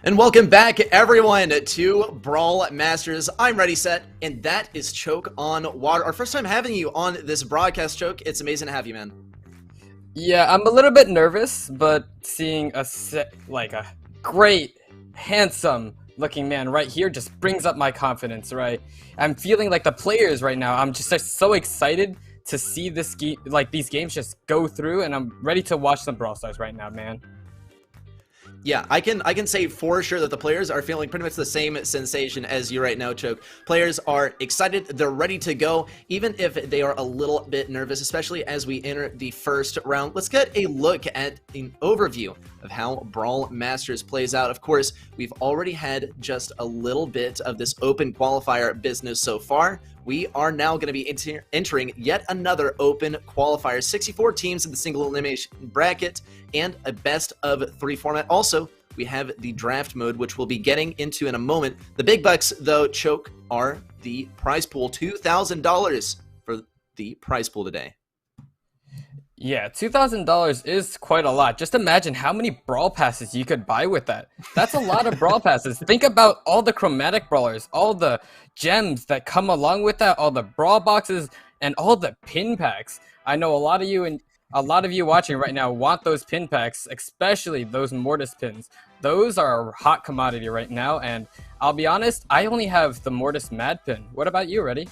And welcome back, everyone, to Brawl Masters. I'm Ready Set, and that is Choke on Water. Our first time having you on this broadcast, Choke. It's amazing to have you, man. Yeah, I'm a little bit nervous, but seeing a great, handsome-looking man right here just brings up my confidence, right? I'm feeling like the players right now. I'm just so excited to see this these games just go through, and I'm ready to watch some Brawl Stars right now, man. Yeah, I can say for sure that the players are feeling pretty much the same sensation as you right now, Choke. Players are excited, they're ready to go, even if they are a little bit nervous, especially as we enter the first round. Let's get a look at an overview of how Brawl Masters plays out. Of course, we've already had just a little bit of this open qualifier business so far. We are now going to be entering yet another open qualifier. 64 teams in the single elimination bracket and a best of 3 format. Also, we have the draft mode, which we'll be getting into in a moment. The big bucks, though, Choke, are the prize pool. $2,000 for the prize pool today. Yeah, $2,000 is quite a lot. Just imagine how many Brawl Passes you could buy with that. That's a lot of Brawl Passes. Think about all the chromatic brawlers, all the gems that come along with that, all the Brawl Boxes, and all the pin packs. I know a lot of you watching right now want those pin packs, especially those Mortis pins. Those are a hot commodity right now, and I'll be honest, I only have the Mortis Mad pin. What about you, Reddy?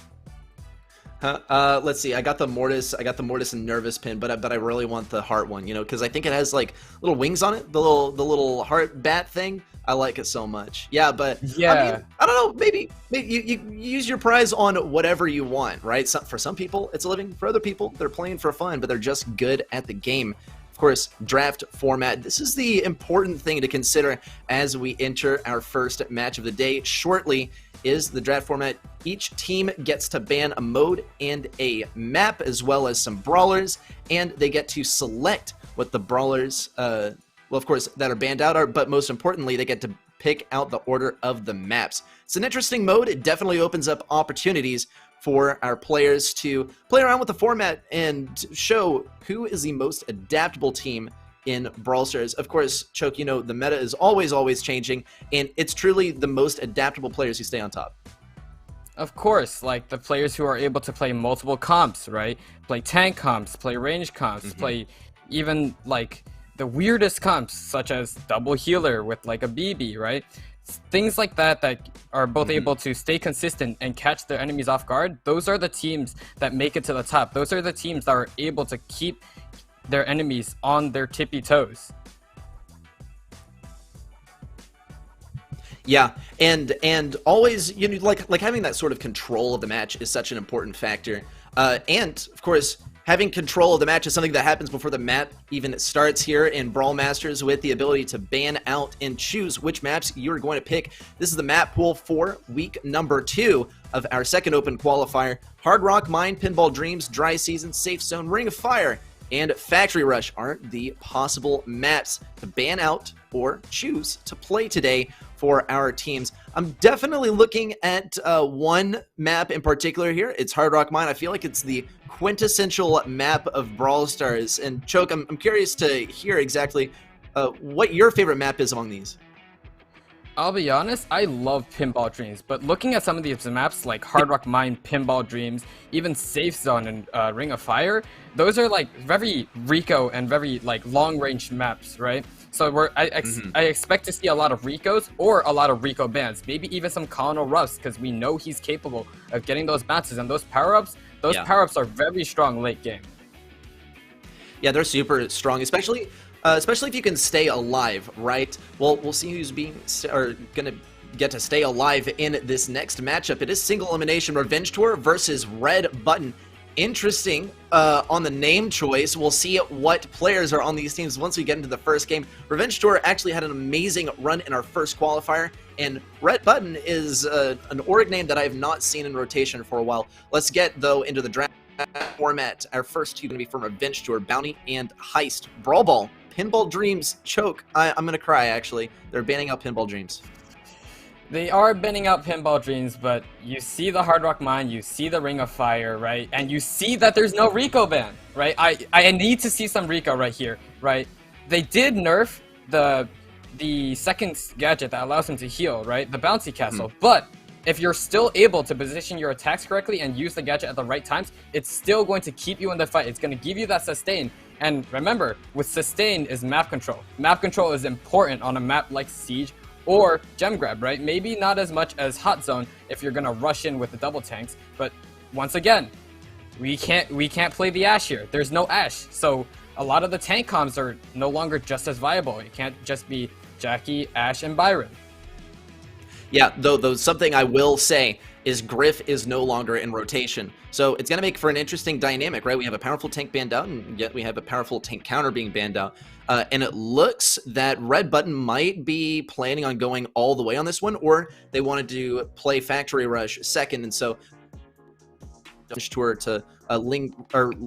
Let's see. I got the Mortis and Nervous pin, but I really want the heart one, you know, because I think it has like little wings on it, the little heart bat thing. I like it so much. Yeah, but yeah, I mean, I don't know. Maybe you use your prize on whatever you want, right? For some people, it's a living. For other people, they're playing for fun, but they're just good at the game. Of course, draft format. This is the important thing to consider as we enter our first match of the day. Shortly is the draft format. Each team gets to ban a mode and a map, as well as some brawlers, and they get to select what the brawlers, well, of course, that are banned out are, but most importantly, they get to pick out the order of the maps. It's an interesting mode. It definitely opens up opportunities for our players to play around with the format and show who is the most adaptable team in Brawl Stars. Of course, Choke, you know, the meta is always changing, and it's truly the most adaptable players who stay on top. Of course, like the players who are able to play multiple comps, right? Play tank comps, play range comps, play even like the weirdest comps, such as double healer with like a BB, right? Things like that are both able to stay consistent and catch their enemies off guard. Those are the teams that make it to the top. Those are the teams that are able to keep their enemies on their tippy toes. Yeah, and always, you know, like having that sort of control of the match is such an important factor. And of course, having control of the match is something that happens before the map even starts here in Brawl Masters, with the ability to ban out and choose which maps you're going to pick. This is the map pool for week number 2 of our second open qualifier. Hard Rock Mine, Pinball Dreams, Dry Season, Safe Zone, Ring of Fire, and Factory Rush are the possible maps to ban out or choose to play today for our teams. I'm definitely looking at one map in particular here. It's Hard Rock Mine. I feel like it's the quintessential map of Brawl Stars. And Choke, I'm curious to hear exactly what your favorite map is among these. I'll be honest, I love Pinball Dreams, but looking at some of these maps like Hard Rock Mine, Pinball Dreams, even Safe Zone and Ring of Fire, those are like very Rico and very like long-range maps, right? So I expect to see a lot of Ricos or a lot of Rico bans, maybe even some Colonel Ruffs, because we know he's capable of getting those bounces, and those power-ups are very strong late game. Yeah, they're super strong, especially if you can stay alive, right? Well, we'll see who's gonna get to stay alive in this next matchup. It is single elimination Revenge Tour versus Red Button. Interesting on the name choice. We'll see what players are on these teams once we get into the first game. Revenge Tour actually had an amazing run in our first qualifier, and Red Button is an org name that I have not seen in rotation for a while. Let's get, though, into the draft format. Our first two are going to be from Revenge Tour, Bounty and Heist. Brawl Ball, Pinball Dreams, Choke. I'm going to cry, actually. They're banning out Pinball Dreams. They are banning out Pinball Dreams, but you see the Hard Rock Mine, you see the Ring of Fire, right? And you see that there's no Rico ban, right? I need to see some Rico right here, right? They did nerf the the second gadget that allows him to heal, right? The bouncy castle. But if you're still able to position your attacks correctly and use the gadget at the right times, it's still going to keep you in the fight. It's going to give you that sustain. And remember, with sustain is map control. Map control is important on a map like Siege or Gem Grab, right? Maybe not as much as Hot Zone if you're going to rush in with the double tanks. But once again, we can't play the Ashe here. There's no Ashe. So a lot of the tank comms are no longer just as viable. It can't just be Jackie, Ashe, and Byron. Yeah, though something I will say is Griff is no longer in rotation. So it's going to make for an interesting dynamic, right? We have a powerful tank banned out, and yet we have a powerful tank counter being banned out. And it looks that Red Button might be planning on going all the way on this one, or they wanted to play Factory Rush second, and so tour to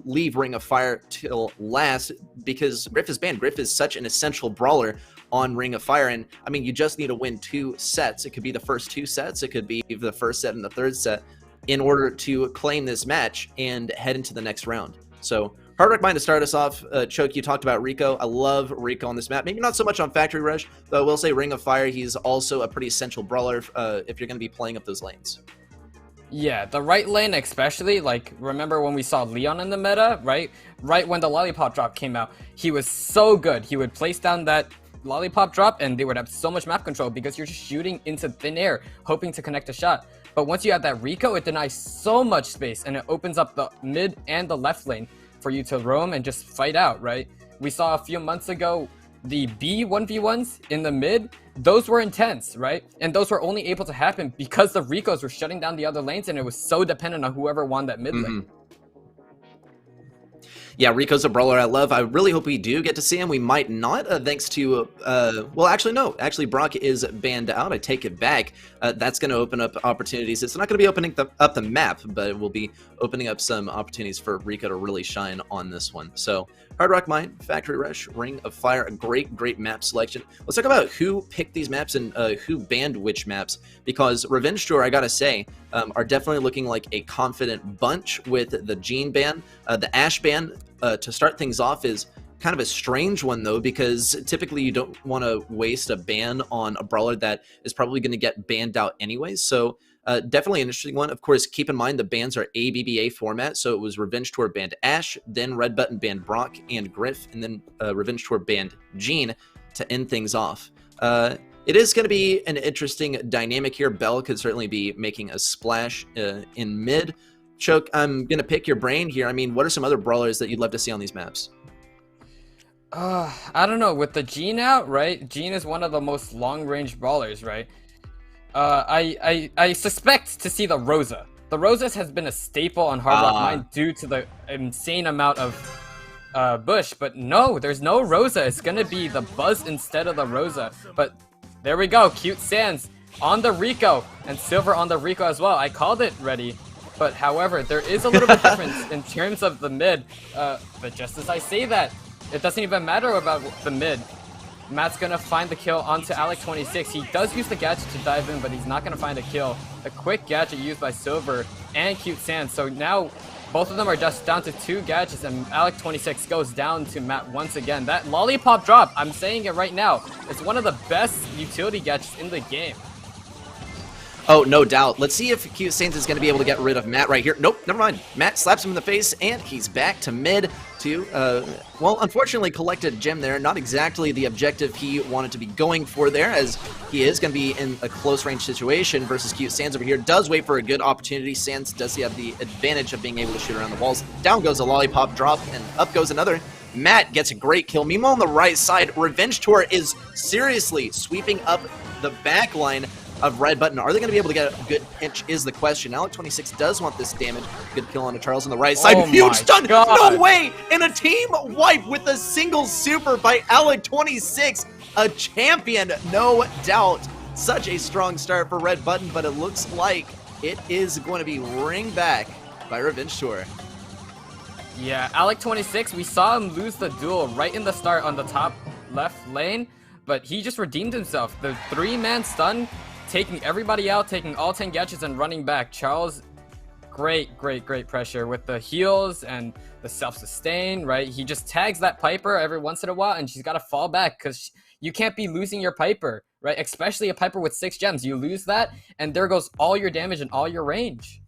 leave Ring of Fire till last because Griff is banned. Griff is such an essential brawler on Ring of Fire, and I mean, you just need to win 2 sets. It could be the first 2 sets, it could be the first set and the third set in order to claim this match and head into the next round. So Hard Rock Mine to start us off. Choke, you talked about Rico. I love Rico on this map. Maybe not so much on Factory Rush, though I will say Ring of Fire, he's also a pretty essential brawler if you're going to be playing up those lanes. Yeah, the right lane especially, like, remember when we saw Leon in the meta, right? Right when the Lollipop drop came out, he was so good. He would place down that Lollipop drop and they would have so much map control because you're just shooting into thin air, hoping to connect a shot. But once you have that Rico, it denies so much space and it opens up the mid and the left lane for you to roam and just fight out, right? We saw a few months ago the B 1v1s in the mid, those were intense, right? And those were only able to happen because the Ricos were shutting down the other lanes and it was so dependent on whoever won that mid lane. Yeah, Rico's a brawler I love. I really hope we do get to see him. We might not, thanks to, well, actually, no. Actually, Brock is banned out. I take it back. That's going to open up opportunities. It's not going to be opening up the map, but it will be opening up some opportunities for Rico to really shine on this one. So, Hard Rock Mine, Factory Rush, Ring of Fire, a great map selection. Let's talk about who picked these maps and who banned which maps, because Revenge Tour, I gotta say, are definitely looking like a confident bunch with the Gene ban. The Ashe ban, to start things off, is kind of a strange one, though, because typically you don't want to waste a ban on a brawler that is probably going to get banned out anyways. So definitely an interesting one. Of course, keep in mind the bans are ABBA format, so it was Revenge Tour banned Ashe, then Red Button banned Brock and Griff, and then Revenge Tour banned Gene to end things off. It is going to be an interesting dynamic here. Bell could certainly be making a splash in mid. Choke, I'm going to pick your brain here. I mean, what are some other brawlers that you'd love to see on these maps? I don't know. With the Gene out, right? Gene is one of the most long-range brawlers, right? I suspect to see the Rosa. The Rosas has been a staple on Hard Rock Mine due to the insane amount of Bush, but no, there's no Rosa. It's gonna be the Buzz instead of the Rosa. But there we go, Cute Sans on the Rico, and Silver on the Rico as well. I called it ready. But however, there is a little bit difference in terms of the mid. But just as I say that, it doesn't even matter about the mid. Matt's gonna find the kill onto Alec26. He does use the gadget to dive in, but he's not gonna find a kill. A quick gadget used by Silver and Cute Sans. So now both of them are just down to 2 gadgets, and Alec26 goes down to Matt once again. That Lollipop drop, I'm saying it right now, it's one of the best utility gadgets in the game. Oh, no doubt. Let's see if Cute Sans is going to be able to get rid of Matt right here. Nope, never mind. Matt slaps him in the face, and he's back to mid to, well, unfortunately, collect a gem there. Not exactly the objective he wanted to be going for there, as he is going to be in a close-range situation versus Cute Sans over here. Does wait for a good opportunity. Sans does have the advantage of being able to shoot around the walls. Down goes a Lollipop drop, and up goes another. Matt gets a great kill. Meanwhile, on the right side, Revenge Tour is seriously sweeping up the back line of Red Button. Are they going to be able to get a good pinch is the question. Alec26 does want this damage. Good kill on Charles on the right side. Huge stun! No way! And a team wipe with a single super by Alec26. A champion, no doubt. Such a strong start for Red Button, but it looks like it is going to be ring back by Revenge Tour. Yeah, Alec26, we saw him lose the duel right in the start on the top left lane, but he just redeemed himself. The 3-man stun, taking everybody out, taking all 10 gadgets and running back. Charles, great pressure with the heals and the self-sustain, right? He just tags that Piper every once in a while and she's got to fall back because You can't be losing your Piper, right? Especially a Piper with 6 gems. You lose that, and there goes all your damage and all your range.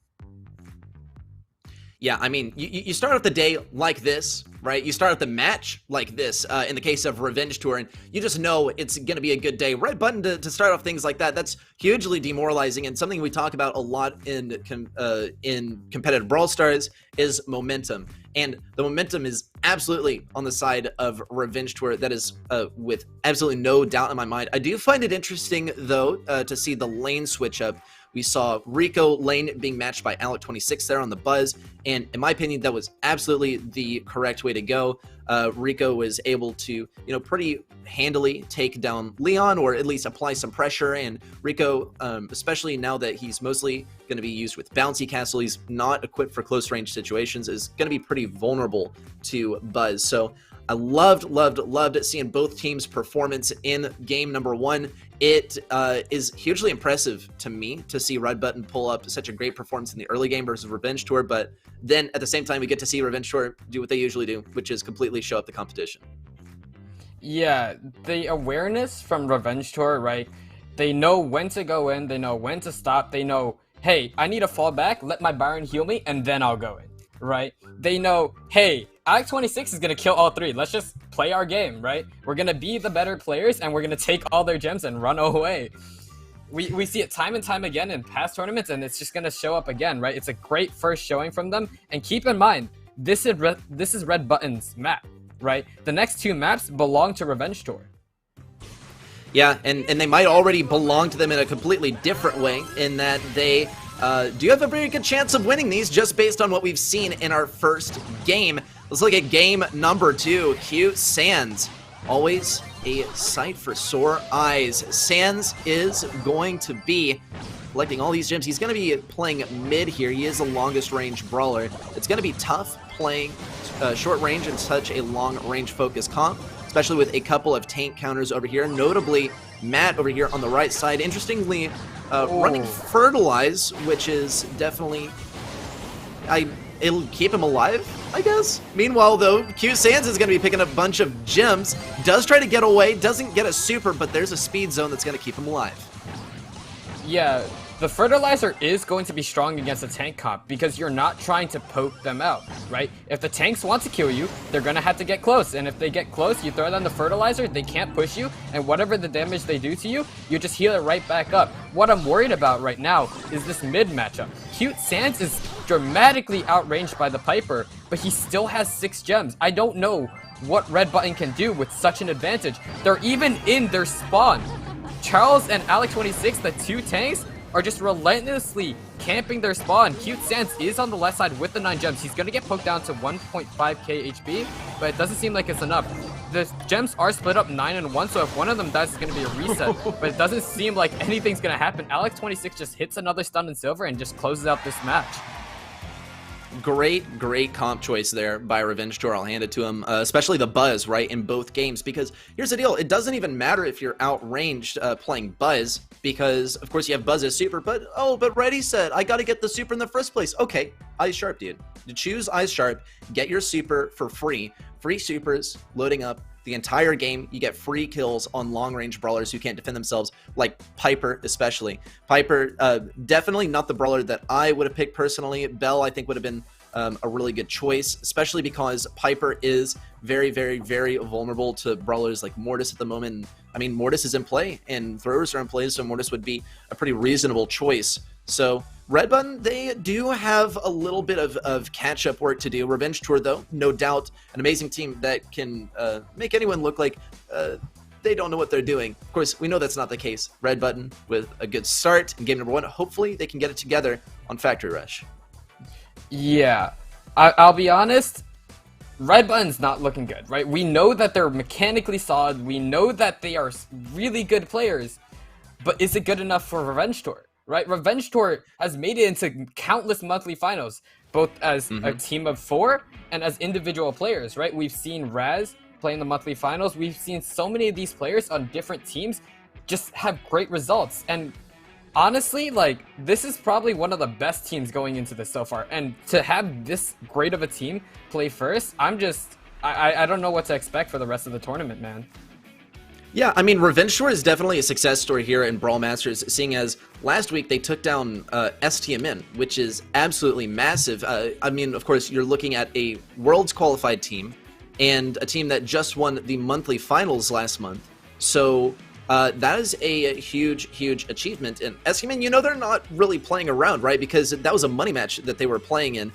Yeah, I mean, you start off the day like this, right? You start off the match like this, in the case of Revenge Tour, and you just know it's going to be a good day. Red button to start off things like that, that's hugely demoralizing, and something we talk about a lot in competitive Brawl Stars is momentum. And the momentum is absolutely on the side of Revenge Tour. That is with absolutely no doubt in my mind. I do find it interesting, though, to see the lane switch up. We saw Rico lane being matched by Alec26 there on the Buzz, and in my opinion, that was absolutely the correct way to go. Rico was able to, pretty handily take down Leon, or at least apply some pressure, and Rico, especially now that he's mostly going to be used with Bouncy Castle, he's not equipped for close range situations, is going to be pretty vulnerable to Buzz. So I loved seeing both teams' performance in game number 1. It is hugely impressive to me to see Red Button pull up such a great performance in the early game versus Revenge Tour, but then at the same time we get to see Revenge Tour do what they usually do, which is completely show up the competition. Yeah, the awareness from Revenge Tour, right? They know when to go in, they know when to stop, they know, hey, I need to fall back, let my Byron heal me, and then I'll go in, right? They know, hey, Alec26 is going to kill all 3. Let's just play our game, right? We're going to be the better players, and we're going to take all their gems and run away. We see it time and time again in past tournaments, and it's just going to show up again, right? It's a great first showing from them. And keep in mind, this is Red Button's map, right? The next 2 maps belong to Revenge Tour. Yeah, and they might already belong to them in a completely different way, in that they do have a very good chance of winning these just based on what we've seen in our first game. Let's look at game number 2. Q Sands, always a sight for sore eyes. Sands is going to be collecting all these gems. He's going to be playing mid here. He is the longest range brawler. It's going to be tough playing short range in such a long range focus comp, especially with a couple of tank counters over here. Notably, Matt over here on the right side. Interestingly, running Fertilize, which is definitely... it'll keep him alive, I guess. Meanwhile, though, Q Sands is going to be picking up a bunch of gems. Does try to get away, doesn't get a super, but there's a speed zone that's going to keep him alive. Yeah, the Fertilizer is going to be strong against a tank comp because you're not trying to poke them out, right? If the tanks want to kill you, they're going to have to get close. And if they get close, you throw down the Fertilizer, they can't push you. And whatever the damage they do to you, you just heal it right back up. What I'm worried about right now is this mid matchup. Cute Sands is dramatically outranged by the Piper, but he still has 6 gems. I don't know what Red Button can do with such an advantage. They're even in their spawn. Charles and Alec26, the 2 tanks, are just relentlessly camping their spawn. Cute Sands is on the left side with the 9 gems. He's going to get poked down to 1.5k HP, but it doesn't seem like it's enough. The gems are split up 9 and 1, so if one of them dies, it's going to be a reset, but it doesn't seem like anything's going to happen. Alec26 just hits another stun in silver and just closes out this match. Great comp choice there by Revenge Tour. I'll hand it to him, especially the Buzz, right, in both games, because here's the deal. It doesn't even matter if you're outranged playing Buzz, because, of course, you have Buzz as super, but Reddy said, I got to get the super in the first place. Okay, Eyes Sharp, dude. You choose Eyes Sharp, get your super for free. Free supers loading up the entire game. You get free kills on long-range brawlers who can't defend themselves, like Piper especially. Piper, definitely not the brawler that I would have picked personally. Bell, I think, would have been a really good choice, especially because Piper is very vulnerable to brawlers like Mortis at the moment. I mean, Mortis is in play, and throwers are in play, so Mortis would be a pretty reasonable choice. So Red Button, they do have a little bit of catch-up work to do. Revenge Tour, though, no doubt an amazing team that can make anyone look like they don't know what they're doing. Of course, we know that's not the case. Red Button with a good start in game number 1. Hopefully, they can get it together on Factory Rush. Yeah, I'll be honest, Red Button's not looking good, right? We know that they're mechanically solid. We know that they are really good players, but is it good enough for Revenge Tour? Right, Revenge Tour has made it into countless monthly finals, both as a team of 4 and as individual players, right? We've seen Raz play in the monthly finals. We've seen so many of these players on different teams just have great results. And honestly, like, this is probably one of the best teams going into this so far. And to have this great of a team play first, I don't know what to expect for the rest of the tournament, man. Yeah, I mean, Revenge Tour is definitely a success story here in Brawl Masters, seeing as last week they took down STMN, which is absolutely massive. I mean, of course, you're looking at a Worlds qualified team and a team that just won the monthly finals last month. So that is a huge, huge achievement. And STMN, you know, they're not really playing around, right? Because that was a money match that they were playing in.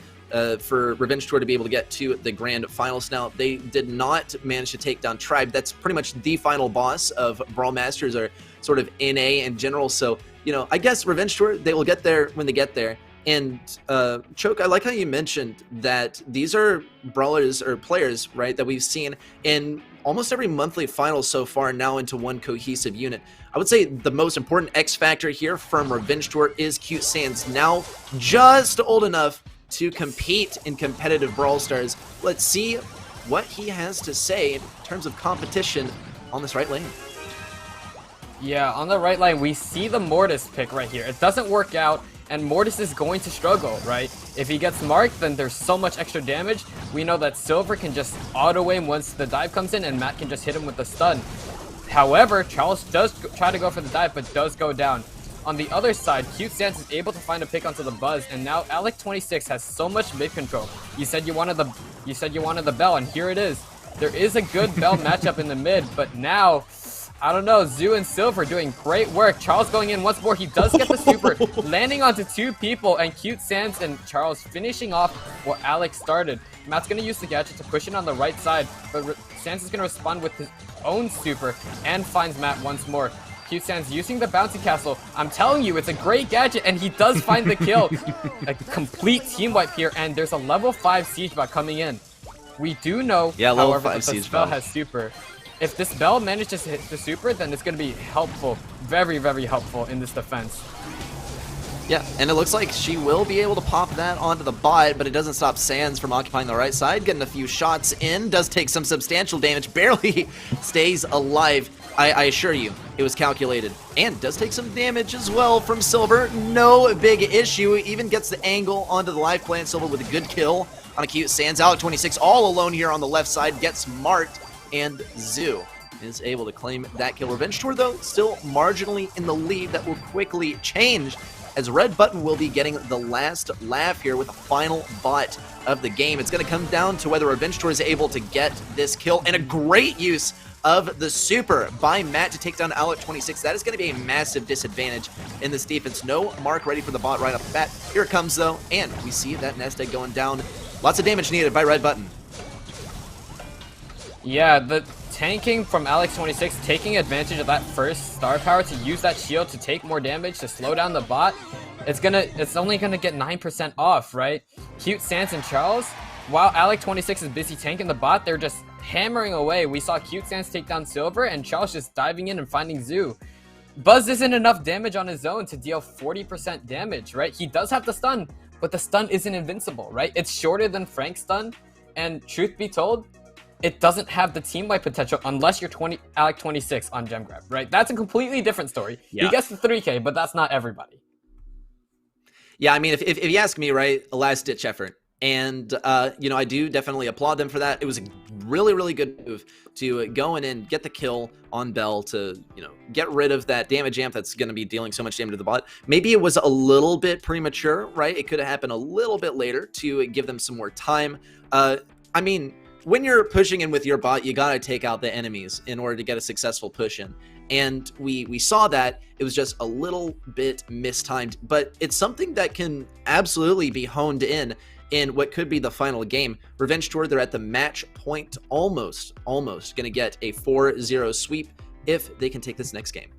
For Revenge Tour to be able to get to the grand finals. Now, they did not manage to take down Tribe. That's pretty much the final boss of Brawl Masters, or sort of NA in general. So, you know, I guess Revenge Tour, they will get there when they get there. And Choke, I like how you mentioned that these are brawlers or players, right, that we've seen in almost every monthly final so far, now into one cohesive unit. I would say the most important X factor here from Revenge Tour is Cute Sans, now just old enough to compete in competitive Brawl Stars. Let's see what he has to say in terms of competition on this right lane. Yeah, on the right lane, we see the Mortis pick right here. It doesn't work out, and Mortis is going to struggle, right? If he gets marked, then there's so much extra damage. We know that Silver can just auto-aim once the dive comes in, and Matt can just hit him with the stun. However, Charles does try to go for the dive, but does go down. On the other side, Cute Sans is able to find a pick onto the Buzz, and now Alec26 has so much mid control. You said you wanted the Bell, and here it is. There is a good Bell matchup in the mid, but now, I don't know, Zoo and Silver doing great work. Charles going in once more. He does get the super, landing onto two people, and Cute Sans and Charles finishing off what Alex started. Matt's going to use the gadget to push in on the right side, but Sans is going to respond with his own super and finds Matt once more. Cute Sans using the bouncy castle. I'm telling you, it's a great gadget, and he does find the kill. A complete team wipe here, and there's a level 5 siege bot coming in. We do know, however, that the spell has super. If this Bell manages to hit the super, then it's going to be helpful. Very, very helpful in this defense. Yeah, and it looks like she will be able to pop that onto the bot, but it doesn't stop Sans from occupying the right side, getting a few shots in, does take some substantial damage, barely stays alive. I assure you, it was calculated. And does take some damage as well from Silver. No big issue. Even gets the angle onto the life plant. Silver with a good kill on a Cute Sans. Alec26 all alone here on the left side. Gets marked. And Zoo is able to claim that kill. Revenge Tour, though, still marginally in the lead. That will quickly change, as Red Button will be getting the last laugh here with a final bot of the game. It's going to come down to whether Revenge Tour is able to get this kill, and a great use of the super by Matt to take down Alec26. That is going to be a massive disadvantage in this defense. No mark ready for the bot right off the bat. Here it comes, though, and we see that nest egg going down. Lots of damage needed by Red Button. Yeah, the tanking from Alec26, taking advantage of that first star power to use that shield to take more damage, to slow down the bot. It's only gonna get 9% off, right? Cute Sans and Charles, while Alec26 is busy tanking the bot, they're just hammering away. We saw Cute Sans take down Silver, and Charles just diving in and finding Zoo. Buzz isn't enough damage on his own to deal 40% damage, right? He does have the stun, but the stun isn't invincible, right? It's shorter than Frank's stun, and truth be told, it doesn't have the team wipe potential unless you're Alec26 on Gem Grab, right? That's a completely different story. Yeah. He gets the 3K, but that's not everybody. Yeah, I mean, if you ask me, right, a last-ditch effort. And, you know, I do definitely applaud them for that. It was a really, really good move to go in and get the kill on Bell to, you know, get rid of that damage amp that's going to be dealing so much damage to the bot. Maybe it was a little bit premature, right? It could have happened a little bit later to give them some more time. I mean, when you're pushing in with your bot, you got to take out the enemies in order to get a successful push in. And we saw that it was just a little bit mistimed, but it's something that can absolutely be honed in what could be the final game. Revenge Tour, they're at the match point, almost going to get a 4-0 sweep if they can take this next game.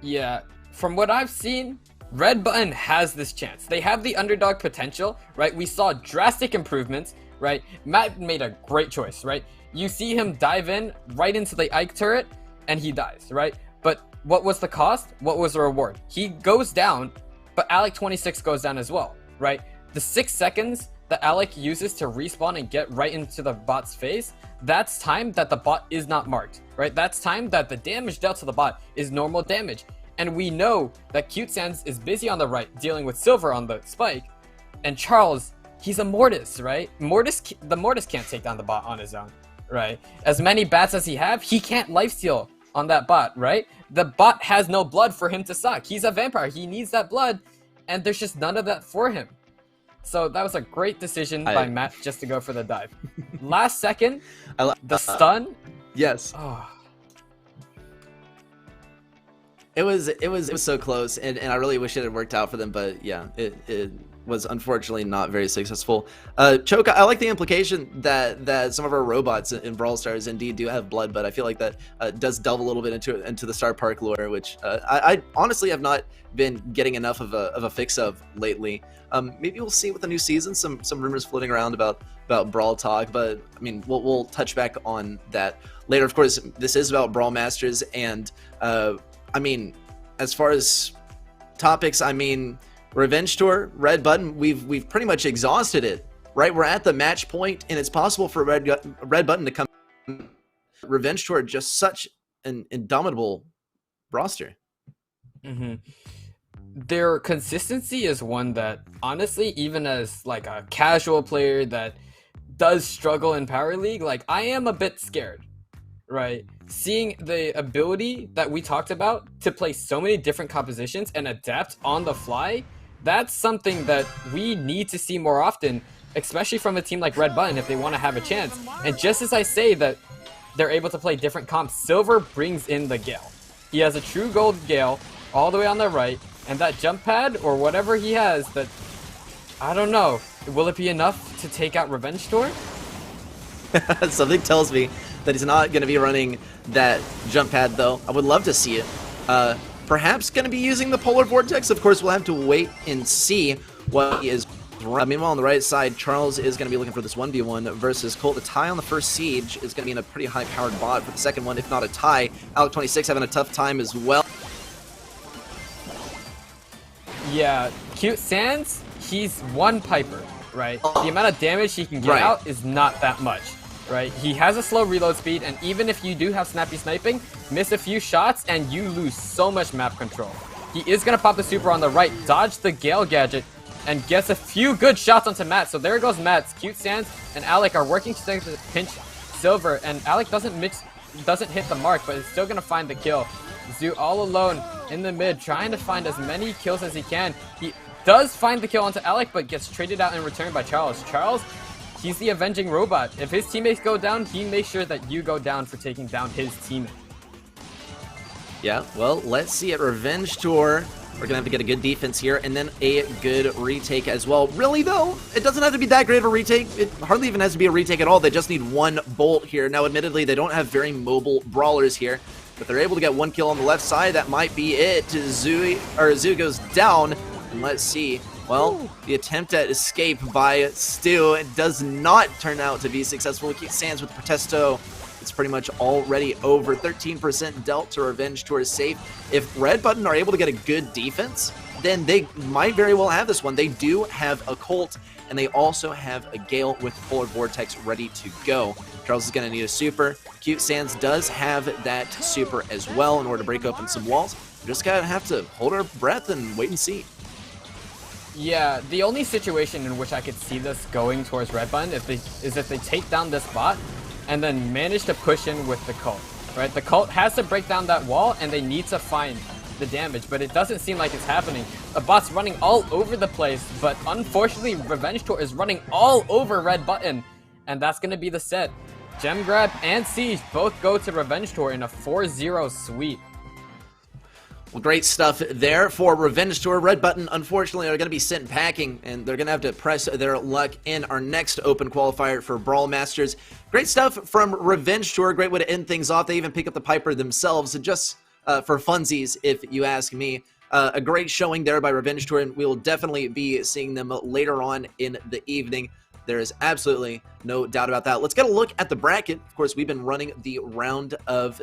Yeah, from what I've seen, Red Button has this chance. They have the underdog potential, right? We saw drastic improvements, right? Matt made a great choice, right? You see him dive in right into the Ike turret, and he dies, right? But what was the cost? What was the reward? He goes down, but Alec26 goes down as well, right? The 6 seconds that Alec uses to respawn and get right into the bot's face, that's time that the bot is not marked, right? That's time that the damage dealt to the bot is normal damage. And we know that Cute Sans is busy on the right, dealing with Silver on the spike, and Charles, he's a Mortis, right? The Mortis can't take down the bot on his own. right? As many bats as he can't lifesteal on that bot, right? The bot has no blood for him to suck. He's a vampire. He needs that blood, and there's just none of that for him. So that was a great decision by Matt just to go for the dive. Last second, the stun. Yes. Oh. It was so close, and I really wish it had worked out for them, but yeah, it was unfortunately not very successful. Choke, I like the implication that some of our robots in Brawl Stars indeed do have blood, but I feel like that does delve a little bit into the Star Park lore, which I honestly have not been getting enough of a fix of lately. Maybe we'll see with the new season some rumors floating around about Brawl Talk, but I mean we'll touch back on that later. Of course, this is about Brawl Masters, and I mean, as far as topics, I mean, Revenge Tour, Red Button, we've pretty much exhausted it, right? We're at the match point, and it's possible for Red Button to come. Revenge Tour, just such an indomitable roster. Their consistency is one that, honestly, even as like a casual player that does struggle in Power League, like I am a bit scared. Right, seeing the ability that we talked about to play so many different compositions and adapt on the fly, that's something that we need to see more often, especially from a team like Red Button if they want to have a chance. And just as I say that they're able to play different comps, Silver brings in the Gale. He has a true gold Gale all the way on the right, and that jump pad or whatever he has, that I don't know, will it be enough to take out Revenge Tour? Something tells me that he's not going to be running that jump pad, though. I would love to see it. Perhaps going to be using the Polar Vortex. Of course, we'll have to wait and see what he is. Meanwhile, on the right side, Charles is going to be looking for this 1v1 versus Colt. A tie on the first siege is going to be in a pretty high-powered bot for the second one, if not a tie. Alec26 having a tough time as well. Yeah, Cute Sans, he's one Piper, right? The amount of damage he can get out is not that much. Right, he has a slow reload speed, and even if you do have snappy sniping, miss a few shots and you lose so much map control. He is gonna pop the super on the right, dodge the Gale gadget, and gets a few good shots onto Matt. So there goes Matt. Cute Sans and Alec are working to pinch Silver, and Alec doesn't hit the mark, but is still gonna find the kill. Zoo all alone in the mid, trying to find as many kills as he can. He does find the kill onto Alec, but gets traded out in return by Charles. Charles, he's the avenging robot. If his teammates go down, he makes sure that you go down for taking down his teammate. Yeah, well, let's see at Revenge Tour. We're going to have to get a good defense here and then a good retake as well. Really, though, it doesn't have to be that great of a retake. It hardly even has to be a retake at all. They just need one bolt here. Now, admittedly, they don't have very mobile brawlers here, but they're able to get one kill on the left side. That might be it. Zoo goes down, and let's see. Well, the attempt at escape by Stu, it does not turn out to be successful. Cute Sans with the Protesto. It's pretty much already over. 13% dealt to Revenge Tour is safe. If Red Button are able to get a good defense, then they might very well have this one. They do have a Colt, and they also have a Gale with Polar Vortex ready to go. Charles is going to need a super. Cute Sans does have that super as well in order to break open some walls. We're just going to have to hold our breath and wait and see. Yeah, the only situation in which I could see this going towards Red Button is if they take down this bot and then manage to push in with the Cult, right? The Cult has to break down that wall, and they need to find the damage, but it doesn't seem like it's happening. The bot's running all over the place, but unfortunately, Revenge Tour is running all over Red Button, and that's going to be the set. Gem Grab and Siege both go to Revenge Tour in a 4-0 sweep. Well, great stuff there for Revenge Tour. Red Button, unfortunately, are going to be sent packing, and they're going to have to press their luck in our next open qualifier for Brawl Masters. Great stuff from Revenge Tour. Great way to end things off. They even pick up the Piper themselves, just for funsies, if you ask me. A great showing there by Revenge Tour, and we will definitely be seeing them later on in the evening. There is absolutely no doubt about that. Let's get a look at the bracket. Of course, we've been running the round of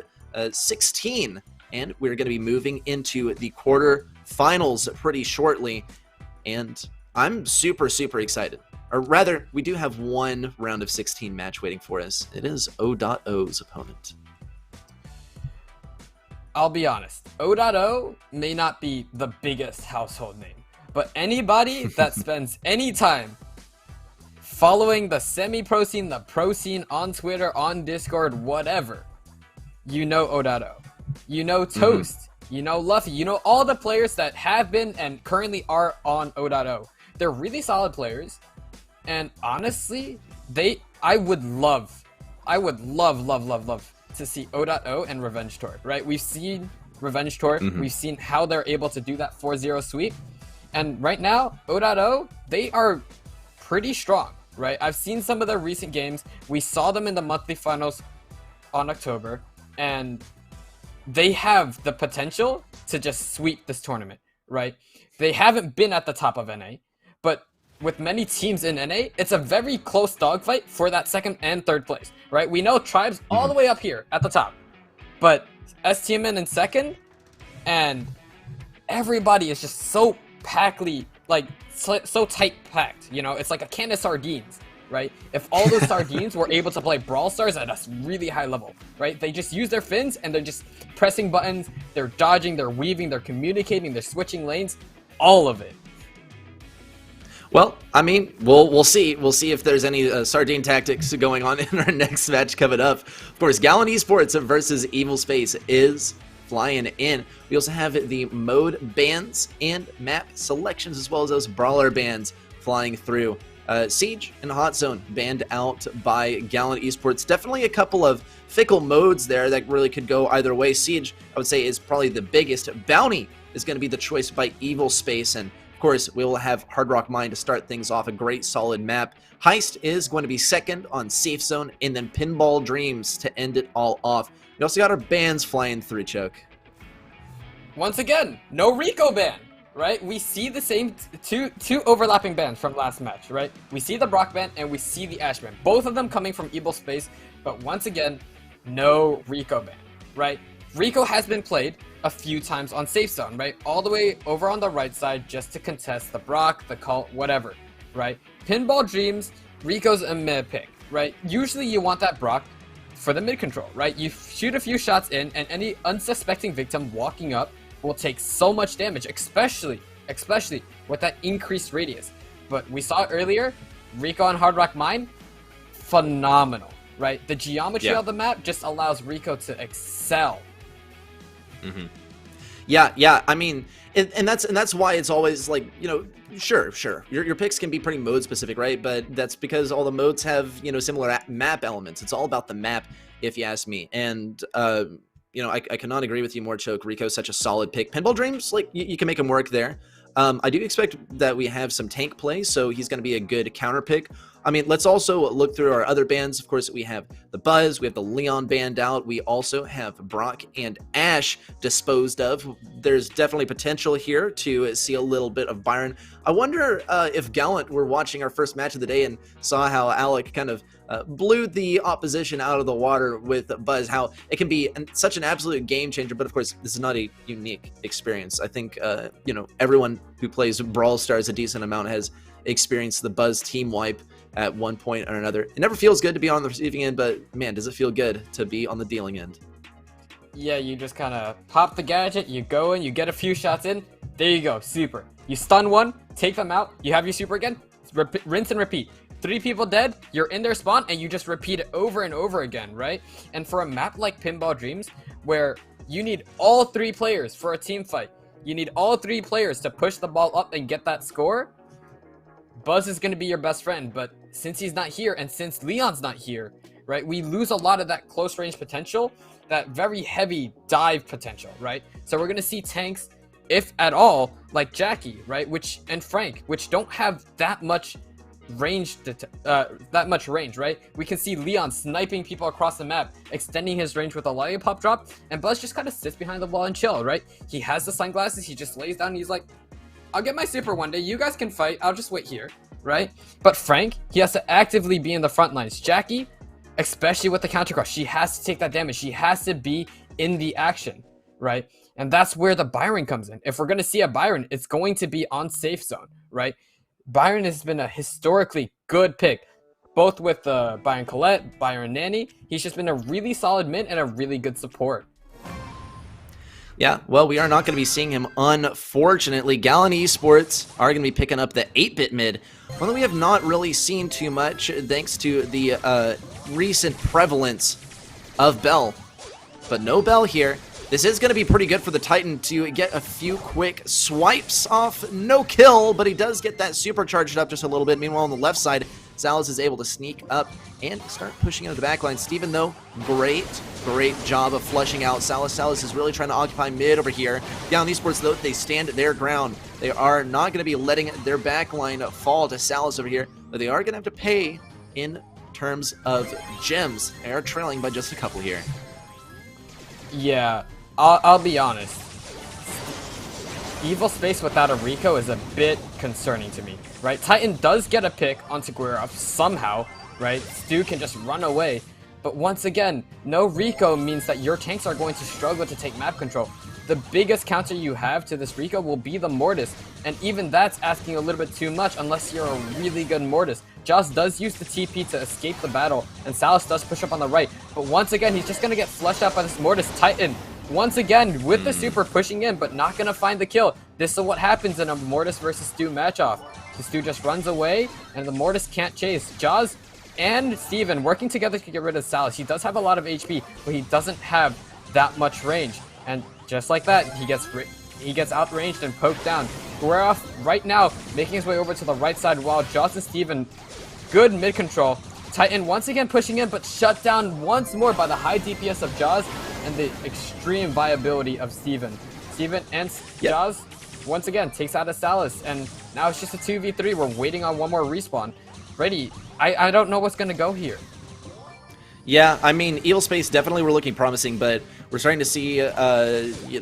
16. And we're going to be moving into the quarterfinals pretty shortly. And I'm super, super excited. Or rather, we do have one round of 16 match waiting for us. It is O.O's opponent. I'll be honest. O.O may not be the biggest household name, but anybody that spends any time following the semi-pro scene, the pro scene on Twitter, on Discord, whatever, you know O.O, you know Toast, you know Luffy, you know all the players that have been and currently are on O.O. They're really solid players, and honestly, I would love to see O.O and Revenge Tour, right? We've seen Revenge Tour, we've seen how they're able to do that 4-0 sweep, and right now, O.O, they are pretty strong, right? I've seen some of their recent games. We saw them in the monthly finals on October, and they have the potential to just sweep this tournament, right? They haven't been at the top of NA, but with many teams in NA, it's a very close dogfight for that second and third place, right? We know Tribe's all the way up here at the top, but STMN in second, and everybody is just so packly, like so tight packed, you know? It's like a can of sardines, right? If all those sardines were able to play Brawl Stars at a really high level, right? They just use their fins and they're just pressing buttons, they're dodging, they're weaving, they're communicating, they're switching lanes, all of it. Well, I mean, we'll see. We'll see if there's any sardine tactics going on in our next match coming up. Of course, BrawlMSTRS versus Evil Space is flying in. We also have the mode bans and map selections, as well as those brawler bans flying through. Siege and Hot Zone banned out by BrawlMSTRS. Definitely a couple of fickle modes there that really could go either way. Siege, I would say, is probably the biggest. Bounty is going to be the choice by Evil Space, and of course, we will have Hard Rock Mine to start things off, a great solid map. Heist is going to be second on Safe Zone, and then Pinball Dreams to end it all off. We also got our bans flying through, Choke. Once again, no Rico ban, right? We see the same two overlapping bans from last match, right? We see the Brock ban and we see the Ash ban. Both of them coming from Evil Space, but once again, no Rico ban, right? Rico has been played a few times on Safe Zone, right? All the way over on the right side just to contest the Brock, the Cult, whatever, right? Pinball Dreams, Rico's a mid pick, right? Usually you want that Brock for the mid control, right? You shoot a few shots in and any unsuspecting victim walking up will take so much damage, especially with that increased radius. But we saw earlier, Rico on Hard Rock Mine, phenomenal, right? The geometry of the map just allows Rico to excel. Yeah. I mean, and that's why it's always like, you know, sure. Your picks can be pretty mode specific, right? But that's because all the modes have, you know, similar map elements. It's all about the map, if you ask me. And you know, I cannot agree with you more, Choke. Rico's such a solid pick. Pinball Dreams, like you can make him work there. I do expect that we have some tank play, so he's going to be a good counter pick. I mean, let's also look through our other bands. Of course, we have the Buzz, we have the Leon band out. We also have Brock and Ash disposed of. There's definitely potential here to see a little bit of Byron. I wonder if Gallant were watching our first match of the day and saw how Alec kind of blew the opposition out of the water with Buzz, how it can be such an absolute game changer. But of course, this is not a unique experience. I think, you know, everyone who plays Brawl Stars a decent amount has experienced the Buzz team wipe at one point or another. It never feels good to be on the receiving end, but man, does it feel good to be on the dealing end. Yeah, you just kind of pop the gadget, you go in, you get a few shots in, there you go, super. You stun one, take them out, you have your super again, rinse and repeat. 3 people dead, you're in their spawn, and you just repeat it over and over again, right? And for a map like Pinball Dreams, where you need all 3 players for a team fight, you need all 3 players to push the ball up and get that score, Buzz is going to be your best friend. But since he's not here, and since Leon's not here, right, we lose a lot of that close range potential, that very heavy dive potential, right? So we're going to see tanks, if at all, like Jackie, right, and Frank, which don't have that much range, right? We can see Leon sniping people across the map, extending his range with a lollipop drop, and Buzz just kind of sits behind the wall and chill, right? He has the sunglasses, he just lays down, and he's like, I'll get my super one day, you guys can fight, I'll just wait here, right? But Frank, he has to actively be in the front lines. Jackie, especially with the counter cross, she has to take that damage, she has to be in the action, right? And that's where the Byron comes in. If we're going to see a Byron, it's going to be on Safe Zone, right? Byron has been a historically good pick, both with Byron Colette, Byron Nanny. He's just been a really solid mid and a really good support. Yeah, well, we are not going to be seeing him, unfortunately. Gallon Esports are going to be picking up the 8-bit mid, one that we have not really seen too much thanks to the recent prevalence of Bell. But no Bell here. This is going to be pretty good for the Titan to get a few quick swipes off. No kill, but he does get that supercharged up just a little bit. Meanwhile, on the left side, Salas is able to sneak up and start pushing into the backline. Steven, though, great job of flushing out Salas. Salas is really trying to occupy mid over here. Down Esports, though, they stand their ground. They are not going to be letting their backline fall to Salas over here, but they are going to have to pay in terms of gems. They are trailing by just a couple here. Yeah, I'll be honest. Evil Space without a Rico is a bit concerning to me, right? Titan does get a pick onto Guerrero somehow, right? Stu can just run away, but once again, no Rico means that your tanks are going to struggle to take map control. The biggest counter you have to this Rico will be the Mortis, and even that's asking a little bit too much unless you're a really good Mortis. Jaws does use the TP to escape the battle, and Salas does push up on the right, but once again, he's just going to get flushed out by this Mortis. Titan, once again, with the super pushing in, but not going to find the kill. This is what happens in a Mortis versus Stu match-off. The Stu just runs away, and the Mortis can't chase. Jaws and Steven working together to get rid of Salas. He does have a lot of HP, but he doesn't have that much range. And just like that, he gets outranged and poked down. Guerrero right now making his way over to the right side while Jaws and Steven, good mid control. Titan once again pushing in, but shut down once more by the high DPS of Jaws and the extreme viability of Steven. Steven and Jaws once again takes out a Salas, and now it's just a 2v3. We're waiting on one more respawn. Ready? I don't know what's gonna go here. Yeah, I mean, Evil Space definitely were looking promising, but we're starting to see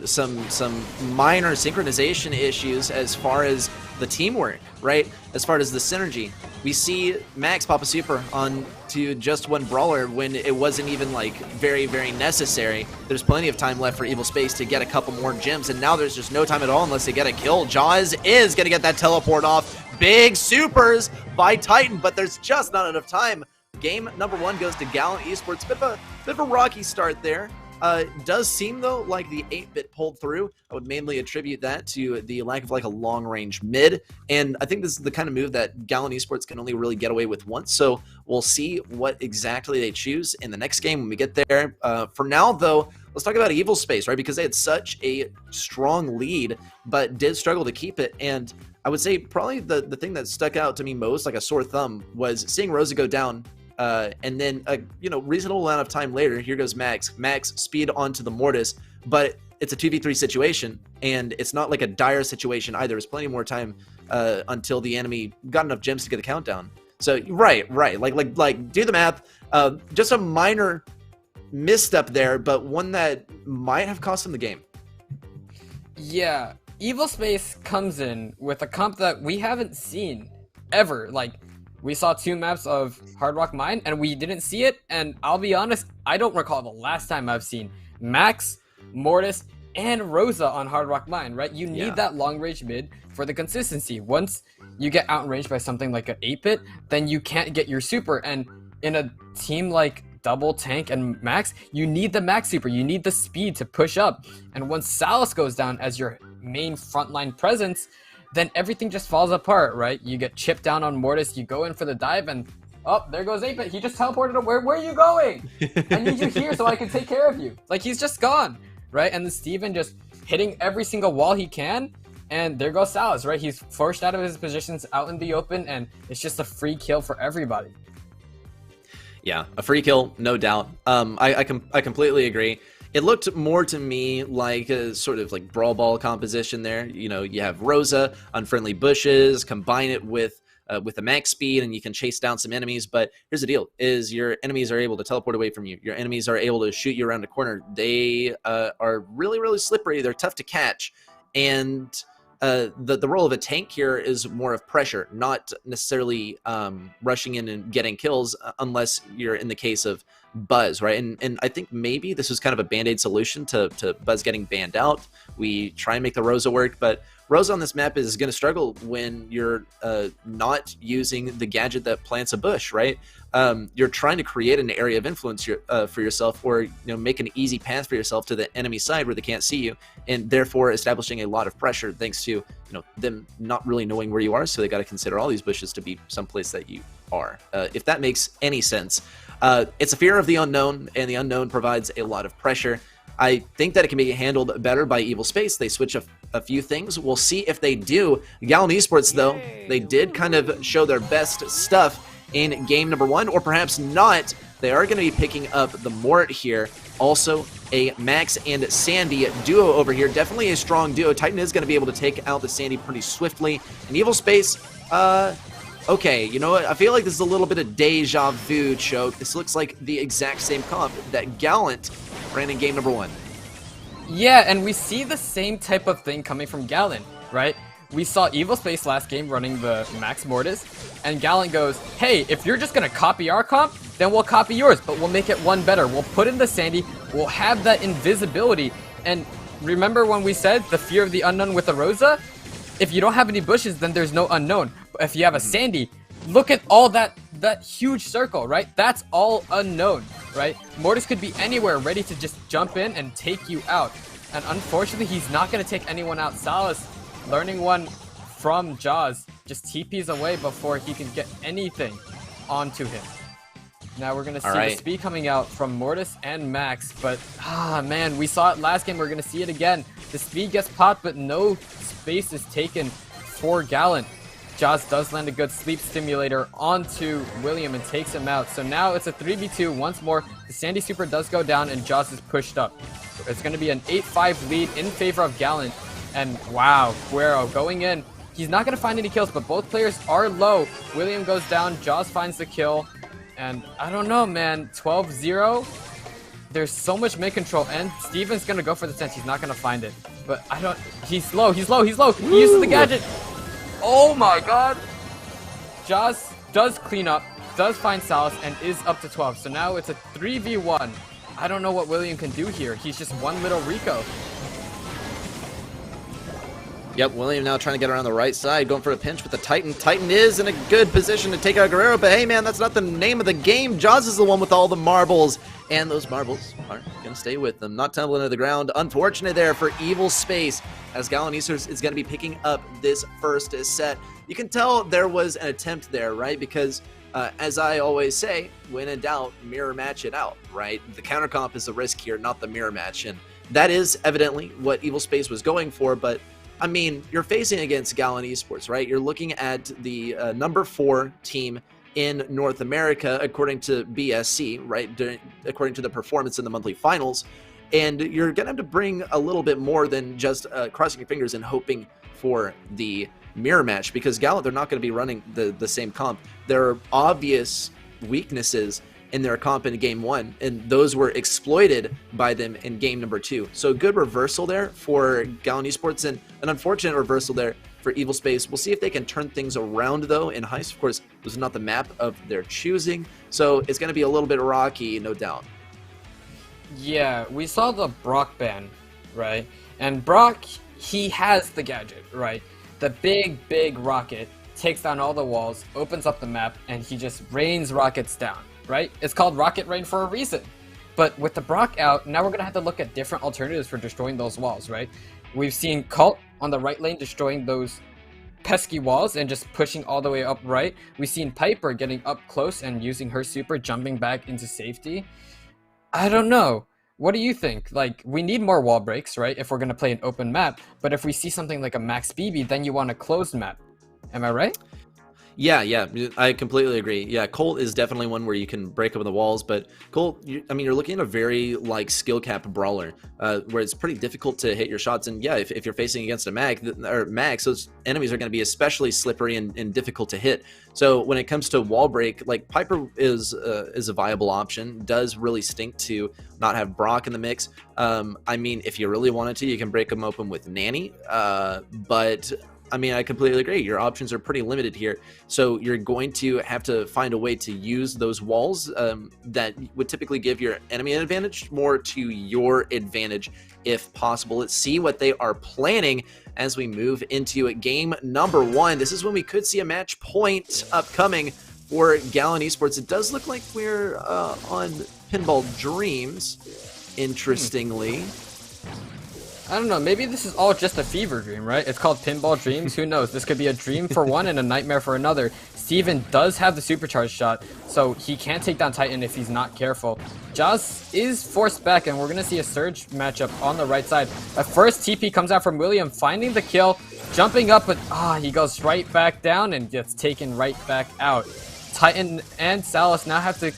some minor synchronization issues as far as the teamwork, right? As far as the synergy. We see Max pop a super on to just one brawler when it wasn't even like very necessary. There's plenty of time left for Evil Space to get a couple more gems, and now there's just no time at all unless they get a kill. Jaws is gonna get that teleport off. Big supers by Titan, but there's just not enough time. Game number 1 goes to Gallant Esports. Bit of a rocky start there. Does seem, though, like the 8-bit pulled through. I would mainly attribute that to the lack of like a long-range mid, and I think this is the kind of move that Gallant Esports can only really get away with once, so we'll see what exactly they choose in the next game when we get there. For now, though, let's talk about Evil Space, right? Because they had such a strong lead, but did struggle to keep it, and I would say probably the thing that stuck out to me most, like a sore thumb, was seeing Rosa go down. And then a reasonable amount of time later, here goes Max. Max speed onto the Mortis, but it's a 2v3 situation, and it's not like a dire situation either. There's plenty more time until the enemy got enough gems to get the countdown. So right, like do the math. Just a minor misstep there, but one that might have cost him the game. Yeah, Evil Space comes in with a comp that we haven't seen ever. Like, we saw 2 maps of Hard Rock Mine, and we didn't see it, and I'll be honest, I don't recall the last time I've seen Max, Mortis, and Rosa on Hard Rock Mine, right? You need that long-range mid for the consistency. Once you get outranged by something like an 8-bit, then you can't get your super, and in a team like Double, Tank, and Max, you need the Max super, you need the speed to push up, and once Salas goes down as your main frontline presence, then everything just falls apart, right? You get chipped down on Mortis, you go in for the dive, and oh, there goes 8-bit. He just teleported. Where are you going? I need you here so I can take care of you. Like, he's just gone, right? And then Steven just hitting every single wall he can, and there goes Salas, right? He's forced out of his positions out in the open, and it's just a free kill for everybody. Yeah, a free kill, no doubt. I completely agree. It looked more to me like a sort of like Brawl Ball composition there. You know, you have Rosa, unfriendly bushes, combine it with the max speed, and you can chase down some enemies. But here's the deal, is your enemies are able to teleport away from you. Your enemies are able to shoot you around the corner. They are really slippery. They're tough to catch. And the role of a tank here is more of pressure, not necessarily rushing in and getting kills, unless you're in the case of Buzz, right? And I think maybe this was kind of a band-aid solution to Buzz getting banned out. We try and make the Rosa work, but Rosa on this map is going to struggle when you're not using the gadget that plants a bush, right? You're trying to create an area of influence for yourself, or make an easy path for yourself to the enemy side where they can't see you, and therefore establishing a lot of pressure thanks to them not really knowing where you are. So they got to consider all these bushes to be someplace that you are. If that makes any sense. It's a fear of the unknown, and the unknown provides a lot of pressure. I think that it can be handled better by Evil Space. They switch a few things. We'll see if they do. Gallant Esports, though, they did kind of show their best stuff in game number 1, or perhaps not. They are going to be picking up the Mort here. Also, a Max and Sandy duo over here. Definitely a strong duo. Titan is going to be able to take out the Sandy pretty swiftly. And Evil Space, okay, you know what? I feel like this is a little bit of deja vu, Choke. This looks like the exact same comp that Gallant ran in game number 1. Yeah, and we see the same type of thing coming from Gallant, right? We saw Evil Space last game running the Max Mortis, and Gallant goes, hey, if you're just going to copy our comp, then we'll copy yours, but we'll make it one better. We'll put in the Sandy, we'll have that invisibility, and remember when we said the fear of the unknown with the Rosa? If you don't have any bushes, then there's no unknown. But if you have a Sandy, look at all that huge circle, right? That's all unknown, right? Mortis could be anywhere ready to just jump in and take you out. And unfortunately, he's not going to take anyone out. Salas, learning one from Jaws, just TPs away before he can get anything onto him. Now we're going to see the speed coming out from Mortis and Max, but man, we saw it last game, we're going to see it again. The speed gets popped, but no space is taken for Gallant. Jaws does land a good sleep stimulator onto William and takes him out. So now it's a 3v2 once more. The Sandy Super does go down and Jaws is pushed up. It's going to be an 8-5 lead in favor of Gallant. And wow, Guero going in. He's not going to find any kills, but both players are low. William goes down, Jaws finds the kill. And I don't know, man, 12-0. There's so much mid control, and Steven's going to go for the sense. He's not going to find it. But I don't... He's low, he's low, he's low. He uses the gadget. Oh my god. Jaws does clean up, does find Salas, and is up to 12. So now it's a 3v1. I don't know what William can do here. He's just one little Rico. Yep, William now trying to get around the right side, going for a pinch with the Titan. Titan is in a good position to take out Guerrero, but hey man, that's not the name of the game. Jaws is the one with all the marbles, and those marbles aren't going to stay with them. Not tumbling to the ground. Unfortunate there for Evil Space, as Gallant Esports is going to be picking up this first set. You can tell there was an attempt there, right? Because as I always say, when in doubt, mirror match it out, right? The counter comp is the risk here, not the mirror match, and that is evidently what Evil Space was going for, but I mean, you're facing against Gallant Esports, right? You're looking at the number 4 team in North America, according to BSC, right? According to the performance in the monthly finals. And you're going to have to bring a little bit more than just crossing your fingers and hoping for the mirror match, because Gallant, they're not going to be running the same comp. There are obvious weaknesses in their comp in game 1, and those were exploited by them in game number 2. So good reversal there for Gallant Esports, and an unfortunate reversal there for Evil Space. We'll see if they can turn things around though in Heist. Of course, this is not the map of their choosing, so it's going to be a little bit rocky, no doubt. Yeah, we saw the Brock ban, right? And Brock, he has the gadget, right? The big rocket takes down all the walls, opens up the map, and he just rains rockets down. Right? It's called Rocket Rain for a reason. But with the Brock out, now we're going to have to look at different alternatives for destroying those walls, right? We've seen Cult on the right lane destroying those pesky walls and just pushing all the way up right. We've seen Piper getting up close and using her super, jumping back into safety. I don't know. What do you think? Like, we need more wall breaks, right? If we're going to play an open map. But if we see something like a Max BB, then you want a closed map. Am I right? Yeah, I completely agree. Yeah, Colt is definitely one where you can break open the walls, but Colt, I mean, you're looking at a very, like, skill cap brawler, where it's pretty difficult to hit your shots, and yeah, if you're facing against a Max, those enemies are going to be especially slippery and difficult to hit. So when it comes to wall break, like, Piper is a viable option. Does really stink to not have Brock in the mix. I mean, if you really wanted to, you can break them open with Nanny, but I mean, I completely agree. Your options are pretty limited here. So you're going to have to find a way to use those walls that would typically give your enemy an advantage more to your advantage if possible. Let's see what they are planning as we move into game number 1. This is when we could see a match point upcoming for Gallon Esports. It does look like we're on Pinball Dreams, interestingly. I don't know, maybe this is all just a fever dream, right? It's called Pinball Dreams, who knows? This could be a dream for one and a nightmare for another. Steven does have the supercharged shot, so he can't take down Titan if he's not careful. Jaws is forced back, and we're going to see a Surge matchup on the right side. At first, TP comes out from William, finding the kill, jumping up, but he goes right back down and gets taken right back out. Titan and Salas now have to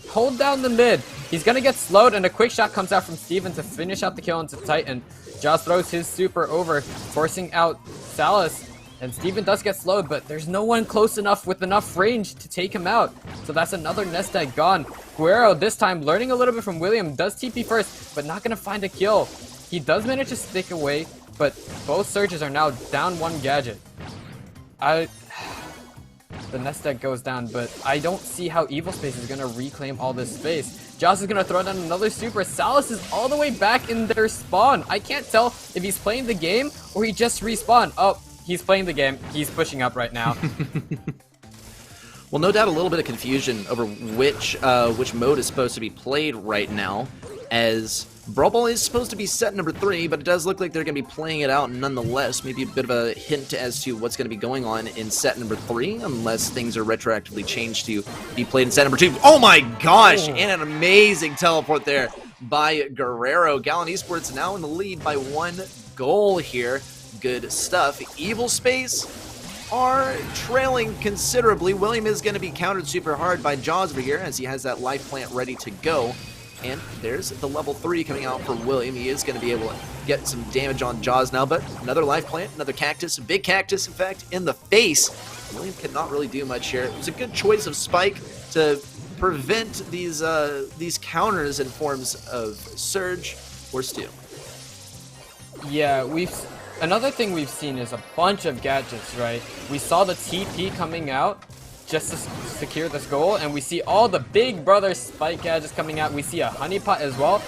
hold down the mid. He's going to get slowed, and a quick shot comes out from Steven to finish out the kill into Titan. Joss throws his super over, forcing out Salas, and Steven does get slowed, but there's no one close enough with enough range to take him out. So that's another nest egg gone. Guerrero, this time, learning a little bit from William, does TP first, but not going to find a kill. He does manage to stick away, but both Surges are now down one gadget. The nest egg goes down, but I don't see how Evil Space is going to reclaim all this space. Joss is going to throw down another super. Salas is all the way back in their spawn. I can't tell if he's playing the game or he just respawned. Oh, he's playing the game. He's pushing up right now. Well, no doubt a little bit of confusion over which mode is supposed to be played right now, as Brawl Ball is supposed to be set number 3, but it does look like they're going to be playing it out nonetheless. Maybe a bit of a hint as to what's going to be going on in set number 3, unless things are retroactively changed to be played in set number 2. Oh my gosh! And an amazing teleport there by Guerrero. Gallon Esports now in the lead by 1 goal here. Good stuff. Evil Space are trailing considerably. William is going to be countered super hard by Jaws over here, as he has that life plant ready to go. And there's the level 3 coming out for William. He is going to be able to get some damage on Jaws now, but another life plant, another cactus, a big cactus, in fact, in the face. William cannot really do much here. It was a good choice of Spike to prevent these counters in forms of Surge or Stew. Yeah, another thing we've seen is a bunch of gadgets, right? We saw the TP coming out just to secure this goal, and we see all the big brother Spike gadgets coming out. We see a honeypot as well,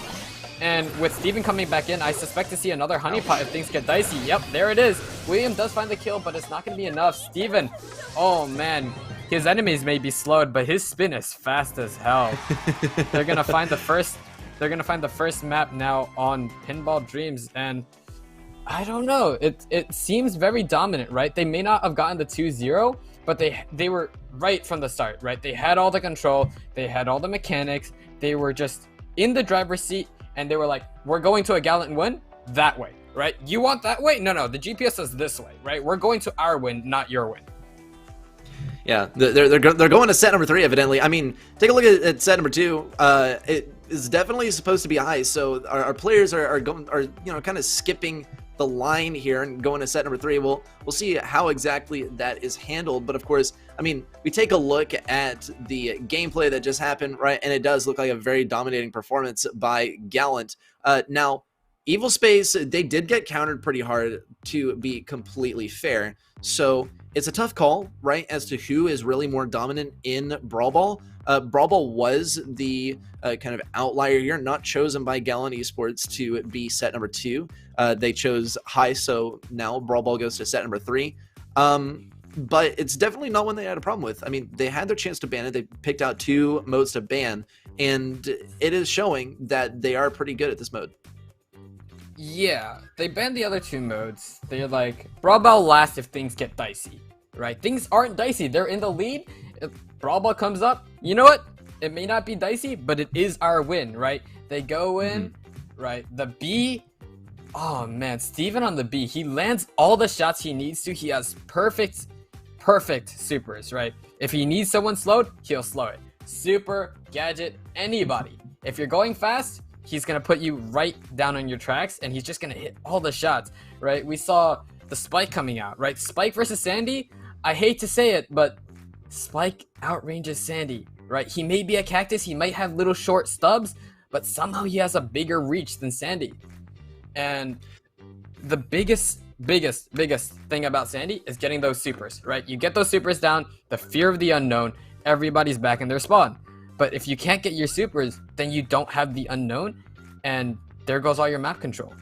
and with Steven coming back in, I suspect to see another honeypot if things get dicey. Yep, there it is. William does find the kill, but it's not going to be enough. Steven, oh man, his enemies may be slowed, but his spin is fast as hell. They're gonna find the first map now on Pinball Dreams, and I don't know, it seems very dominant, right? They may not have gotten the 2-0, but they were right from the start, right? They had all the control, they had all the mechanics, they were just in the driver's seat, and they were like, we're going to a Gallant win that way, right? You want that way? No, the GPS says this way, right? We're going to our win, not your win. Yeah, they're going to set number 3, evidently. I mean, take a look at set number 2. It is definitely supposed to be high, so our players are kind of skipping the line here and going to set number 3. We'll see how exactly that is handled, but of course, I mean, we take a look at the gameplay that just happened, right, and it does look like a very dominating performance by Gallant. Now, Evil Space, they did get countered pretty hard, to be completely fair, so it's a tough call, right, as to who is really more dominant in Brawl Ball. Brawl Ball was the kind of outlier here, not chosen by Gallon Esports to be set number 2. They chose high, so now Brawl Ball goes to set number 3. But it's definitely not one they had a problem with. I mean, they had their chance to ban it. They picked out 2 modes to ban, and it is showing that they are pretty good at this mode. Yeah, they banned the other 2 modes. They're like, Brawl Ball lasts if things get dicey, right? Things aren't dicey. They're in the lead. If Brawl Ball comes up, you know what? It may not be dicey, but it is our win, right? They go in, right? The B, oh man, Steven on the B, he lands all the shots he needs to. He has perfect supers, right? If he needs someone slowed, he'll slow it. Super, gadget, anybody. If you're going fast, he's gonna put you right down on your tracks, and he's just gonna hit all the shots, right? We saw the Spike coming out, right? Spike versus Sandy, I hate to say it, but Spike outranges Sandy, right? He may be a cactus, he might have little short stubs, but somehow he has a bigger reach than Sandy. And the biggest biggest thing about Sandy is getting those supers, right? You get those supers down, the fear of the unknown, everybody's back in their spawn. But if you can't get your supers, then you don't have the unknown, and there goes all your map control.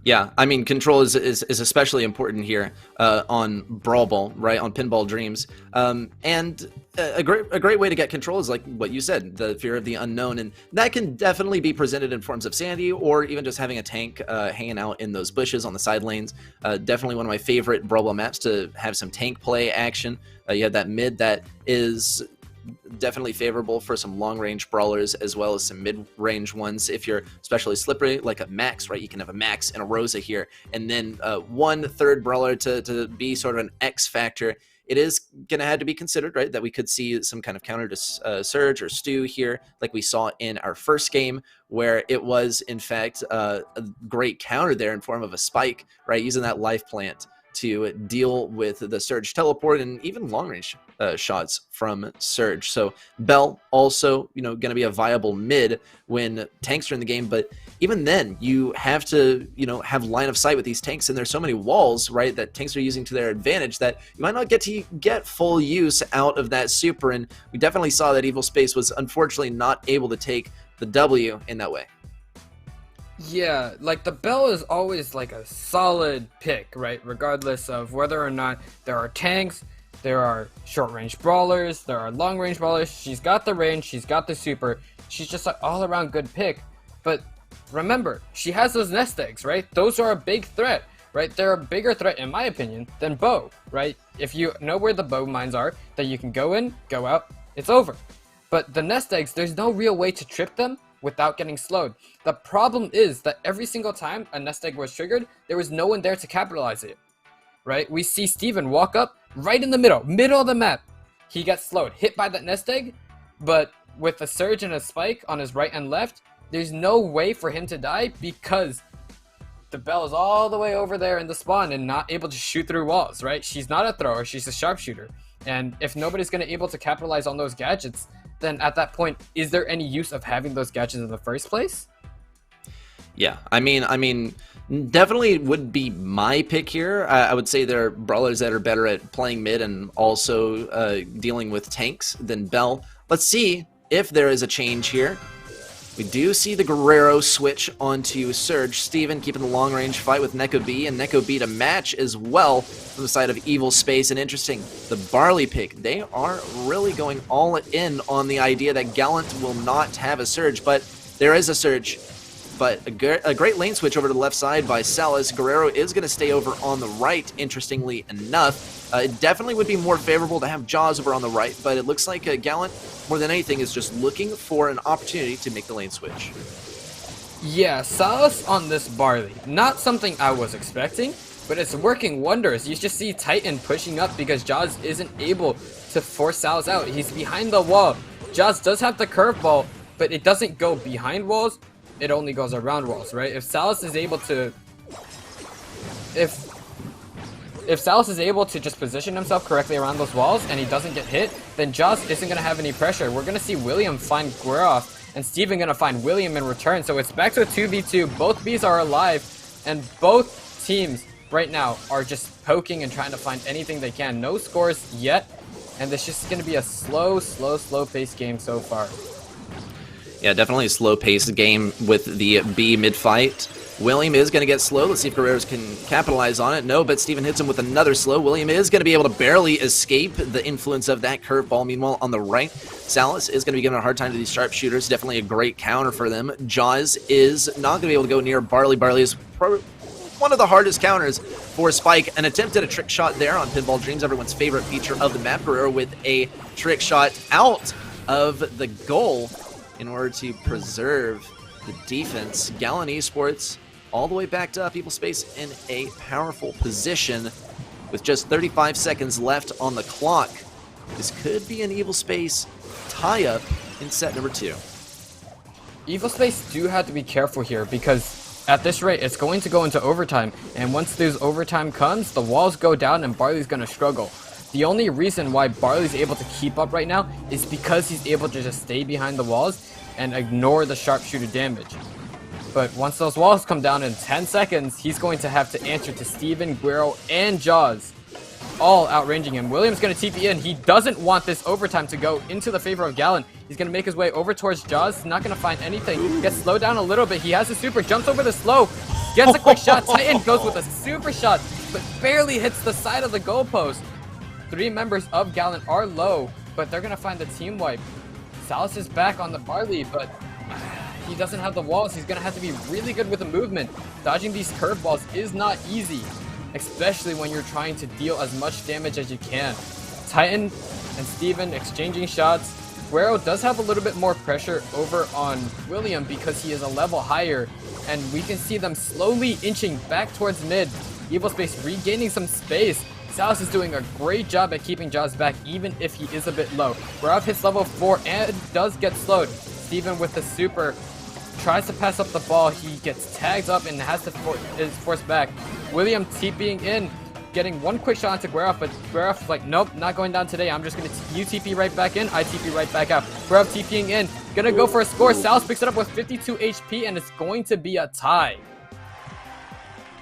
Yeah, I mean, control is especially important here on Brawl Ball, right? On Pinball Dreams, and a great way to get control is like what you said, the fear of the unknown, and that can definitely be presented in forms of Sandy, or even just having a tank hanging out in those bushes on the side lanes. Definitely one of my favorite Brawl Ball maps to have some tank play action. You have that mid that is definitely favorable for some long-range brawlers as well as some mid-range ones. If you're especially slippery, like a Max, right? You can have a Max and a Rosa here, and then one third brawler to be sort of an X factor. It is going to have to be considered, right, that we could see some kind of counter to Surge or Stu here, like we saw in our first game, where it was, in fact, a great counter there in form of a Spike, right, using that life plant to deal with the Surge teleport and even long-range shots from Surge. So Bell also, going to be a viable mid when tanks are in the game, but even then, you have to, have line of sight with these tanks, and there's so many walls, right, that tanks are using to their advantage that you might not get full use out of that super, and we definitely saw that Evil Space was unfortunately not able to take the W in that way. Yeah, like the Bell is always like a solid pick, right? Regardless of whether or not there are tanks, there are short-range brawlers, there are long-range brawlers. She's got the range, she's got the super. She's just an all-around good pick. But remember, she has those nest eggs, right? Those are a big threat, right? They're a bigger threat, in my opinion, than bow, right? If you know where the bow mines are, that you can go in, go out, it's over. But the nest eggs, there's no real way to trip them without getting slowed. The problem is that every single time a nest egg was triggered, there was no one there to capitalize it, right? We see Steven walk up right in the middle of the map. He gets slowed, hit by that nest egg, but with a Surge and a Spike on his right and left, there's no way for him to die because the Bell is all the way over there in the spawn and not able to shoot through walls, right? She's not a thrower, she's a sharpshooter. And if nobody's going to be able to capitalize on those gadgets, then at that point, is there any use of having those gadgets in the first place? Yeah, I mean, definitely would be my pick here. I would say there are brawlers that are better at playing mid and also dealing with tanks than Bell. Let's see if there is a change here. We do see the Guerrero switch onto Surge. Steven keeping the long-range fight with Neko B, and Neko B to match as well from the side of Evil Space. And interesting, the Barley pick, they are really going all in on the idea that Gallant will not have a Surge, but there is a Surge. But a great lane switch over to the left side by Salas. Guerrero is going to stay over on the right, interestingly enough. It definitely would be more favorable to have Jaws over on the right, but it looks like Gallant, more than anything, is just looking for an opportunity to make the lane switch. Yeah, Salas on this Barley. Not something I was expecting, but it's working wonders. You just see Titan pushing up because Jaws isn't able to force Salas out. He's behind the wall. Jaws does have the curveball, but it doesn't go behind walls. It only goes around walls, right? If Salas is able to... If Salas is able to just position himself correctly around those walls and he doesn't get hit, then Jaws isn't going to have any pressure. We're going to see William find Guerrero and Steven going to find William in return. So it's back to a 2v2. Both Bs are alive and both teams right now are just poking and trying to find anything they can. No scores yet, and this is just going to be a slow paced game so far. Yeah, definitely a slow-paced game with the B mid-fight. William is going to get slow. Let's see if Guerreros can capitalize on it. No, but Steven hits him with another slow. William is going to be able to barely escape the influence of that curveball. Meanwhile, on the right, Salas is going to be giving a hard time to these sharpshooters. Definitely a great counter for them. Jaws is not going to be able to go near Barley. Barley is one of the hardest counters for Spike. An attempt at a trick shot there on Pinball Dreams, everyone's favorite feature of the map. Guerrero with a trick shot out of the goal in order to preserve the defense. Gallant Esports all the way backed up. Evil Space in a powerful position with just 35 seconds left on the clock. This could be an Evil Space tie-up in set number 2. Evil Space do have to be careful here because at this rate, it's going to go into overtime. And once this overtime comes, the walls go down and Barley's going to struggle. The only reason why Barley's able to keep up right now is because he's able to just stay behind the walls and ignore the sharpshooter damage. But once those walls come down in 10 seconds, he's going to have to answer to Steven, Guero, and Jaws, all outranging him. William's going to TP in. He doesn't want this overtime to go into the favor of Gallant. He's going to make his way over towards Jaws. Not going to find anything. Gets slowed down a little bit. He has a super. Jumps over the slow. Gets a quick shot. Titan goes with a super shot, but barely hits the side of the goalpost. 3 members of Gallant are low, but they're going to find the team wipe. Salas is back on the Barley, but he doesn't have the walls. He's going to have to be really good with the movement. Dodging these curveballs is not easy, especially when you're trying to deal as much damage as you can. Titan and Steven exchanging shots. Guero does have a little bit more pressure over on William because he is a level higher, and we can see them slowly inching back towards mid. Evil Space regaining some space. Salas is doing a great job at keeping Jaws back, even if he is a bit low. Guero hits level 4 and does get slowed. Steven with the super tries to pass up the ball. He gets tagged up and has to is forced back. William TPing in, getting one quick shot onto Guero, but Guero's like, nope, not going down today. I'm just going to you TP right back in, I TP right back out. Guero TPing in, gonna go for a score. Salas picks it up with 52 HP, and it's going to be a tie.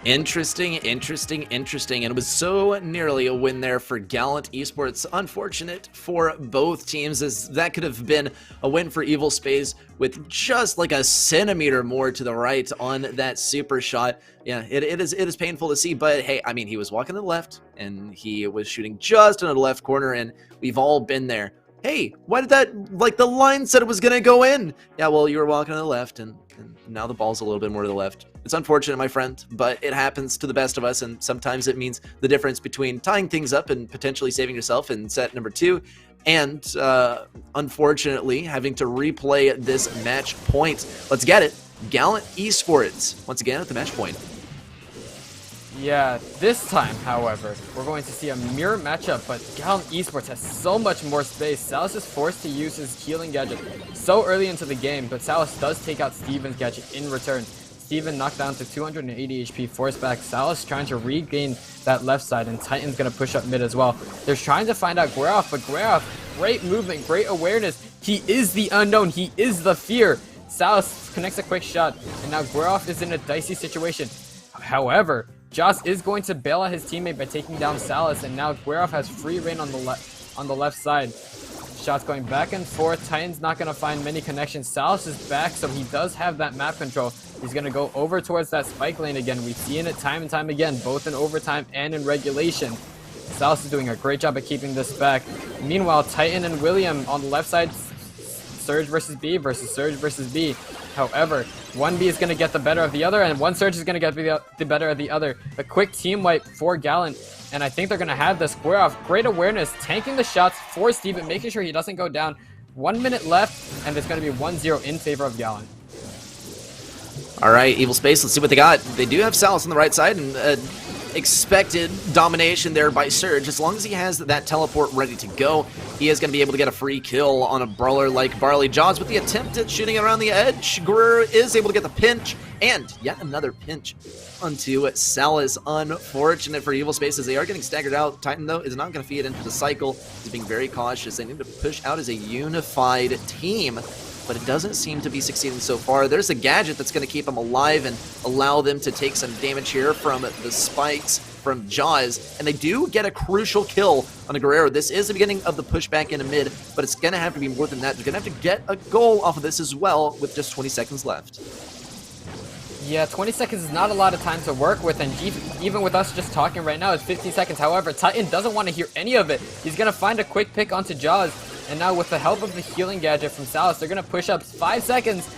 Interesting. And it was so nearly a win there for Gallant Esports. Unfortunate for both teams, as that could have been a win for Evil Space with just like a centimeter more to the right on that super shot. Yeah, it is painful to see, but hey, I mean, he was walking to the left and he was shooting just in the left corner, and we've all been there. Hey, why did that, like, the line said it was gonna go in? Yeah, well, you were walking to the left, and now the ball's a little bit more to the left. It's unfortunate, my friend, but it happens to the best of us, and sometimes it means the difference between tying things up and potentially saving yourself in set number 2, and unfortunately having to replay this match point. Let's get it. Gallant Esports, once again at the match point. Yeah, this time, however, we're going to see a mirror matchup, but Gallant Esports has so much more space. Salas is forced to use his healing gadget so early into the game, but Salas does take out Steven's gadget in return. Steven knocked down to 280 HP, forced back. Salas trying to regain that left side, and Titan's going to push up mid as well. They're trying to find out Guero, but Guero, great movement, great awareness. He is the unknown. He is the fear. Salas connects a quick shot, and now Guero is in a dicey situation. However, Joss is going to bail out his teammate by taking down Salas, and now Guero has free reign on the left side. Shots going back and forth. Titan's not going to find many connections. Salas is back, so he does have that map control. He's going to go over towards that spike lane again. We've seen it time and time again, both in overtime and in regulation. Salas is doing a great job at keeping this back. Meanwhile, Titan and William on the left side, Surge versus B versus Surge versus B. However, one B is going to get the better of the other, and one Surge is going to get the better of the other. A quick team wipe for Gallant, and I think they're going to have this. Guero, great awareness, tanking the shots for Steven, making sure he doesn't go down. 1 minute left, and it's going to be 1-0 in favor of Gallant. All right, Evil Space, let's see what they got. They do have Salas on the right side, and expected domination there by Surge. As long as he has that teleport ready to go, he is going to be able to get a free kill on a brawler like Barley. Jaws with the attempt at shooting around the edge. Guerrero is able to get the pinch, and yet another pinch onto Salas. Unfortunate for Evil Space as they are getting staggered out. Titan, though, is not going to feed into the cycle. He's being very cautious. They need to push out as a unified team, but it doesn't seem to be succeeding so far. There's a gadget that's going to keep them alive and allow them to take some damage here from the spikes from Jaws, and they do get a crucial kill on a Guerrero. This is the beginning of the pushback into mid, but it's going to have to be more than that. They're going to have to get a goal off of this as well with just 20 seconds left. Yeah, 20 seconds is not a lot of time to work with, and even with us just talking right now, it's 15 seconds. However, Titan doesn't want to hear any of it. He's going to find a quick pick onto Jaws, and now with the help of the healing gadget from Salas, they're going to push up 5 seconds.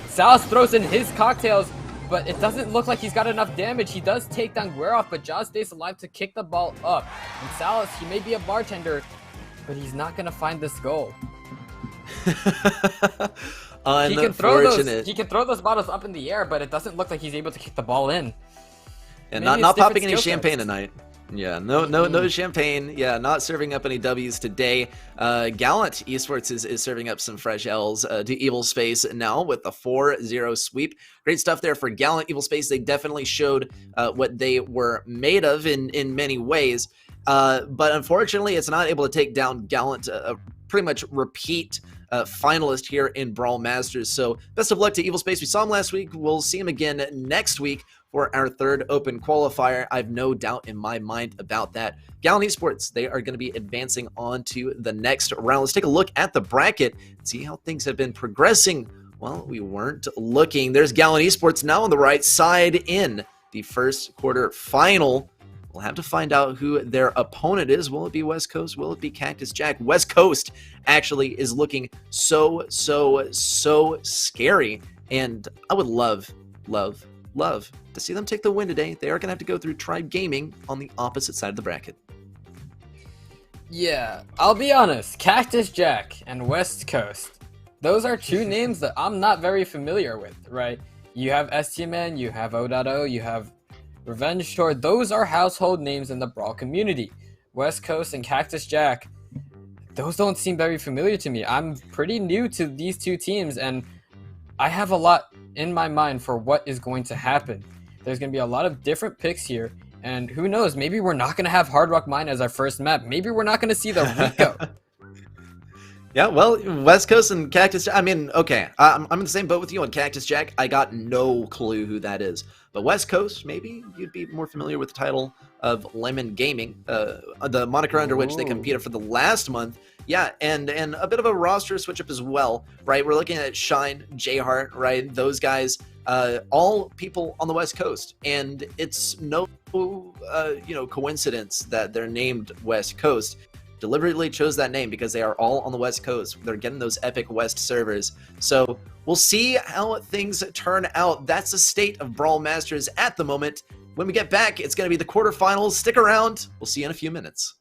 Salas throws in his cocktails, but it doesn't look like he's got enough damage. He does take down Guerrero, but Jaws stays alive to kick the ball up. And Salas, he may be a bartender, but he's not going to find this goal. He can throw those bottles up in the air, but it doesn't look like he's able to kick the ball in. And not popping any champagne tonight. Yeah, no champagne. Yeah, not serving up any W's today. Gallant Esports is serving up some fresh L's to Evil Space now with the 4-0 sweep. Great stuff there for Gallant. Evil Space, they definitely showed what they were made of in many ways. But unfortunately, it's not able to take down Gallant. Pretty much repeat finalist here in Brawl Masters. So best of luck to Evil Space. We saw him last week. We'll see him again next week for our third open qualifier. I have no doubt in my mind about that. Gallon Esports, they are going to be advancing on to the next round. Let's take a look at the bracket and see how things have been progressing. Well, we weren't looking. There's Gallon Esports now on the right side in the first quarter final. We'll have to find out who their opponent is. Will it be West Coast? Will it be Cactus Jack? West Coast actually is looking so scary. And I would love to see them take the win today. They are going to have to go through Tribe Gaming on the opposite side of the bracket. Yeah, I'll be honest. Cactus Jack and West Coast. Those are two names that I'm not very familiar with, right? You have STMN, you have O.O, you have Revenge Tour. Those are household names in the Brawl community. West Coast and Cactus Jack, those don't seem very familiar to me. I'm pretty new to these two teams, and I have a lot in my mind for what is going to happen. There's going to be a lot of different picks here, and who knows, maybe we're not going to have Hard Rock Mine as our first map. Maybe we're not going to see the Rico. Yeah, well, West Coast and Cactus Jack, I mean, okay, I'm in the same boat with you on Cactus Jack. I got no clue who that is. But West Coast, maybe you'd be more familiar with the title of Lemon Gaming, the moniker under which they competed for the last month. Yeah, and a bit of a roster switch up as well, right? We're looking at Shine, J-Heart, right? Those guys, all people on the West Coast. And it's no, coincidence that they're named West Coast. Deliberately chose that name because they are all on the West Coast. They're getting those epic West servers. So we'll see how things turn out. That's the state of Brawl Masters at the moment. When we get back, it's going to be the quarterfinals. Stick around. We'll see you in a few minutes.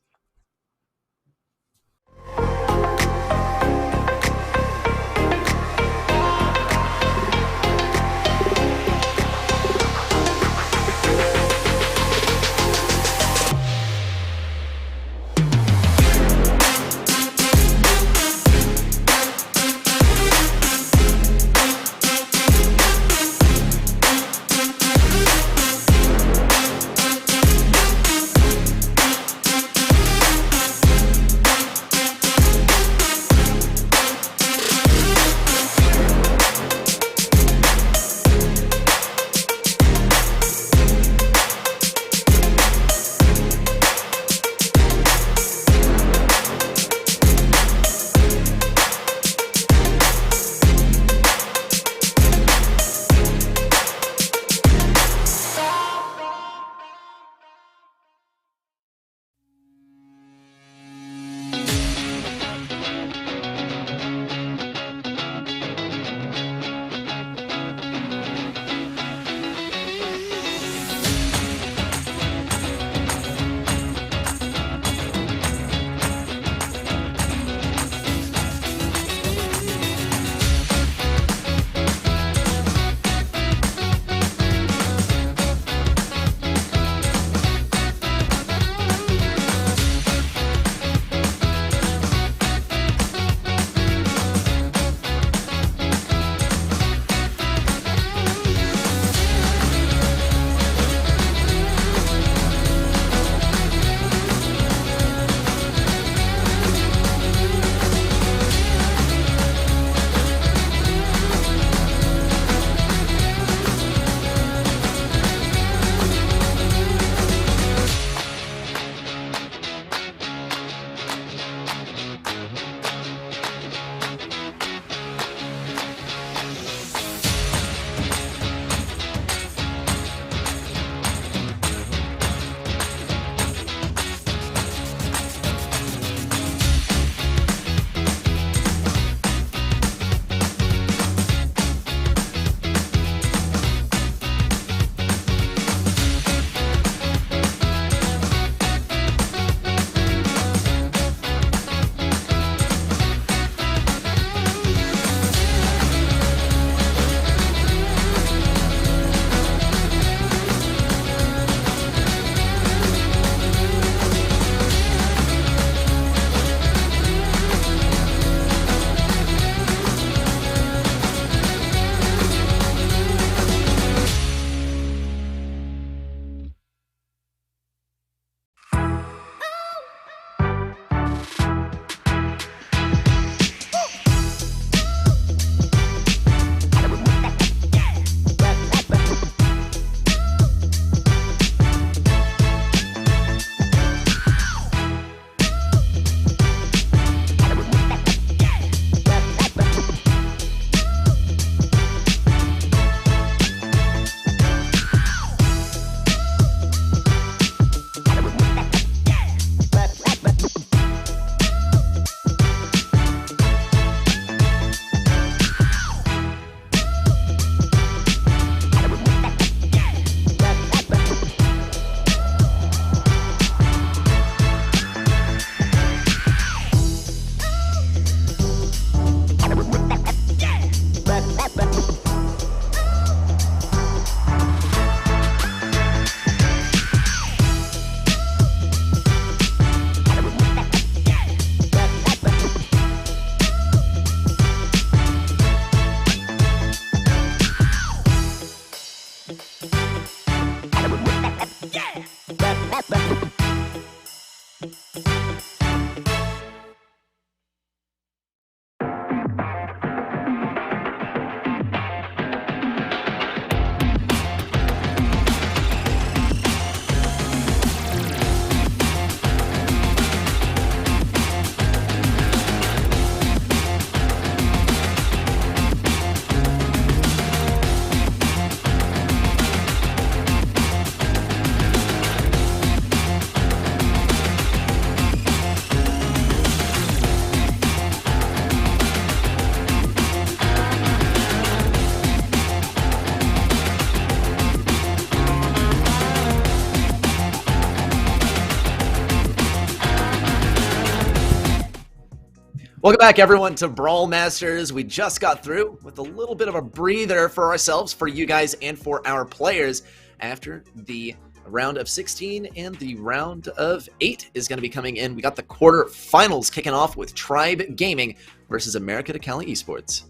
Welcome back, everyone, to Brawl Masters. We just got through with a little bit of a breather for ourselves, for you guys, and for our players after the round of 16 and the round of 8 is going to be coming in. We got the quarterfinals kicking off with Tribe Gaming versus America to Cali Esports.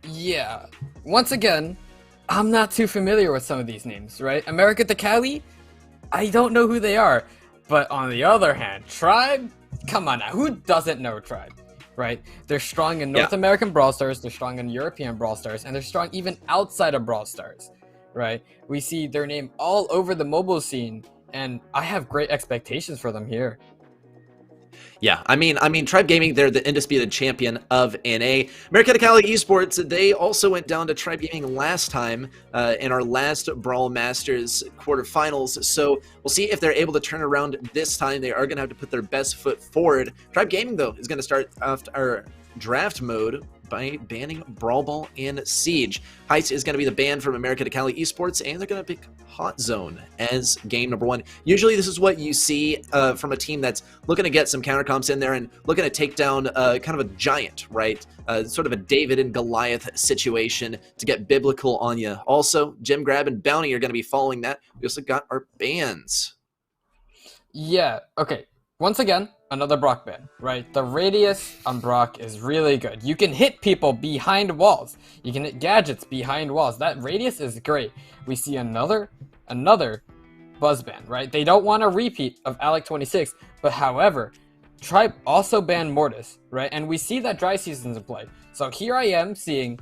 Yeah, once again, I'm not too familiar with some of these names, right? America to Cali, I don't know who they are. But on the other hand, Tribe, come on now, who doesn't know Tribe, right? They're strong in North American Brawl Stars, they're strong in European Brawl Stars, and they're strong even outside of Brawl Stars, right? We see their name all over the mobile scene, and I have great expectations for them here. Yeah, I mean, Tribe Gaming, they're the undisputed champion of NA. America to Cali Esports, they also went down to Tribe Gaming last time in our last Brawl Masters quarterfinals. So we'll see if they're able to turn around this time. They are going to have to put their best foot forward. Tribe Gaming, though, is going to start our draft mode by banning Brawl Ball and Siege. Heist is going to be the ban from America to Cali Esports, and they're going to pick Hot Zone as game number 1. Usually this is what you see from a team that's looking to get some counter comps in there and looking to take down kind of a giant, right? Sort of a David and Goliath situation to get biblical on you. Also, Gem Grab and Bounty are going to be following that. We also got our bans. Yeah, okay. Once again, another Brock ban, right? The radius on Brock is really good. You can hit people behind walls. You can hit gadgets behind walls. That radius is great. We see another Buzz ban, right? They don't want a repeat of Alec 26, but however, Tribe also banned Mortis, right? And we see that Dry Season's in play. So here I am seeing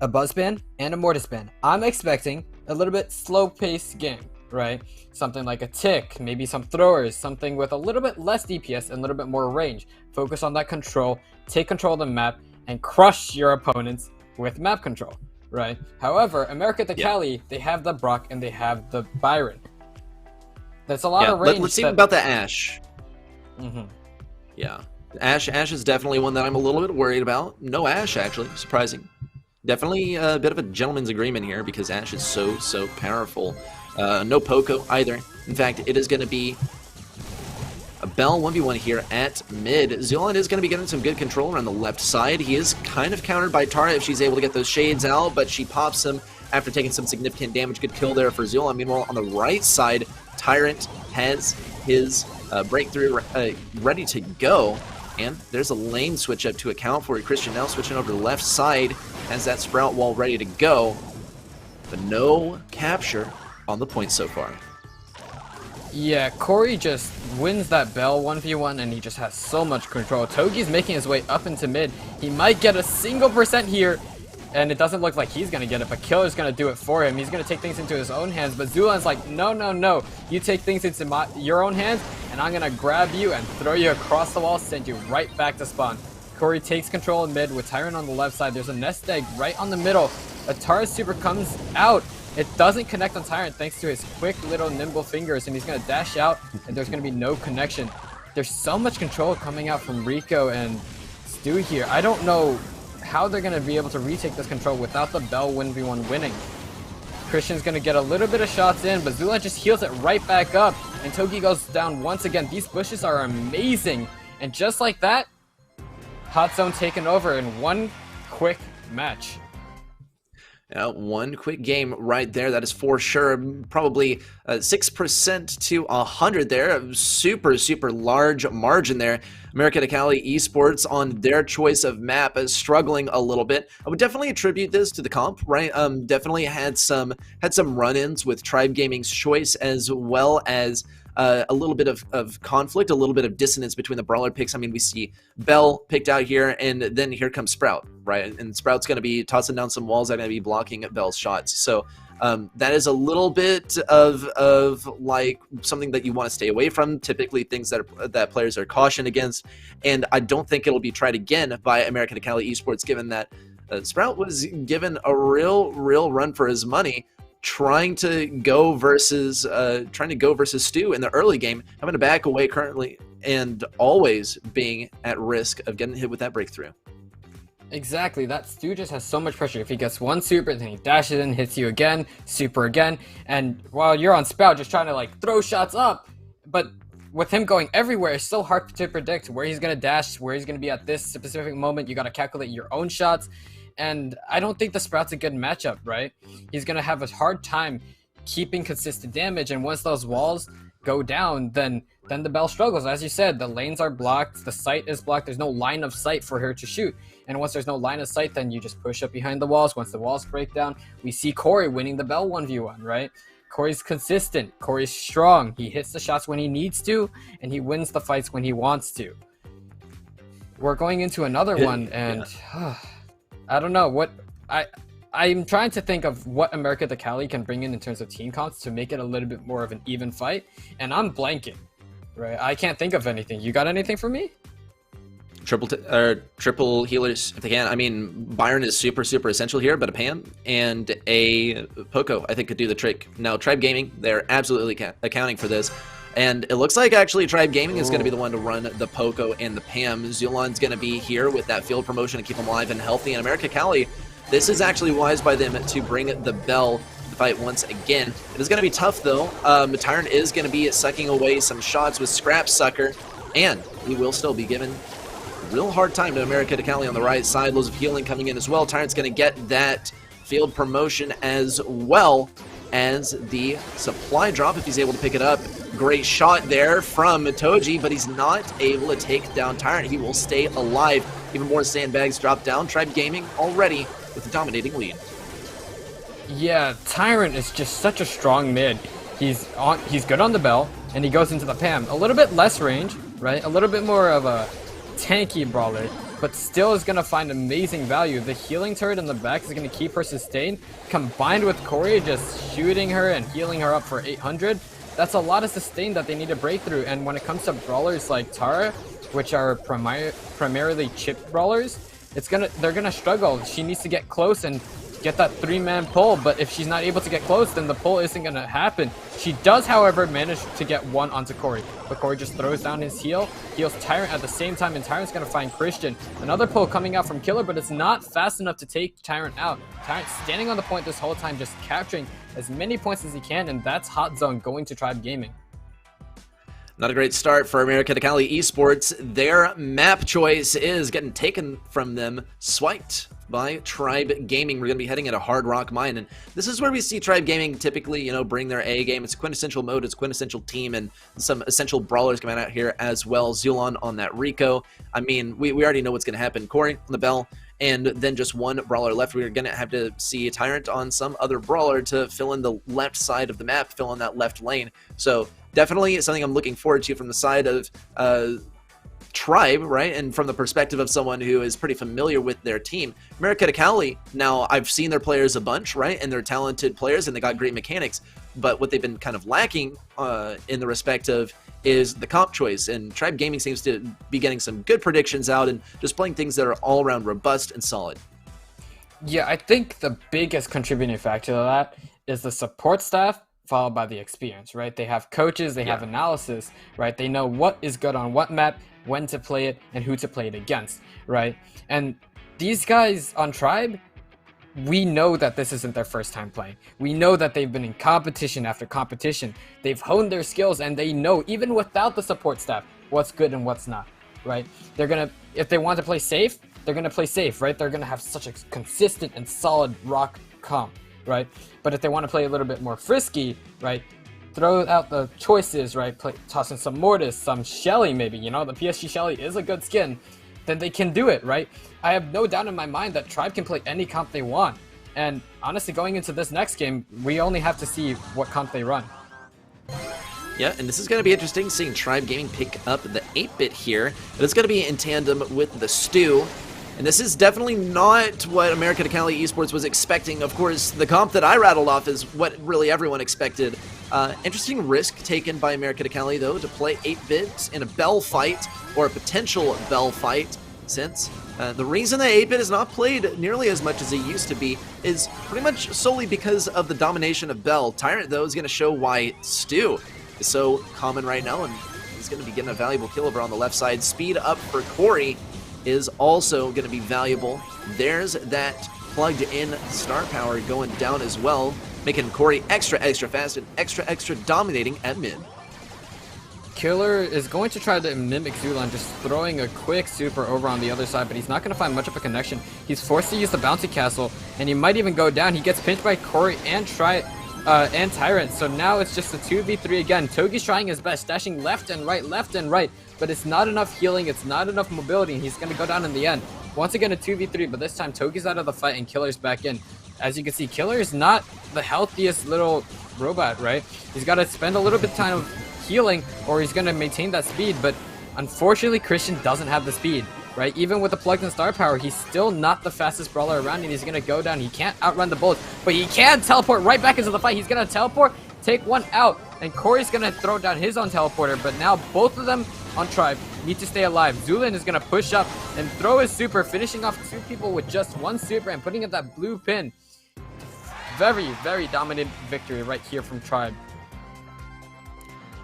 a Buzz ban and a Mortis ban. I'm expecting a little bit slow-paced game, right? Something like a tick, maybe some throwers, something with a little bit less DPS and a little bit more range. Focus on that control, take control of the map, and crush your opponents with map control, right? However, America to Cali, they have the Brock and they have the Byron. That's a lot of range. Let's see about the Ashe. Mm-hmm. Yeah, Ashe is definitely one that I'm a little bit worried about. No Ashe, actually, surprising. Definitely a bit of a gentleman's agreement here because Ashe is so powerful. No Poco either. In fact, it is going to be a Bell 1v1 here at mid. Zulan is going to be getting some good control around the left side. He is kind of countered by Tara if she's able to get those shades out, but she pops him after taking some significant damage. Good kill there for Zulan. Meanwhile, on the right side, Tyrant has his breakthrough ready to go. And there's a lane switch up to account for it. Christian now switching over to the left side, has that Sprout wall ready to go. But no capture on the point so far. Yeah, Corey just wins that Bell 1v1 and he just has so much control. Togi's making his way up into mid. He might get a single percent here, and it doesn't look like he's going to get it, but Killer's going to do it for him. He's going to take things into his own hands, but Zulan's like, no. You take things into your own hands, and I'm going to grab you and throw you across the wall, send you right back to spawn. Corey takes control in mid with Tyrant on the left side. There's a nest egg right on the middle. Atara's super comes out. It doesn't connect on Tyrant thanks to his quick little nimble fingers, and he's going to dash out, and there's going to be no connection. There's so much control coming out from Rico and Stu here. I don't know how they're going to be able to retake this control without the Bell 1v1 winning. Christian's going to get a little bit of shots in, but Zulan just heals it right back up, and Togi goes down once again. These bushes are amazing, and just like that, Hot Zone taken over in one quick match. One quick game right there, that is for sure. Probably 6% to 100 there. A super large margin there. America to Cali Esports on their choice of map is struggling a little bit. I would definitely attribute this to the comp, right? Definitely had some run-ins with Tribe Gaming's choice, as well as a little bit of conflict, a little bit of dissonance between the brawler picks. I mean, we see Bell picked out here, and then here comes Sprout, right? And Sprout's going to be tossing down some walls that are going to be blocking Bell's shots. So that is a little bit of like something that you want to stay away from. Typically, things that players are cautioned against, and I don't think it'll be tried again by America to Cali Esports, given that Sprout was given a real run for his money, trying to go versus Stu in the early game, having to back away currently, and always being at risk of getting hit with that breakthrough. Exactly, that Stu just has so much pressure. If he gets one super, then he dashes in, hits you again, super again, and while you're on Sprout just trying to like throw shots up, but with him going everywhere, it's so hard to predict where he's going to dash, where he's going to be at this specific moment. You got to calculate your own shots. And I don't think the Sprout's a good matchup, right? He's going to have a hard time keeping consistent damage. And once those walls go down, then the Belle struggles. As you said, the lanes are blocked, the sight is blocked, there's no line of sight for her to shoot. And once there's no line of sight, then you just push up behind the walls. Once the walls break down, we see Corey winning the Belle 1v1, right? Corey's consistent, Corey's strong, he hits the shots when he needs to, and he wins the fights when he wants to. We're going into another one, and I don't know what I'm trying to think of what America the Cali can bring in terms of team comps to make it a little bit more of an even fight, and I'm blanking, right? I can't think of anything. You got anything for me? Triple healers if they can. I mean, Byron is super essential here, but a Pam and a Poco I think could do the trick. Now Tribe Gaming, they're absolutely accounting for this. And it looks like actually Tribe Gaming is going to be the one to run the Poco and the Pam. Zulon's going to be here with that field promotion to keep him alive and healthy. And America Cali, this is actually wise by them to bring the Belle to the fight once again. It is going to be tough though. Tyrant is going to be sucking away some shots with Scrap Sucker, and he will still be given a real hard time to America Cali on the right side. Loads of healing coming in as well. Tyrant's going to get that field promotion as well as the supply drop if he's able to pick it up. Great shot there from Toji, but he's not able to take down Tyrant. He will stay alive. Even more sandbags drop down. Tribe Gaming already with a dominating lead. Yeah, Tyrant is just such a strong mid. He's good on the Belle, and he goes into the Pam. A little bit less range, right? A little bit more of a tanky brawler, but still is going to find amazing value. The healing turret in the back is going to keep her sustained, combined with Corey just shooting her and healing her up for 800. That's a lot of sustain that they need to break through. And when it comes to brawlers like Tara, which are primarily chip brawlers, they're gonna struggle. She needs to get close and get that 3-man pull, but if she's not able to get close, then the pull isn't gonna happen. She does, however, manage to get one onto Corey, but Corey just throws down his heals Tyrant at the same time, and Tyrant's gonna find Christian. Another pull coming out from Killer, but it's not fast enough to take Tyrant out. Tyrant standing on the point this whole time, just capturing as many points as he can, and that's Hot Zone going to Tribe Gaming. Not a great start for America Cali Esports. Their map choice is getting taken from them, swiped by Tribe Gaming. We're going to be heading at a Hard Rock Mine, and this is where we see Tribe Gaming typically, you know, bring their A game. It's a quintessential mode, it's a quintessential team, and some essential brawlers coming out here as well. Zulon on that Rico. I mean, we already know what's going to happen. Corey on the Belle, and then just one brawler left. We're going to have to see a Tyrant on some other brawler to fill in the left side of the map, fill in that left lane. So definitely something I'm looking forward to from the side of Tribe, right? And from the perspective of someone who is pretty familiar with their team. America Cali, now I've seen their players a bunch, right? And they're talented players and they got great mechanics. But what they've been kind of lacking in the respect of is the comp choice. And Tribe Gaming seems to be getting some good predictions out and just playing things that are all around robust and solid. Yeah, I think the biggest contributing factor to that is the support staff followed by the experience, right? They have coaches, they have analysis, right? They know what is good on what map, when to play it, and who to play it against, right? And these guys on Tribe, we know that this isn't their first time playing. We know that they've been in competition after competition. They've honed their skills, and they know, even without the support staff, what's good and what's not, right? They're gonna, if they want to play safe, they're gonna play safe, right? They're gonna have such a consistent and solid rock comp, right? But if they want to play a little bit more frisky, right, throw out the choices, right, toss in some Mortis, some Shelly maybe, you know, the PSG Shelly is a good skin, then they can do it, right? I have no doubt in my mind that Tribe can play any comp they want. And honestly, going into this next game, we only have to see what comp they run. Yeah, and this is going to be interesting, seeing Tribe Gaming pick up the 8-bit here, but it's going to be in tandem with the Stew. And this is definitely not what America Cali Esports was expecting. Of course, the comp that I rattled off is what really everyone expected. Interesting risk taken by America Cali, though, to play 8-bit in a Belle fight, or a potential Belle fight, since the reason that 8-bit is not played nearly as much as it used to be is pretty much solely because of the domination of Belle. Tyrant, though, is going to show why Stu is so common right now, and he's going to be getting a valuable kill over on the left side. Speed up for Corey is also going to be valuable. There's that plugged in star power going down as well, making Corey extra fast and extra dominating at mid. Killer is going to try to mimic Zulan, just throwing a quick super over on the other side, but he's not going to find much of a connection. He's forced to use the bouncy castle, and he might even go down. He gets pinched by Corey and Tyrant, so now it's just a 2v3 again. Togi's trying his best, dashing left and right, but it's not enough healing, it's not enough mobility, and he's going to go down in the end. Once again, a 2v3, but this time Togi's out of the fight and Killer's back in. As you can see, Killer is not the healthiest little robot, right? He's got to spend a little bit of time healing, or he's going to maintain that speed, but unfortunately Christian doesn't have the speed, right? Even with the plugged-in star power, he's still not the fastest brawler around, and he's going to go down. He can't outrun the bullets, but he can teleport right back into the fight. He's going to teleport, take one out, and Corey's going to throw down his own teleporter, but now both of them on Tribe need to stay alive. Zulan is going to push up and throw his super, finishing off 2 people with just 1 super and putting up that blue pin. Very, very dominant victory right here from Tribe.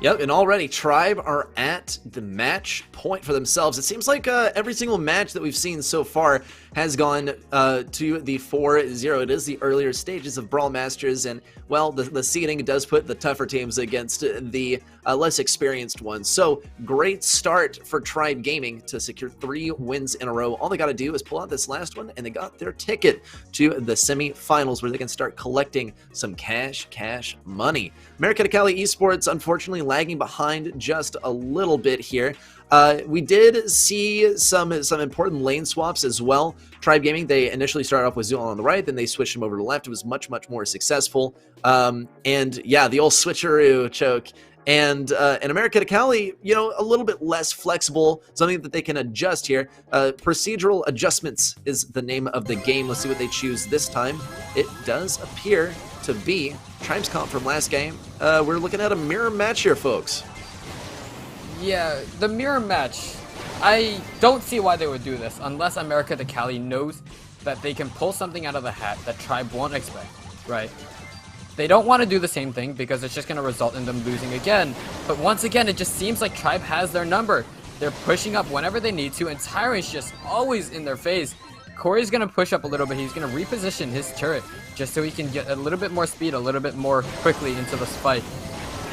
Yep, and already Tribe are at the match point for themselves. It seems like every single match that we've seen so far has gone to the 4-0. It is the earlier stages of Brawl Masters, and, well, the seeding does put the tougher teams against the less experienced ones. So, great start for Tribe Gaming to secure 3 wins in a row. All they got to do is pull out this last one, and they got their ticket to the semifinals, where they can start collecting some cash money. America to Cali Esports, unfortunately, lagging behind just a little bit here. We did see some important lane swaps as well. Tribe Gaming, they initially started off with Zulan on the right, then they switched him over to the left. It was much more successful. And yeah, the old switcheroo choke. And in America to Cali, you know, a little bit less flexible, something that they can adjust here. Procedural adjustments is the name of the game. Let's see what they choose this time. It does appear to be Tribe's comp from last game. We're looking at a mirror match here, folks. Yeah, the mirror match, I don't see why they would do this unless America to Cali knows that they can pull something out of the hat that Tribe won't expect, right? They don't want to do the same thing because it's just going to result in them losing again. But once again, it just seems like Tribe has their number. They're pushing up whenever they need to, and Tyrant's just always in their face. Corey's going to push up a little bit. He's going to reposition his turret just so he can get a little bit more speed, a little bit more quickly into this fight.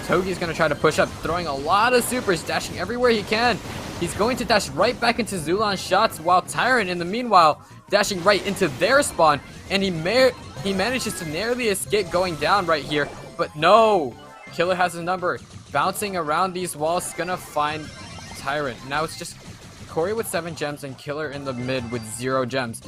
Togi's going to try to push up, throwing a lot of supers, dashing everywhere he can. He's going to dash right back into Zulan's shots, while Tyrant, in the meanwhile, dashing right into their spawn, and he manages to narrowly escape going down right here, but no! Killer has his number. Bouncing around these walls, gonna find Tyrant. Now it's just Corey with 7 gems and Killer in the mid with 0 gems.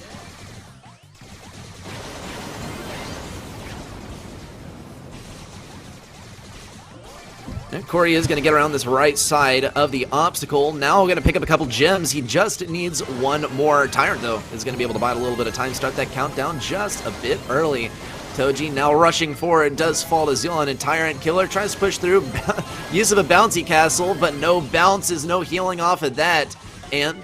And Corey is going to get around this right side of the obstacle. Now going to pick up a couple gems. He just needs 1 more. Tyrant, though, is going to be able to buy a little bit of time. Start that countdown just a bit early. Togi now rushing forward. Does fall to Zulan, and Tyrant. Killer tries to push through. Use of a bouncy castle, but no bounces, no healing off of that. And,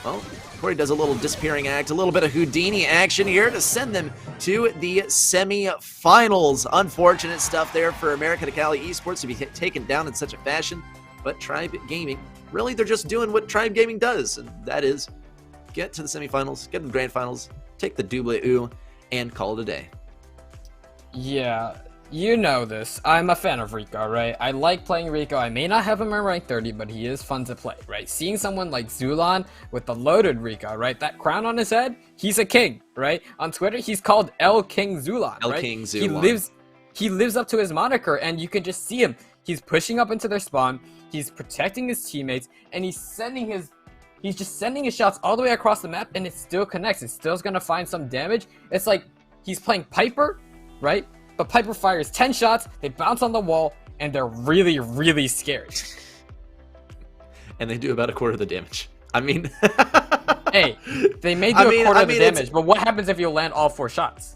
well, Corey does a little disappearing act, a little bit of Houdini action here to send them to the semi-finals. Unfortunate stuff there for America to Cali Esports to be taken down in such a fashion, but Tribe Gaming, really, they're just doing what Tribe Gaming does, and that is get to the semi-finals, get to the grand finals, take the double-oo, and call it a day. Yeah, you know this. I'm a fan of Rico, right? I like playing Rico. I may not have him in rank 30, but he is fun to play, right? Seeing someone like Zulan with the loaded Rico, right? That crown on his head, he's a king, right? On Twitter, he's called El King Zulan, right? El King Zulan. He lives up to his moniker, and you can just see him. He's pushing up into their spawn, he's protecting his teammates, and he's just sending his shots all the way across the map, and it still connects. It's still gonna find some damage. It's like he's playing Piper, right? But Piper fires 10 shots, they bounce on the wall, and they're really scary. And they do about a quarter of the damage. I mean... Hey, they may do a quarter of the damage, but what happens if you land all 4 shots?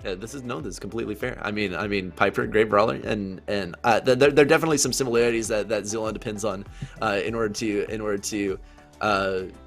This is completely fair. I mean, Piper, great brawler, and there are definitely some similarities that Zulan depends on in order to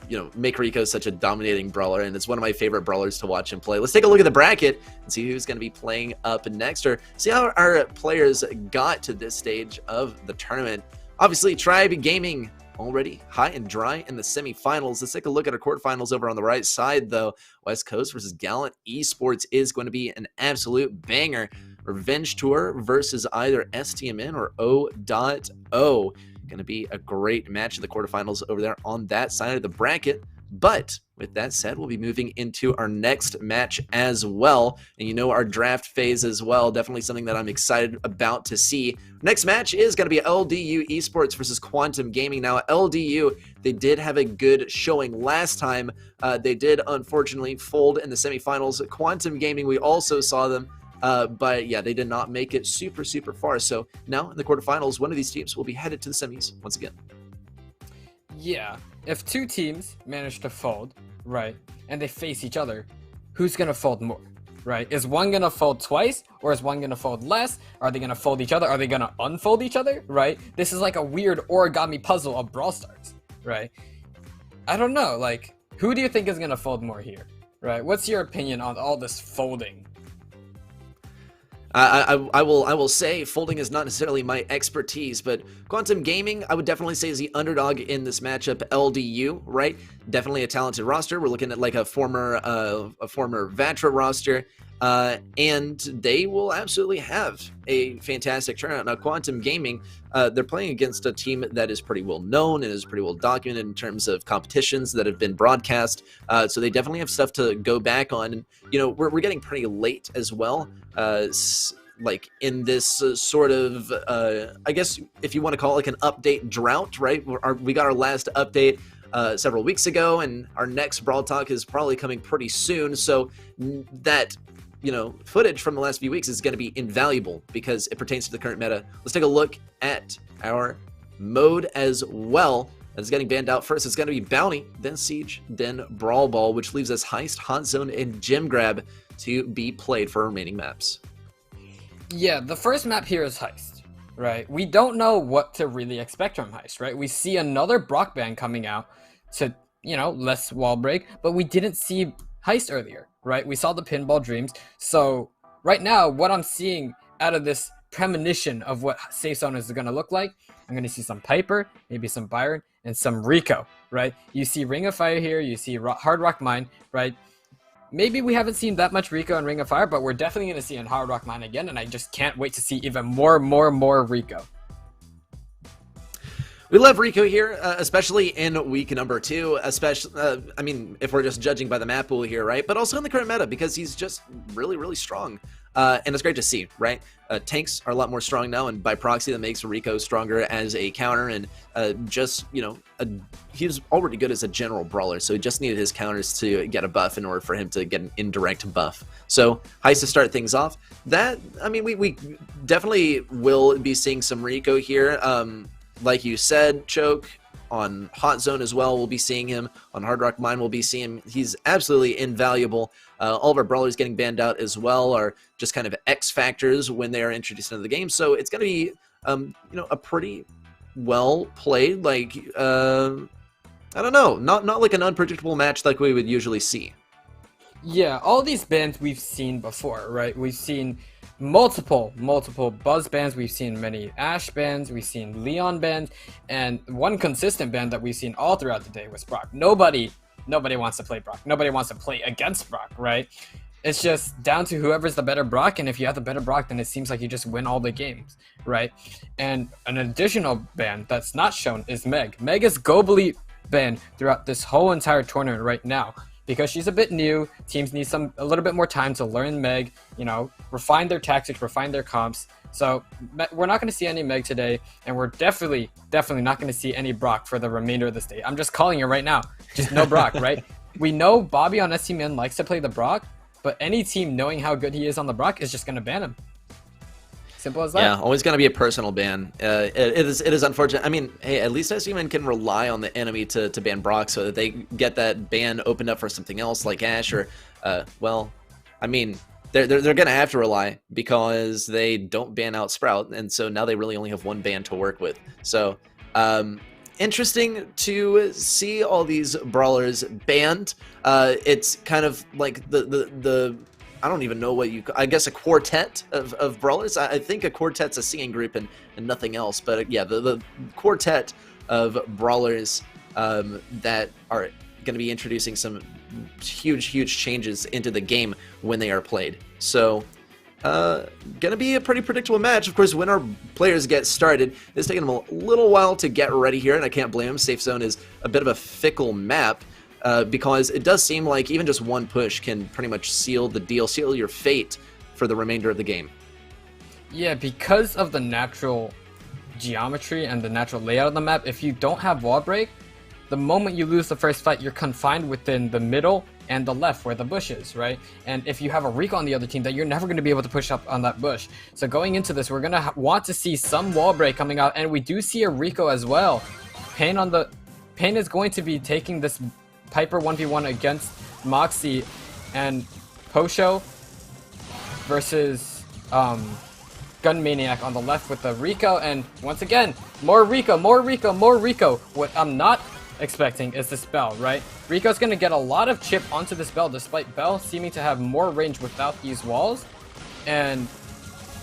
you know, make Rico such a dominating brawler, and it's one of my favorite brawlers to watch him play. Let's take a look at the bracket and see who's going to be playing up next, or see how our players got to this stage of the tournament. Obviously, Tribe Gaming already high and dry in the semifinals. Let's take a look at our quarterfinals over on the right side, though. West Coast versus Gallant Esports is going to be an absolute banger. Revenge Tour versus either STMN or O.O. Going to be a great match in the quarterfinals over there on that side of the bracket. But with that said, we'll be moving into our next match as well. And you know, our draft phase as well, definitely something that I'm excited about to see. Next match is going to be LDU Esports versus Quantum Gaming. Now, LDU, they did have a good showing last time. They did unfortunately fold in the semifinals. Quantum Gaming, we also saw them. But yeah, they did not make it super far. So now in the quarterfinals, one of these teams will be headed to the semis once again. Yeah, if two teams manage to fold, right, and they face each other, who's gonna fold more, right? Is one gonna fold twice, or is one gonna fold less? Are they gonna fold each other? Are they gonna unfold each other, right? This is like a weird origami puzzle of Brawl Stars, right? I don't know, like, who do you think is gonna fold more here, right? What's your opinion on all this folding? I will say folding is not necessarily my expertise, but Quantum Gaming, I would definitely say, is the underdog in this matchup. LDU, right? Definitely a talented roster. We're looking at like a former Vatra roster, and they will absolutely have a fantastic turnout. Now, Quantum Gaming, they're playing against a team that is pretty well known and is pretty well documented in terms of competitions that have been broadcast. So they definitely have stuff to go back on. And, you know, we're getting pretty late as well. Like in this sort of, I guess if you want to call it like an update drought, right? We got our last update several weeks ago, and our next Brawl Talk is probably coming pretty soon. So that, you know, footage from the last few weeks is going to be invaluable because it pertains to the current meta. Let's take a look at our mode as well. That's getting banned out first. It's going to be Bounty, then Siege, then Brawl Ball, which leaves us Heist, Hot Zone, and Gem Grab to be played for remaining maps. Yeah, the first map here is Heist, right? We don't know what to really expect from Heist, right? We see another Brock ban coming out to, you know, less wall break, but we didn't see Heist earlier, right? We saw the Pinball Dreams. So right now, what I'm seeing out of this premonition of what Safe Zone is going to look like, I'm going to see some Piper, maybe some Byron, and some Rico, right? You see Ring of Fire here, you see Hard Rock Mine, right? Maybe we haven't seen that much Rico and Ring of Fire, but we're definitely going to see in Hard Rock Mine again, and I just can't wait to see even more Rico. We love Rico here, especially in week number 2, especially, I mean, if we're just judging by the map pool here, right? But also in the current meta, because he's just really strong. And it's great to see, right? Tanks are a lot more strong now, and by proxy, that makes Rico stronger as a counter, and just, you know, he was already good as a general brawler, so he just needed his counters to get a buff in order for him to get an indirect buff. So, Heist to start things off. That, I mean, we definitely will be seeing some Rico here. Like you said, Choke, on Hot Zone as well, we'll be seeing him. On Hard Rock Mine, we'll be seeing him. He's absolutely invaluable. All of our brawlers getting banned out as well are just kind of X factors when they are introduced into the game. So it's going to be, you know, a pretty well played, like, I don't know, not like an unpredictable match like we would usually see. Yeah, all these bans we've seen before, right? We've seen multiple Buzz bans, we've seen many Ash bans, we've seen Leon bans, and one consistent ban that we've seen all throughout the day was Brock. Nobody wants to play Brock. Nobody wants to play against Brock, right? It's just down to whoever's the better Brock, and if you have the better Brock, then it seems like you just win all the games, right? And an additional ban that's not shown is Meg. Meg is globally banned throughout this whole entire tournament right now, because she's a bit new. Teams need a little bit more time to learn Meg, you know, refine their tactics, refine their comps. So we're not going to see any Meg today, and we're definitely not going to see any Brock for the remainder of this day. I'm just calling it right now. Just no Brock, right? We know Bobby on STMN likes to play the Brock, but any team knowing how good he is on the Brock is just going to ban him. Simple as that. Yeah, always going to be a personal ban. It is unfortunate. I mean, hey, at least STMN can rely on the enemy to ban Brock so that they get that ban opened up for something else like Ash or, well, I mean, they're going to have to rely because they don't ban out Sprout, and so now they really only have one ban to work with. So, interesting to see all these brawlers banned. It's kind of like the I don't even know what I guess a quartet of brawlers. I think a quartet's a singing group and nothing else. But yeah, the quartet of brawlers that are going to be introducing some huge changes into the game when they are played. So Gonna be a pretty predictable match. Of course, when our players get started, it's taking them a little while to get ready here, and I can't blame them. Safe Zone is a bit of a fickle map because it does seem like even just one push can pretty much seal the deal, seal your fate for the remainder of the game. Yeah, because of the natural geometry and the natural layout of the map, if you don't have wall break, the moment you lose the first fight, you're confined within the middle and the left where the bush is, right? And if you have a Rico on the other team, then you're never going to be able to push up on that bush. So going into this, we're going to want to see some wall break coming out, and we do see a Rico as well. Pain is going to be taking this Piper 1v1 against Moxie and Posho versus Gun Maniac on the left with the Rico, and once again, more Rico, more Rico, more Rico. What I'm not expecting is this Bell, right? Rico's gonna get a lot of chip onto this Bell, despite Bell seeming to have more range without these walls, and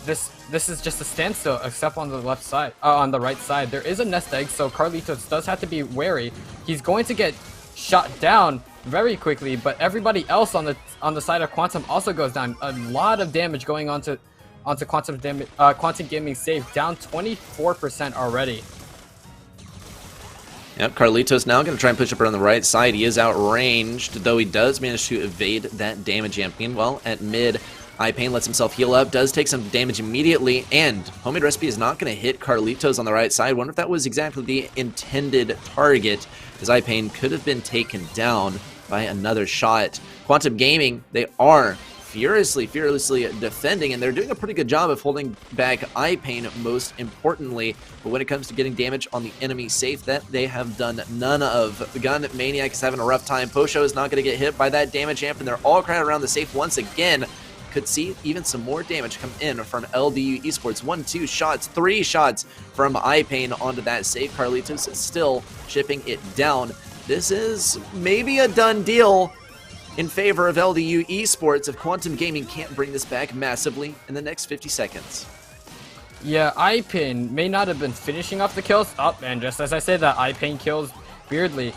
this is just a standstill except on the left side, on the right side. There is a nest egg, so Carlitos does have to be wary. He's going to get shot down very quickly, but everybody else on the side of Quantum also goes down. A lot of damage going onto Quantum Gaming safe, down 24% already. Yep, Carlitos now going to try and push up around the right side. He is outranged, though he does manage to evade that damage amp. Meanwhile, at mid, iPain lets himself heal up, does take some damage immediately, and Homemade Recipe is not going to hit Carlitos on the right side. Wonder if that was exactly the intended target, as iPain could have been taken down by another shot. Quantum Gaming, they are fearlessly defending, and they're doing a pretty good job of holding back iPain, most importantly. But when it comes to getting damage on the enemy safe, that they have done none of. The Gun Maniac is having a rough time. Posho is not going to get hit by that damage amp, and they're all crowded around the safe once again. Could see even some more damage come in from LDU Esports. 1, 2 shots, 3 shots from iPain onto that safe. Carlitos is still chipping it down. This is maybe a done deal in favor of LDU Esports if Quantum Gaming can't bring this back massively in the next 50 seconds. Yeah, iPain may not have been finishing off the kills. Oh, and just as I said that, iPain kills Beardly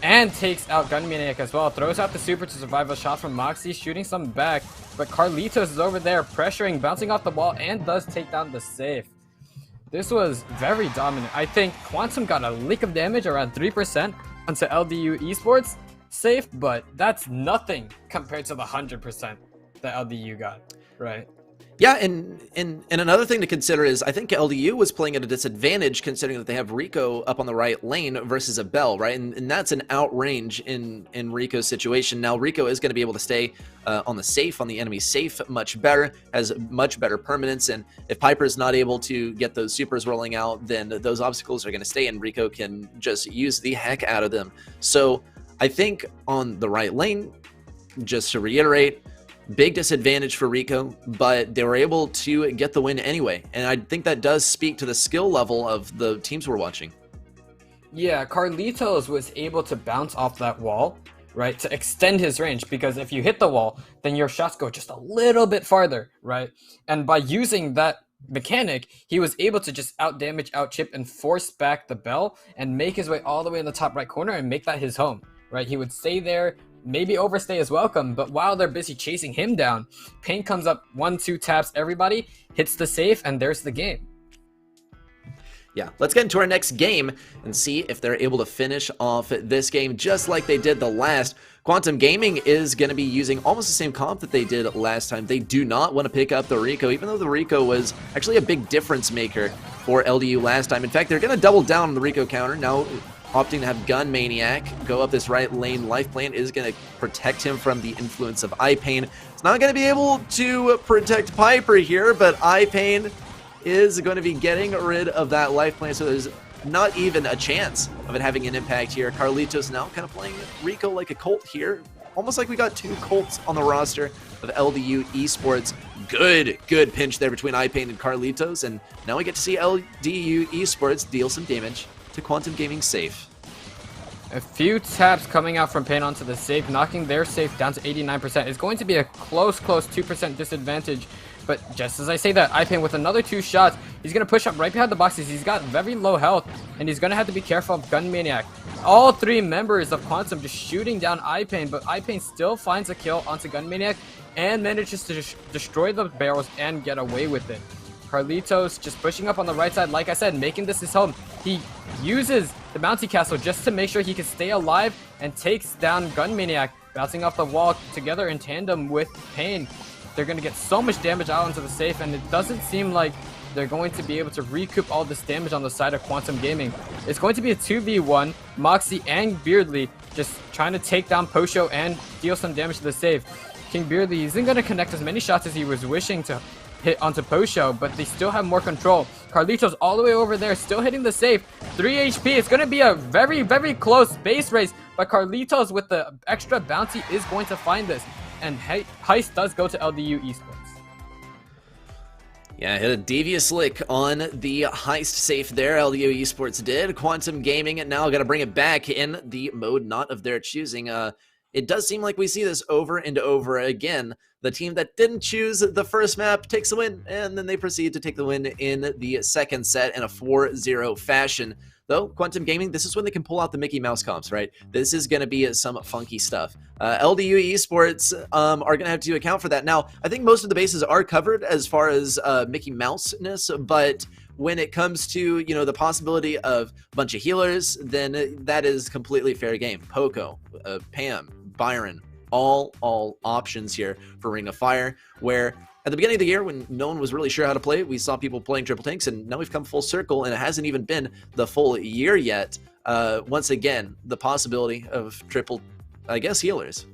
and takes out Gun Maniac as well. Throws out the super to survive a shot from Moxie, shooting some back. But Carlitos is over there pressuring, bouncing off the wall, and does take down the safe. This was very dominant. I think Quantum got a lick of damage, around 3% onto LDU Esports safe, but that's nothing compared to the 100% that LDU got, right? Yeah, and another thing to consider is I think LDU was playing at a disadvantage considering that they have Rico up on the right lane versus a Bell, right? And that's an outrange in Rico's situation. Now, Rico is going to be able to stay on the safe, on the enemy safe much better, has much better permanence, and if Piper's not able to get those supers rolling out, then those obstacles are going to stay, and Rico can just use the heck out of them. So I think on the right lane, just to reiterate, big disadvantage for Rico, but they were able to get the win anyway. And I think that does speak to the skill level of the teams we're watching. Yeah, Carlitos was able to bounce off that wall, right, to extend his range, because if you hit the wall, then your shots go just a little bit farther, right? And by using that mechanic, he was able to just out-damage, out-chip, and force back the Bell and make his way all the way in the top right corner and make that his home, right? He would stay there, maybe overstay his welcome, but while they're busy chasing him down, Pain comes up, 1-2 taps everybody, hits the safe, and there's the game. Yeah, let's get into our next game and see if they're able to finish off this game just like they did the last. Quantum Gaming is going to be using almost the same comp that they did last time. They do not want to pick up the Rico, even though the Rico was actually a big difference maker for LDU last time. In fact, they're going to double down on the Rico counter, now opting to have Gun Maniac go up this right lane. Life Plant is going to protect him from the influence of iPain. It's not going to be able to protect Piper here, but iPain is going to be getting rid of that Life Plant, so there's not even a chance of it having an impact here. Carlitos now kind of playing Rico like a Colt here. Almost like we got 2 Colts on the roster of LDU Esports. Good pinch there between iPain and Carlitos, and now we get to see LDU Esports deal some damage to Quantum Gaming safe. A few taps coming out from Pain onto the safe, knocking their safe down to 89%. It's going to be a close 2% disadvantage But just as I say that, iPain with another 2 shots, he's going to push up right behind the boxes. He's got very low health, and he's going to have to be careful of Gun Maniac. All 3 members of Quantum just shooting down iPain, but iPain still finds a kill onto Gun Maniac and manages to destroy the barrels and get away with it. Carlitos just pushing up on the right side, like I said, making this his home. He uses the bounty castle just to make sure he can stay alive and takes down Gun Maniac, bouncing off the wall together in tandem with Pain. They're going to get so much damage out into the safe, and it doesn't seem like they're going to be able to recoup all this damage on the side of Quantum Gaming. It's going to be a 2v1, Moxie and Beardly just trying to take down Posho and deal some damage to the safe. King Beardly isn't going to connect as many shots as he was wishing to hit onto Posho, but they still have more control. Carlitos all the way over there, still hitting the safe. 3 HP. It's going to be a very, very close base race, but Carlitos with the extra bounty is going to find this. And Heist does go to LDU Esports. Yeah, hit a devious lick on the Heist safe there. LDU Esports did. Quantum Gaming now got to bring it back in the mode not of their choosing. It does seem like we see this over and over again. The team that didn't choose the first map takes the win, and then they proceed to take the win in the second set in a 4-0 fashion. Though, Quantum Gaming, this is when they can pull out the Mickey Mouse comps, right? This is going to be some funky stuff. LDU Esports are going to have to account for that. Now, I think most of the bases are covered as far as Mickey Mouse-ness, but when it comes to, you know, the possibility of a bunch of healers, then that is completely fair game. Poco, Pam, Byron, all options here for Ring of Fire, where at the beginning of the year, when no one was really sure how to play it, we saw people playing triple tanks, and now we've come full circle, and it hasn't even been the full year yet. Once again, the possibility of triple, I guess, healers.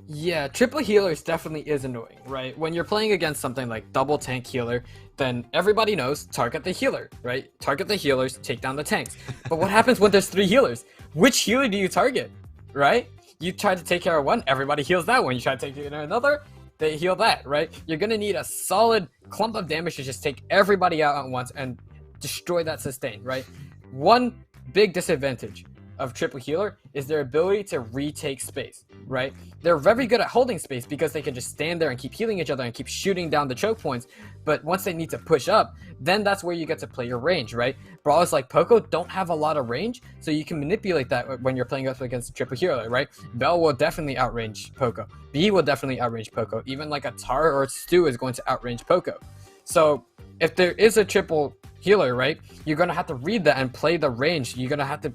Yeah, triple healers definitely is annoying, right? When you're playing against something like double tank healer, then everybody knows target the healer, right? Target the healers, take down the tanks. But what happens when there's 3 healers? Which healer do you target, right? You try to take care of one, everybody heals that one. You try to take care of another, they heal that, right? You're going to need a solid clump of damage to just take everybody out at once and destroy that sustain, right? One big disadvantage of triple healer is their ability to retake space, right? They're very good at holding space because they can just stand there and keep healing each other and keep shooting down the choke points. But once they need to push up, then that's where you get to play your range, right? Brawlers like Poco don't have a lot of range, so you can manipulate that when you're playing up against triple healer, right? Bell will definitely outrange Poco. B will definitely outrange Poco. Even like a Tar or a Stu is going to outrange Poco. So if there is a triple healer, right, you're going to have to read that and play the range. You're going to have to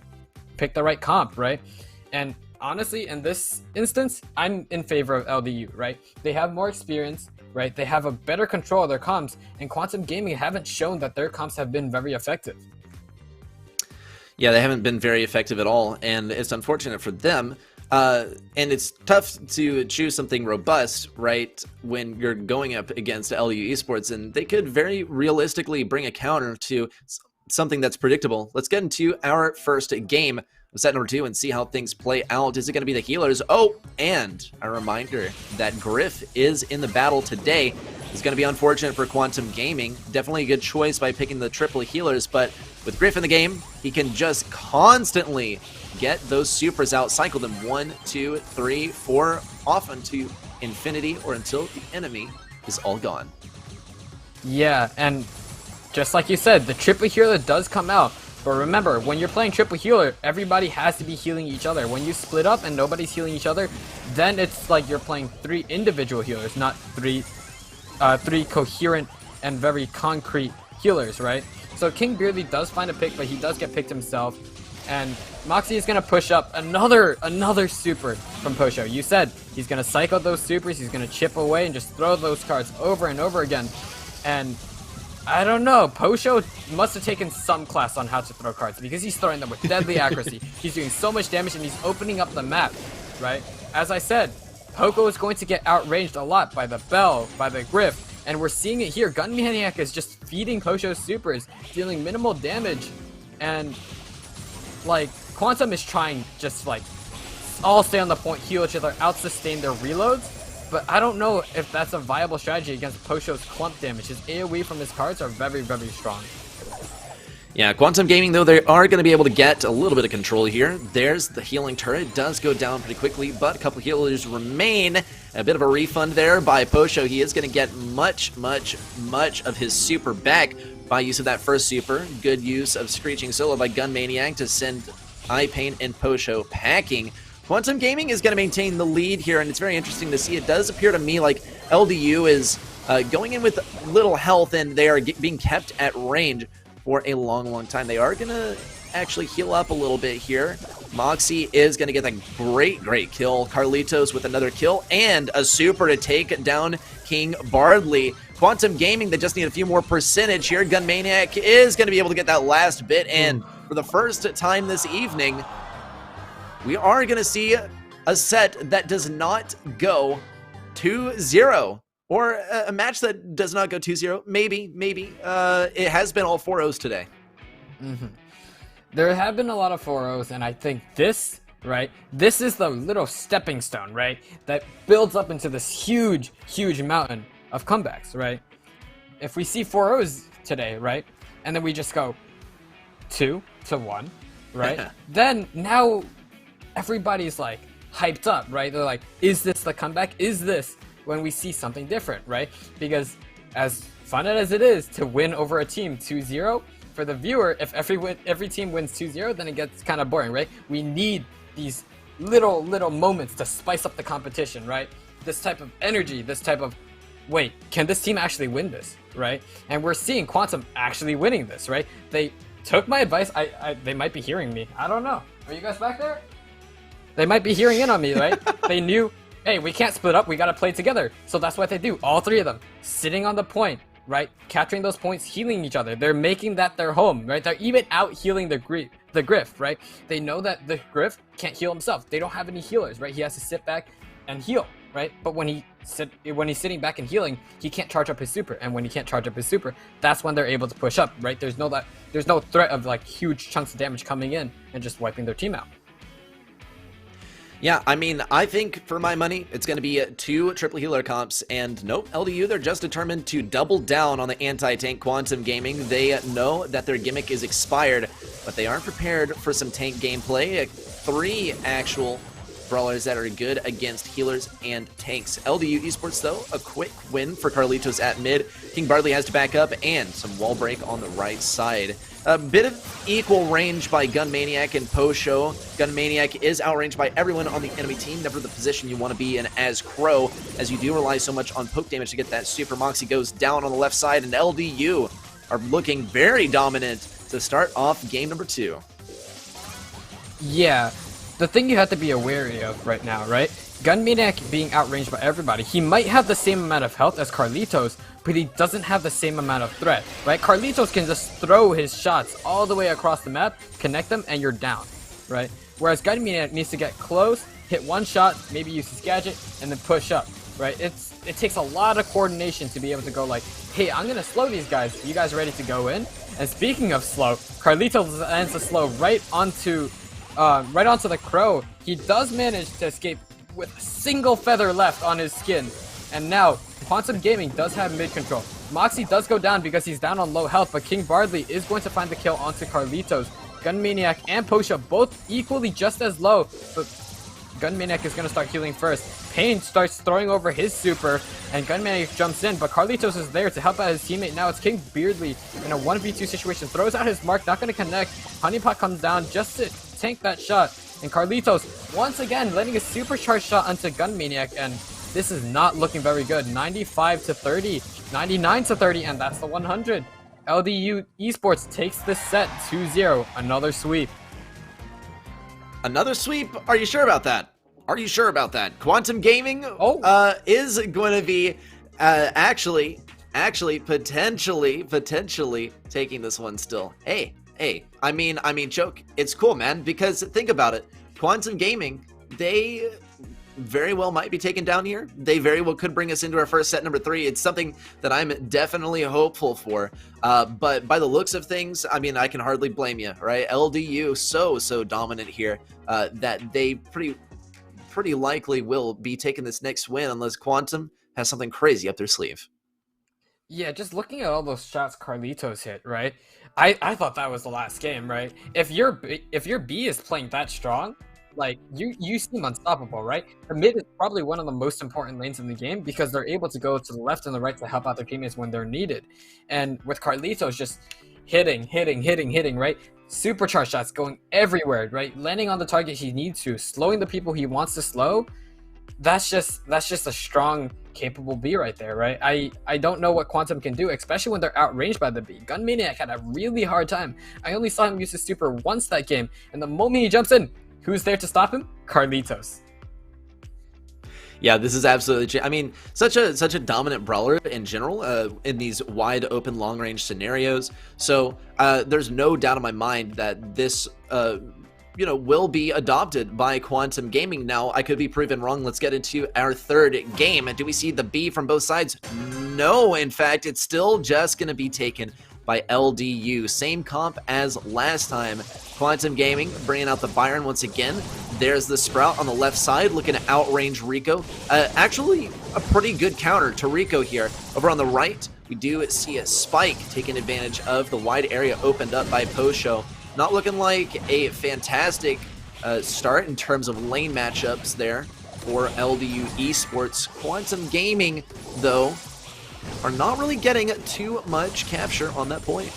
pick the right comp, right? And honestly, in this instance, I'm in favor of LDU, right? They have more experience, right? They have a better control of their comps, and Quantum Gaming haven't shown that their comps have been very effective. Yeah, they haven't been very effective at all, and it's unfortunate for them. And it's tough to choose something robust, right, when you're going up against LDU Esports, and they could very realistically bring a counter to something that's predictable. Let's get into our first game of set number 2 and see how things play out. Is it going to be the healers? Oh, and a reminder that Griff is in the battle today. It's going to be unfortunate for Quantum Gaming. Definitely a good choice by picking the triple healers, but with Griff in the game, he can just constantly get those supers out, cycle them 1, 2, 3, 4, off into infinity or until the enemy is all gone. Yeah, and just like you said, the triple healer does come out. But remember, when you're playing triple healer, everybody has to be healing each other. When you split up and nobody's healing each other, then it's like you're playing 3 individual healers, not three coherent and very concrete healers, right? So King Beardly does find a pick, but he does get picked himself. And Moxie is going to push up another super from Posho. You said he's going to cycle those supers, he's going to chip away and just throw those cards over and over again. And I don't know, Posho must have taken some class on how to throw cards because he's throwing them with deadly accuracy. He's doing so much damage and he's opening up the map, right? As I said, Poco is going to get outranged a lot by the Bell, by the Griff, and we're seeing it here. Gun Maniac is just feeding Posho's supers, dealing minimal damage, and like Quantum is trying just like all stay on the point, heal each other, out-sustain their reloads. But I don't know if that's a viable strategy against Posho's clump damage. His AoE from his cards are very, very strong. Yeah, Quantum Gaming, though, they are going to be able to get a little bit of control here. There's the healing turret. It does go down pretty quickly, but a couple healers remain A bit of a refund there by Posho. He is going to get much of his super back by use of that first super. Good use of Screeching Solo by Gun Maniac to send iPaint and Posho packing. Quantum Gaming is going to maintain the lead here, and it's very interesting to see. It does appear to me like LDU is going in with little health, and they are being kept at range for a long time. They are going to actually heal up a little bit here. Moxie is going to get a great kill. Carlitos with another kill and a super to take down King Bardley. Quantum Gaming, they just need a few more percentage here. Gun Maniac is going to be able to get that last bit, and for the first time this evening, we are going to see a set that does not go 2-0. Or a match that does not go 2-0. Maybe. It has been all 4-0s today. There have been a lot of 4-0s, and I think this, right? This is the little stepping stone, right? That builds up into this huge mountain of comebacks, right? If we see 4-0s today, right? And then we just go 2-1, right? Then now everybody's like hyped up, right? They're like, is this the comeback? Is this when we see something different, right? Because as fun as it is to win over a team 2-0, for the viewer, if every team wins 2-0, then it gets kind of boring, right? We need these little moments to spice up the competition, right? This type of energy, this type of, wait, can this team actually win this, right? And we're seeing Quantum actually winning this, right? They took my advice. They might be hearing me. I don't know. Are you guys back there? They might be hearing in on me, right? They knew, hey, we can't split up. We got to play together. So that's what they do. All three of them sitting on the point, right? Capturing those points, healing each other. They're making that their home, right? They're even out healing the Griff, right? They know that the Griff can't heal himself. They don't have any healers, right? He has to sit back and heal, right? But when he's sitting back and healing, he can't charge up his super. And when he can't charge up his super, that's when they're able to push up, right? There's no threat of like huge chunks of damage coming in and just wiping their team out. Yeah, I mean, I think for my money, it's going to be 2 triple healer comps, and nope, LDU, they're just determined to double down on the anti-tank Quantum Gaming. They know that their gimmick is expired, but they aren't prepared for some tank gameplay. 3 actual brawlers that are good against healers and tanks. LDU Esports, though, a quick win for Carlitos at mid. King Bardley has to back up, and some wall break on the right side. A bit of equal range by Gun Maniac and Posho. Gun Maniac is outranged by everyone on the enemy team, never the position you want to be in as Crow, as you do rely so much on poke damage to get that super. Moxie goes down on the left side, and LDU are looking very dominant to start off game number 2. Yeah, the thing you have to be wary of right now, right? Gun Maniac being outranged by everybody. He might have the same amount of health as Carlitos, but he doesn't have the same amount of threat, right? Carlitos can just throw his shots all the way across the map, connect them, and you're down, right? Whereas Gun Maniac needs to get close, hit one shot, maybe use his gadget, and then push up, right? It takes a lot of coordination to be able to go like, hey, I'm gonna slow these guys. You guys ready to go in? And speaking of slow, Carlitos ends the slow right onto the Crow. He does manage to escape with a single feather left on his skin. And now, Quantum Gaming does have mid control. Moxie does go down because he's down on low health, but King Bardley is going to find the kill onto Carlitos. Gun Maniac and Posha both equally just as low, but Gun Maniac is going to start healing first. Pain starts throwing over his super, and Gun Maniac jumps in, but Carlitos is there to help out his teammate. Now it's King Beardley in a 1v2 situation, throws out his mark, not going to connect. Honeypot comes down just to tank that shot, and Carlitos once again letting a supercharged shot onto Gun Maniac, and this is not looking very good. 95 to 30, 99 to 30, and that's the 100. LDU Esports takes this set 2-0, another sweep. Another sweep? Are you sure about that? Are you sure about that? Quantum Gaming is going to be actually potentially taking this one still. Hey, I mean, Choke, it's cool, man, because think about it. Quantum Gaming, they very well might be taken down here. They very well could bring us into our first set number 3. It's something that I'm definitely hopeful for. But by the looks of things, I mean, I can hardly blame you, right? LDU so dominant here that they pretty likely will be taking this next win unless Quantum has something crazy up their sleeve. Yeah, just looking at all those shots Carlitos hit, right? I thought that was the last game, right? If your B is playing that strong, like you seem unstoppable, right? The mid is probably one of the most important lanes in the game because they're able to go to the left and the right to help out their teammates when they're needed. And with Carlitos just hitting, right? Supercharged shots going everywhere, right? Landing on the target he needs to, slowing the people he wants to slow. That's just a strong, capable B right there, right? I don't know what Quantum can do, especially when they're outranged by the B. Gunmaniac had a really hard time. I only saw him use his super once that game, and the moment he jumps in, who's there to stop him? Carlitos. Yeah, this is absolutely. I mean, such a dominant brawler in general in these wide open, long range scenarios. So there's no doubt in my mind that this. Will be adopted by Quantum Gaming. Now, I could be proven wrong. Let's get into our third game. Do we see the B from both sides? No, in fact, it's still just going to be taken by LDU. Same comp as last time. Quantum Gaming bringing out the Byron once again. There's the Sprout on the left side looking to outrange Rico. Actually, a pretty good counter to Rico here. Over on the right, we do see a Spike taking advantage of the wide area opened up by Posho. Not looking like a fantastic start in terms of lane matchups there for LDU Esports. Quantum Gaming, though, are not really getting too much capture on that point.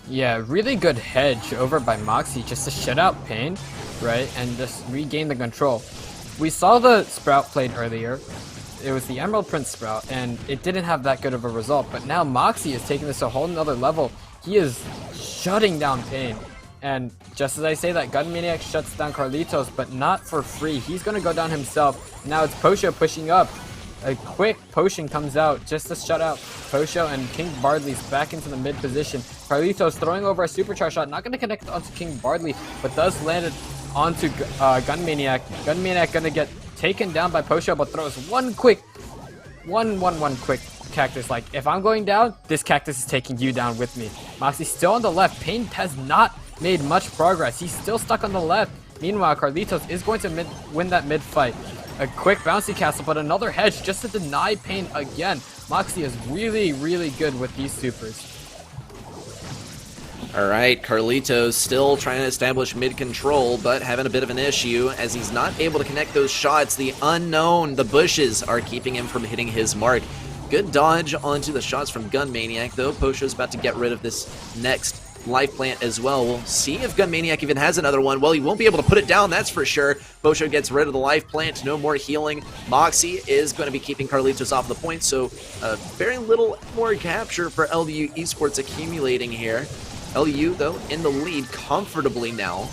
Yeah, really good hedge over by Moxie just to shut out Pain, right, and just regain the control. We saw the Sprout played earlier. It was the Emerald Prince Sprout, and it didn't have that good of a result, but now Moxie is taking this to a whole nother level. He is shutting down Pain. And just as I say that, Gunmaniac shuts down Carlitos, but not for free. He's going to go down himself. Now it's Posho pushing up. A quick potion comes out just to shut out Posho, and King Bardley's back into the mid position. Carlitos throwing over a supercharge shot. Not going to connect onto King Bardley, but does land it onto Gunmaniac. Gunmaniac going to get taken down by Posho, but throws one quick cactus. Like, if I'm going down, this cactus is taking you down with me. Moxie's still on the left. Pain has not made much progress. He's still stuck on the left. Meanwhile, Carlitos is going to win that mid fight. A quick bouncy castle, but another hedge just to deny Pain again. Moxie is really good with these supers. All right, Carlitos still trying to establish mid control, but having a bit of an issue as he's not able to connect those shots. The unknown, the bushes, are keeping him from hitting his mark. Good dodge onto the shots from Gunmaniac, though. Posho's about to get rid of this next life plant as well. We'll see if Gunmaniac even has another one. Well, he won't be able to put it down, that's for sure. Posho gets rid of the life plant, no more healing. Moxie is going to be keeping Carlitos off the point, so very little more capture for LDU Esports accumulating here. LDU, though, in the lead comfortably now.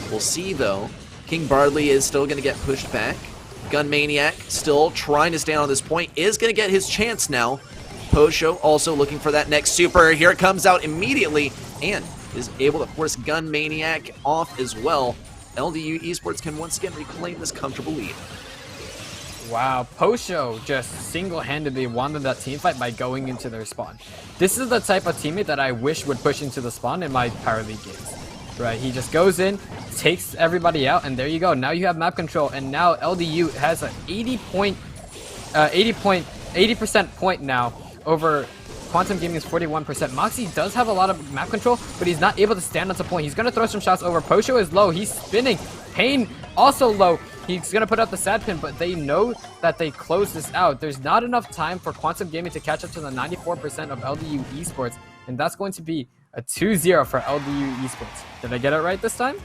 We'll see, though. King Bardley is still going to get pushed back. Gunmaniac still trying to stand on this point, is going to get his chance now. Posho also looking for that next super. Here it comes out immediately and is able to force Gunmaniac off as well. LDU Esports can once again reclaim this comfortable lead. Wow, Posho just single-handedly won that team fight by going into their spawn. This is the type of teammate that I wish would push into the spawn in my Power League games. Right, he just goes in, takes everybody out, and there you go. Now you have map control, and now LDU has an 80% point now over Quantum Gaming's 41%. Moxie does have a lot of map control, but he's not able to stand on the point. He's going to throw some shots over. Posho is low. He's spinning. Pain also low. He's going to put out the sad pin, but they know that they close this out. There's not enough time for Quantum Gaming to catch up to the 94% of LDU Esports, and that's going to be a 2-0 for LDU Esports. Did I get it right this time?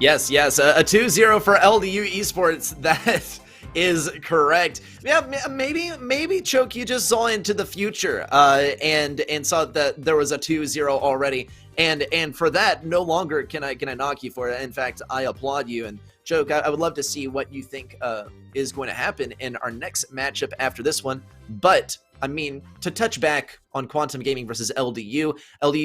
Yes, a 2-0 for LDU Esports. That is correct. Yeah, maybe Choke, you just saw into the future and saw that there was a 2-0 already, and for that, no longer can I knock you for it. In fact, I applaud you. And Choke, I would love to see what you think is going to happen in our next matchup after this one. But I mean, to touch back on Quantum Gaming versus LDU,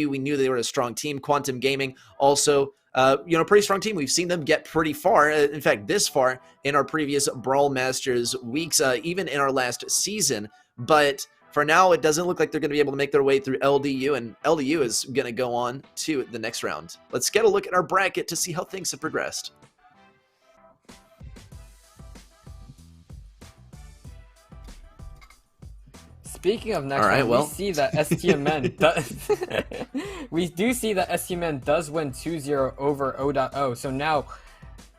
we knew they were a strong team. Quantum Gaming also, pretty strong team. We've seen them get pretty far, in fact, this far in our previous Brawl Masters weeks, even in our last season. But for now, it doesn't look like they're going to be able to make their way through LDU, and LDU is going to go on to the next round. Let's get a look at our bracket to see how things have progressed. Speaking of next round, we see that STMN does we do see that STMN does win 2-0 over O.O. So now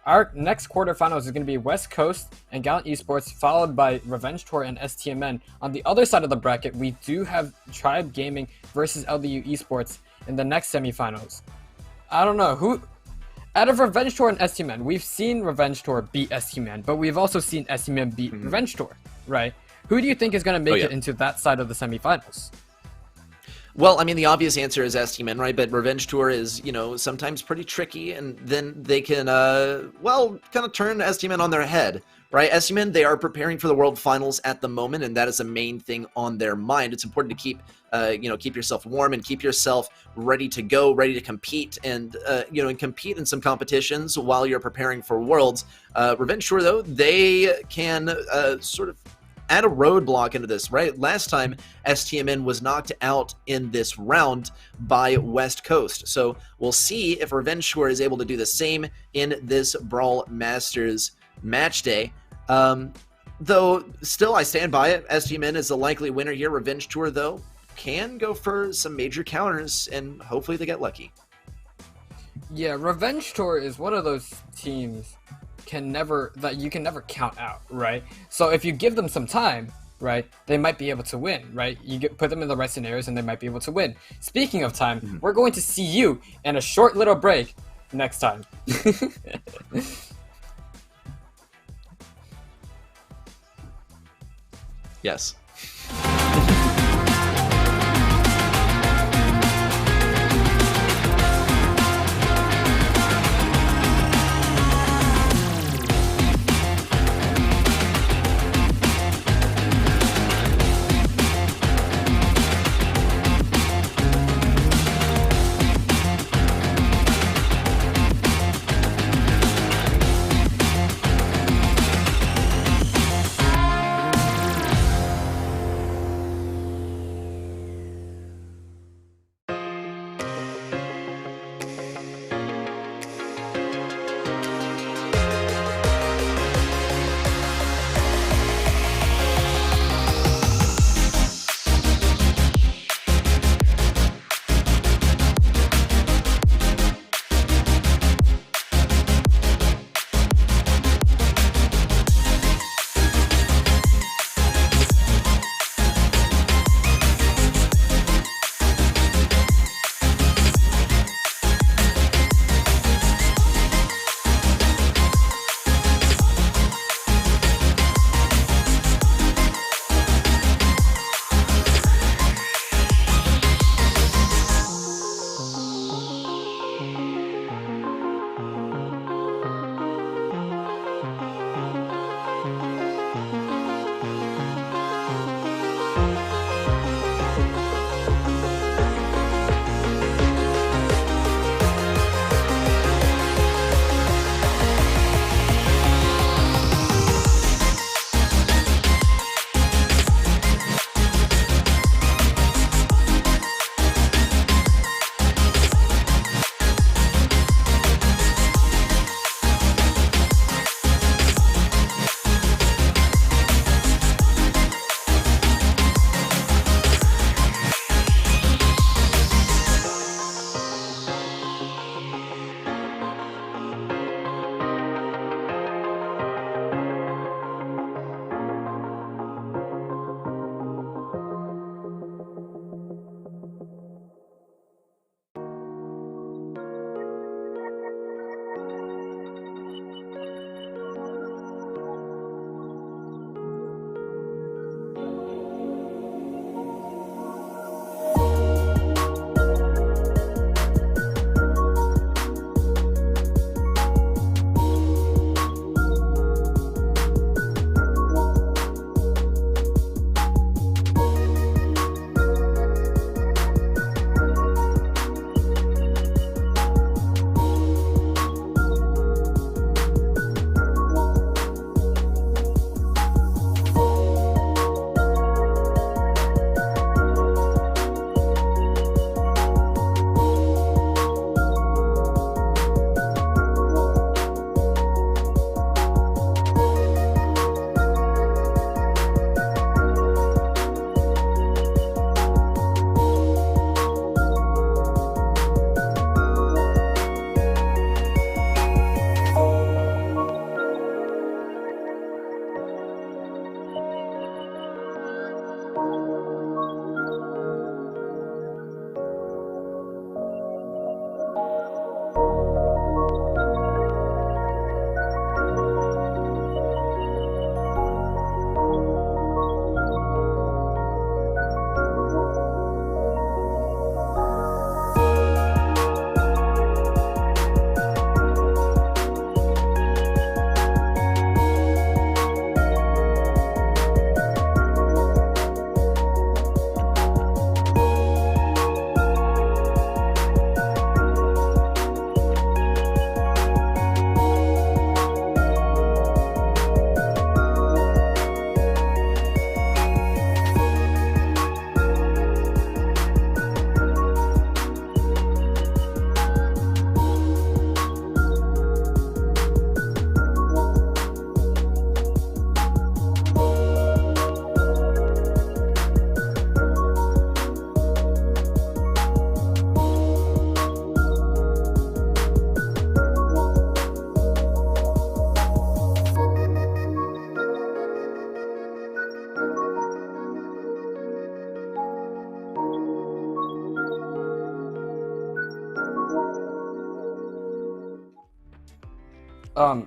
Our next quarterfinals is going to be West Coast and Gallant Esports, followed by Revenge Tour and STMN. On the other side of the bracket, we do have Tribe Gaming versus LDU Esports in the next semifinals. I don't know who. Out of Revenge Tour and STMN, we've seen Revenge Tour beat STMN, but we've also seen STMN beat Revenge Tour, right? Who do you think is going to make it into that side of the semifinals? Well, I mean, the obvious answer is STMN, right? But Revenge Tour is, you know, sometimes pretty tricky, and then they can, well, kind of turn STMN on their head, right? STMN, they are preparing for the World Finals at the moment, and that is the main thing on their mind. It's important to keep, you know, keep yourself warm and keep yourself ready to go, ready to compete, and, you know, and compete in some competitions while you're preparing for Worlds. Revenge Tour, though, they can sort of add a roadblock into this, right? Last time, STMN was knocked out in this round by West Coast. So we'll see if Revenge Tour is able to do the same in this Brawl Masters match day. Though, still, I stand by it. STMN is the likely winner here. Revenge Tour, though, can go for some major counters, and hopefully they get lucky. Yeah, Revenge Tour is one of those teams that you can never count out, right? So if you give them some time, right, they might be able to win, right? Put them in the right scenarios and they might be able to win. Speaking of time, we're going to see you in a short little break next time. Yes.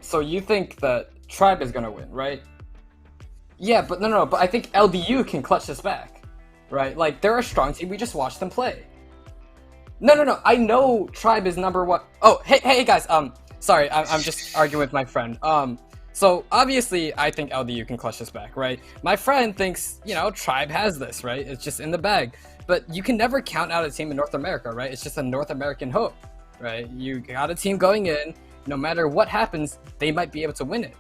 So you think that Tribe is gonna win, right? Yeah, but no, but I think LDU can clutch this back, right? Like, they're a strong team. We just watched them play. No. I know Tribe is number one. Oh, hey, guys. Sorry, I'm just arguing with my friend. So obviously, I think LDU can clutch this back, right? My friend thinks, Tribe has this, right? It's just in the bag. But you can never count out a team in North America, right? It's just a North American hope, right? You got a team going in. No matter what happens, they might be able to win it.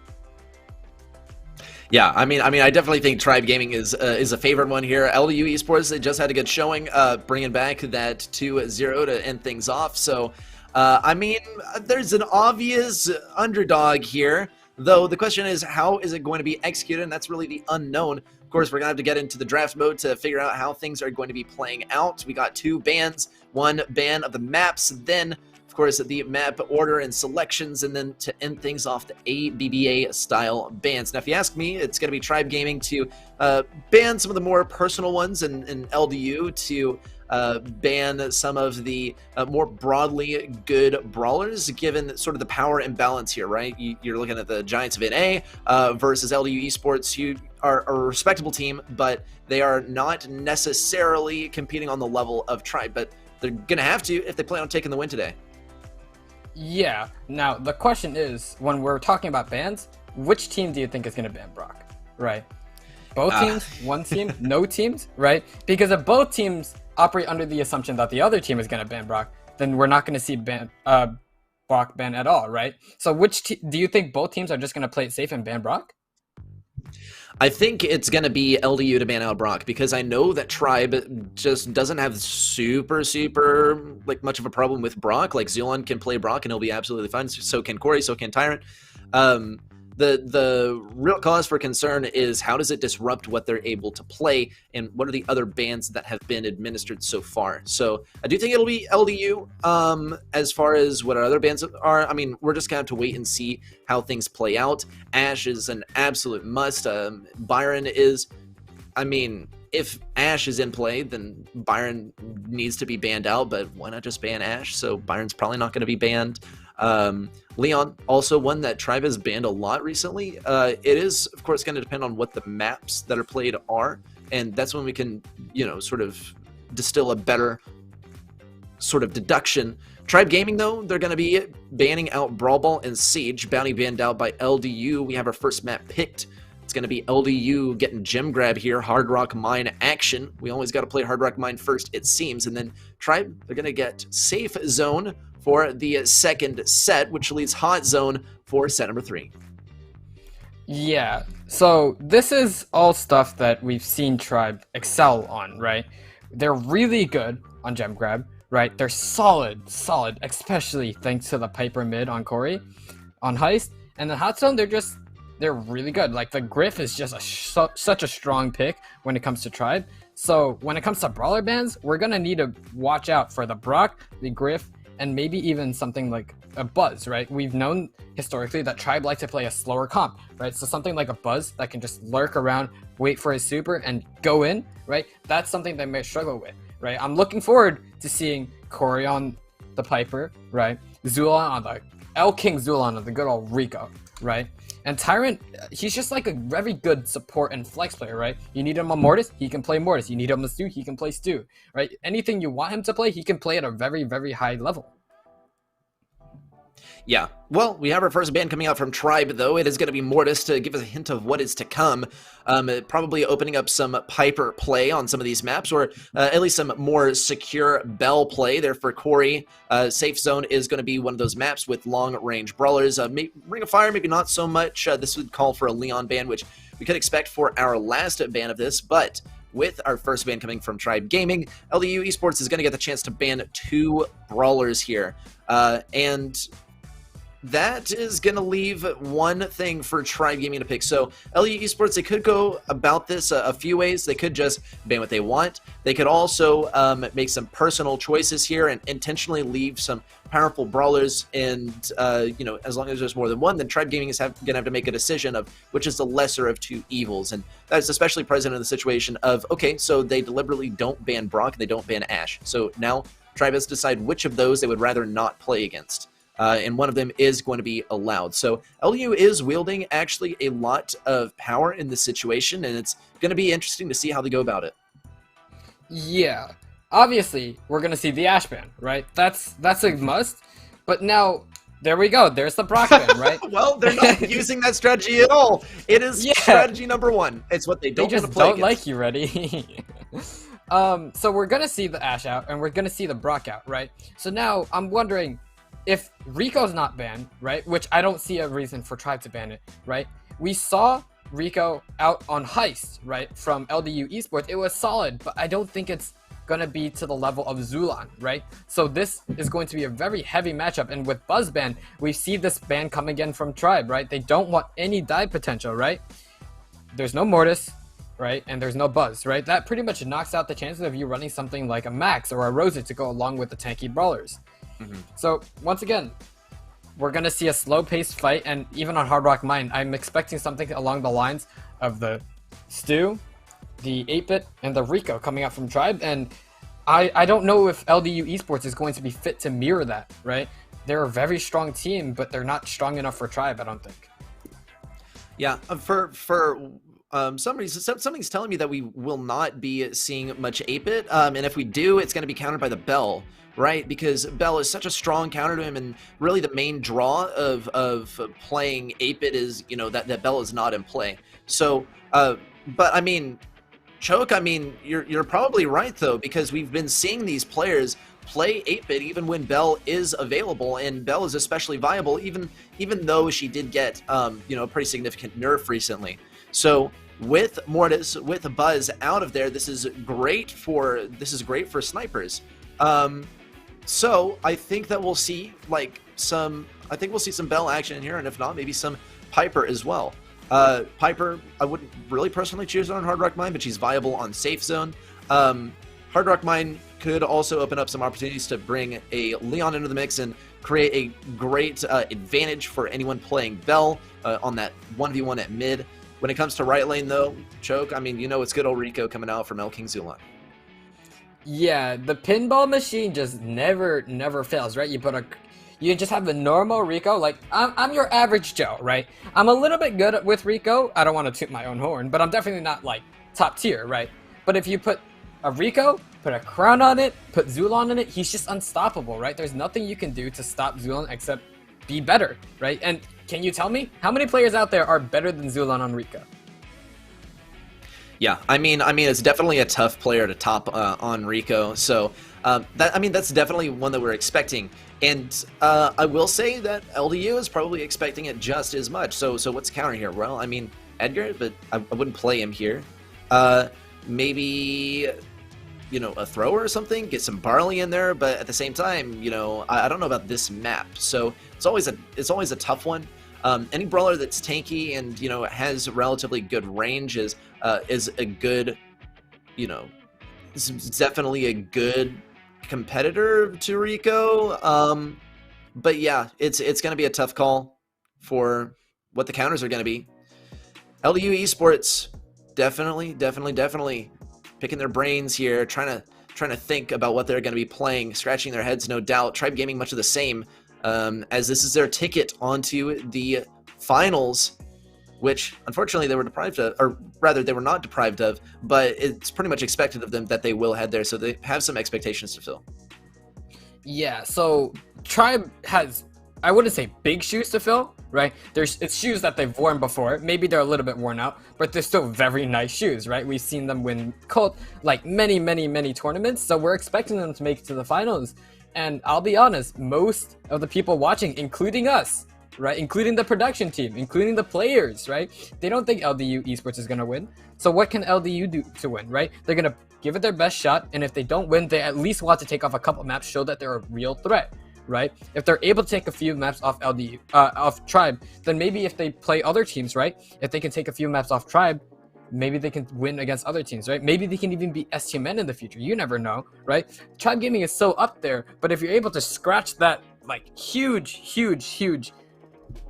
Yeah, I mean, I definitely think Tribe Gaming is a favorite one here. LDU Esports, they just had a good showing, bringing back that 2-0 to end things off. So, I mean, there's an obvious underdog here, though the question is, how is it going to be executed? And that's really the unknown. Of course, we're going to have to get into the draft mode to figure out how things are going to be playing out. We got 2 bans, 1 ban of the maps, then course, the map order and selections, and then to end things off, the ABBA style bans. Now, if you ask me, it's going to be Tribe Gaming to ban some of the more personal ones, and LDU to ban some of the more broadly good brawlers, given sort of the power imbalance here, right? You're looking at the Giants of NA versus LDU Esports, who are a respectable team, but they are not necessarily competing on the level of Tribe, but they're going to have to if they plan on taking the win today. Yeah. Now, the question is, when we're talking about bans, which team do you think is going to ban Brock? Right? Both teams? One team? No teams? Right? Because if both teams operate under the assumption that the other team is going to ban Brock, then we're not going to see Brock ban at all, right? So do you think both teams are just going to play it safe and ban Brock? I think it's going to be LDU to ban out Brock, because I know that Tribe just doesn't have super, like, much of a problem with Brock. Like, Zulon can play Brock and he'll be absolutely fine. So can Corey, so can Tyrant. The real cause for concern is, how does it disrupt what they're able to play, and what are the other bans that have been administered so far? So I do think it'll be LDU. As far as what our other bans are, I mean, we're just gonna have to wait and see how things play out. Ash is an absolute must. Byron is, I mean, if Ash is in play, then Byron needs to be banned out, but why not just ban Ash? So Byron's probably not going to be banned. Leon, also one that Tribe has banned a lot recently. It is, of course, going to depend on what the maps that are played are, and that's when we can, sort of distill a better sort of deduction. Tribe Gaming, though, they're going to be banning out Brawl Ball and Siege. Bounty banned out by LDU. We have our first map picked. It's going to be LDU getting gem grab here, Hard Rock Mine action. We always got to play Hard Rock Mine first, it seems. And then Tribe, they're going to get Safe Zone for the second set, which leads Hot Zone for set number 3. Yeah, so this is all stuff that we've seen Tribe excel on, right? They're really good on gem grab, right? They're solid, especially thanks to the Piper mid on Corey, on Heist. And the Hot Zone, they're really good. Like, the Griff is just such a strong pick when it comes to Tribe. So when it comes to brawler bans, we're going to need to watch out for the Brock, the Griff, and maybe even something like a Buzz, right? We've known historically that Tribe like to play a slower comp, right? So something like a Buzz that can just lurk around, wait for his super, and go in, right? That's something they may struggle with, right? I'm looking forward to seeing Corey on the Piper, right? Zulon on the King Zulon on the good old Rico, right? And Tyrant, he's just like a very good support and flex player, right? You need him on Mortis, he can play Mortis. You need him on Stu, he can play Stu, right? Anything you want him to play, he can play at a very, very high level. Yeah, well, we have our first ban coming out from Tribe, though. It is going to be Mortis to give us a hint of what is to come. Probably opening up some Piper play on some of these maps, or at least some more secure Bell play there for Corey. Safe Zone is going to be one of those maps with long-range brawlers. Ring of Fire, maybe not so much. This would call for a Leon ban, which we could expect for our last ban of this, but with our first ban coming from Tribe Gaming, LDU Esports is going to get the chance to ban 2 brawlers here. And that is going to leave one thing for Tribe Gaming to pick. So LDU Esports, they could go about this a few ways. They could just ban what they want. They could also make some personal choices here and intentionally leave some powerful brawlers. And, as long as there's more than one, then Tribe Gaming is going to have to make a decision of which is the lesser of 2 evils. And that's especially present in the situation of, okay, so they deliberately don't ban Brock and they don't ban Ash. So now Tribe has to decide which of those they would rather not play against. and one of them is going to be allowed. So LDU is wielding actually a lot of power in this situation, and it's going to be interesting to see how they go about it. Yeah, obviously we're gonna see the Ash ban, right? That's a must. But now there we go. There's the Brock ban, right? Well, they're not using that strategy at all. It is strategy number one. It's what they don't want to play. They just don't like you, ready? So we're gonna see the Ash out, and we're gonna see the Brock out, right? So now I'm wondering if Rico's not banned, right? Which I don't see a reason for Tribe to ban it, right? We saw Rico out on Heist, right, from LDU Esports. It was solid, but I don't think it's gonna be to the level of Zulan, right? So this is going to be a very heavy matchup, and with Buzz ban, we see this ban come again from Tribe, right? They don't want any dive potential, right? There's no Mortis, right? And there's no Buzz, right? That pretty much knocks out the chances of you running something like a Max or a Rosa to go along with the tanky brawlers. So once again, we're going to see a slow-paced fight, and even on Hard Rock Mine, I'm expecting something along the lines of the Stu, the 8-Bit, and the Rico coming out from Tribe, and I don't know if LDU Esports is going to be fit to mirror that, right? They're a very strong team, but they're not strong enough for Tribe, I don't think. Yeah, for some reason, something's telling me that we will not be seeing much 8-Bit, and if we do, it's going to be countered by the Bell. Right, because Bell is such a strong counter to him, and really the main draw of playing 8-Bit is, you know, that Bell is not in play. So, but I mean, Choke, I mean, you're probably right though, because we've been seeing these players play 8-Bit even when Bell is available, and Bell is especially viable even though she did get you know, a pretty significant nerf recently. So with Mortis, with Buzz out of there, this is great for snipers. So I think that we'll see some Bell action in here, and if not, maybe some Piper as well. Piper, I wouldn't really personally choose her on Hard Rock Mine, but she's viable on Safe Zone. Hard Rock Mine could also open up some opportunities to bring a Leon into the mix and create a great advantage for anyone playing Bell on that 1v1 at mid. When it comes to right lane, though, Choke, I mean, you know it's good old Rico coming out from El King Zulan. Yeah, the pinball machine just never fails, right? You just have the normal Rico, like, I'm your average Joe, right? I'm a little bit good with Rico. I don't want to toot my own horn, but I'm definitely not, like, top tier, right? But if you put a Rico, put a crown on it, put Zulan in it, he's just unstoppable, right? There's nothing you can do to stop Zulan except be better, right? And can you tell me, how many players out there are better than Zulan on Rico? Yeah, I mean, it's definitely a tough player to top on Rico. So that's definitely one that we're expecting. And I will say that LDU is probably expecting it just as much. So what's counter here? Well, I mean, Edgar, but I wouldn't play him here. Maybe, you know, a thrower or something. Get some Barley in there, but at the same time, you know, I don't know about this map. So it's always a tough one. Any brawler that's tanky and, you know, has relatively good range is a good, you know, it's definitely a good competitor to Rico. But yeah, it's going to be a tough call for what the counters are going to be. LDU Esports definitely picking their brains here, trying to think about what they're going to be playing, scratching their heads, no doubt. Tribe Gaming much of the same. As this is their ticket onto the finals, which unfortunately they were deprived of, or rather they were not deprived of, but it's pretty much expected of them that they will head there, so they have some expectations to fill. Yeah, so Tribe has, I wouldn't say big shoes to fill, right? It's shoes that they've worn before. Maybe they're a little bit worn out, but they're still very nice shoes, right? We've seen them win Cult like many tournaments, so we're expecting them to make it to the finals. And I'll be honest, most of the people watching, including us, right, including the production team, including the players, right, they don't think LDU Esports is going to win. So what can LDU do to win, right? They're going to give it their best shot, and if they don't win, they at least want to take off a couple maps, show that they're a real threat, right? If they're able to take a few maps off LDU, off Tribe, then maybe if they play other teams, right, if they can take a few maps off Tribe, maybe they can win against other teams, right? Maybe they can even beat STMN in the future. You never know, right? Tribe Gaming is so up there, but if you're able to scratch that like huge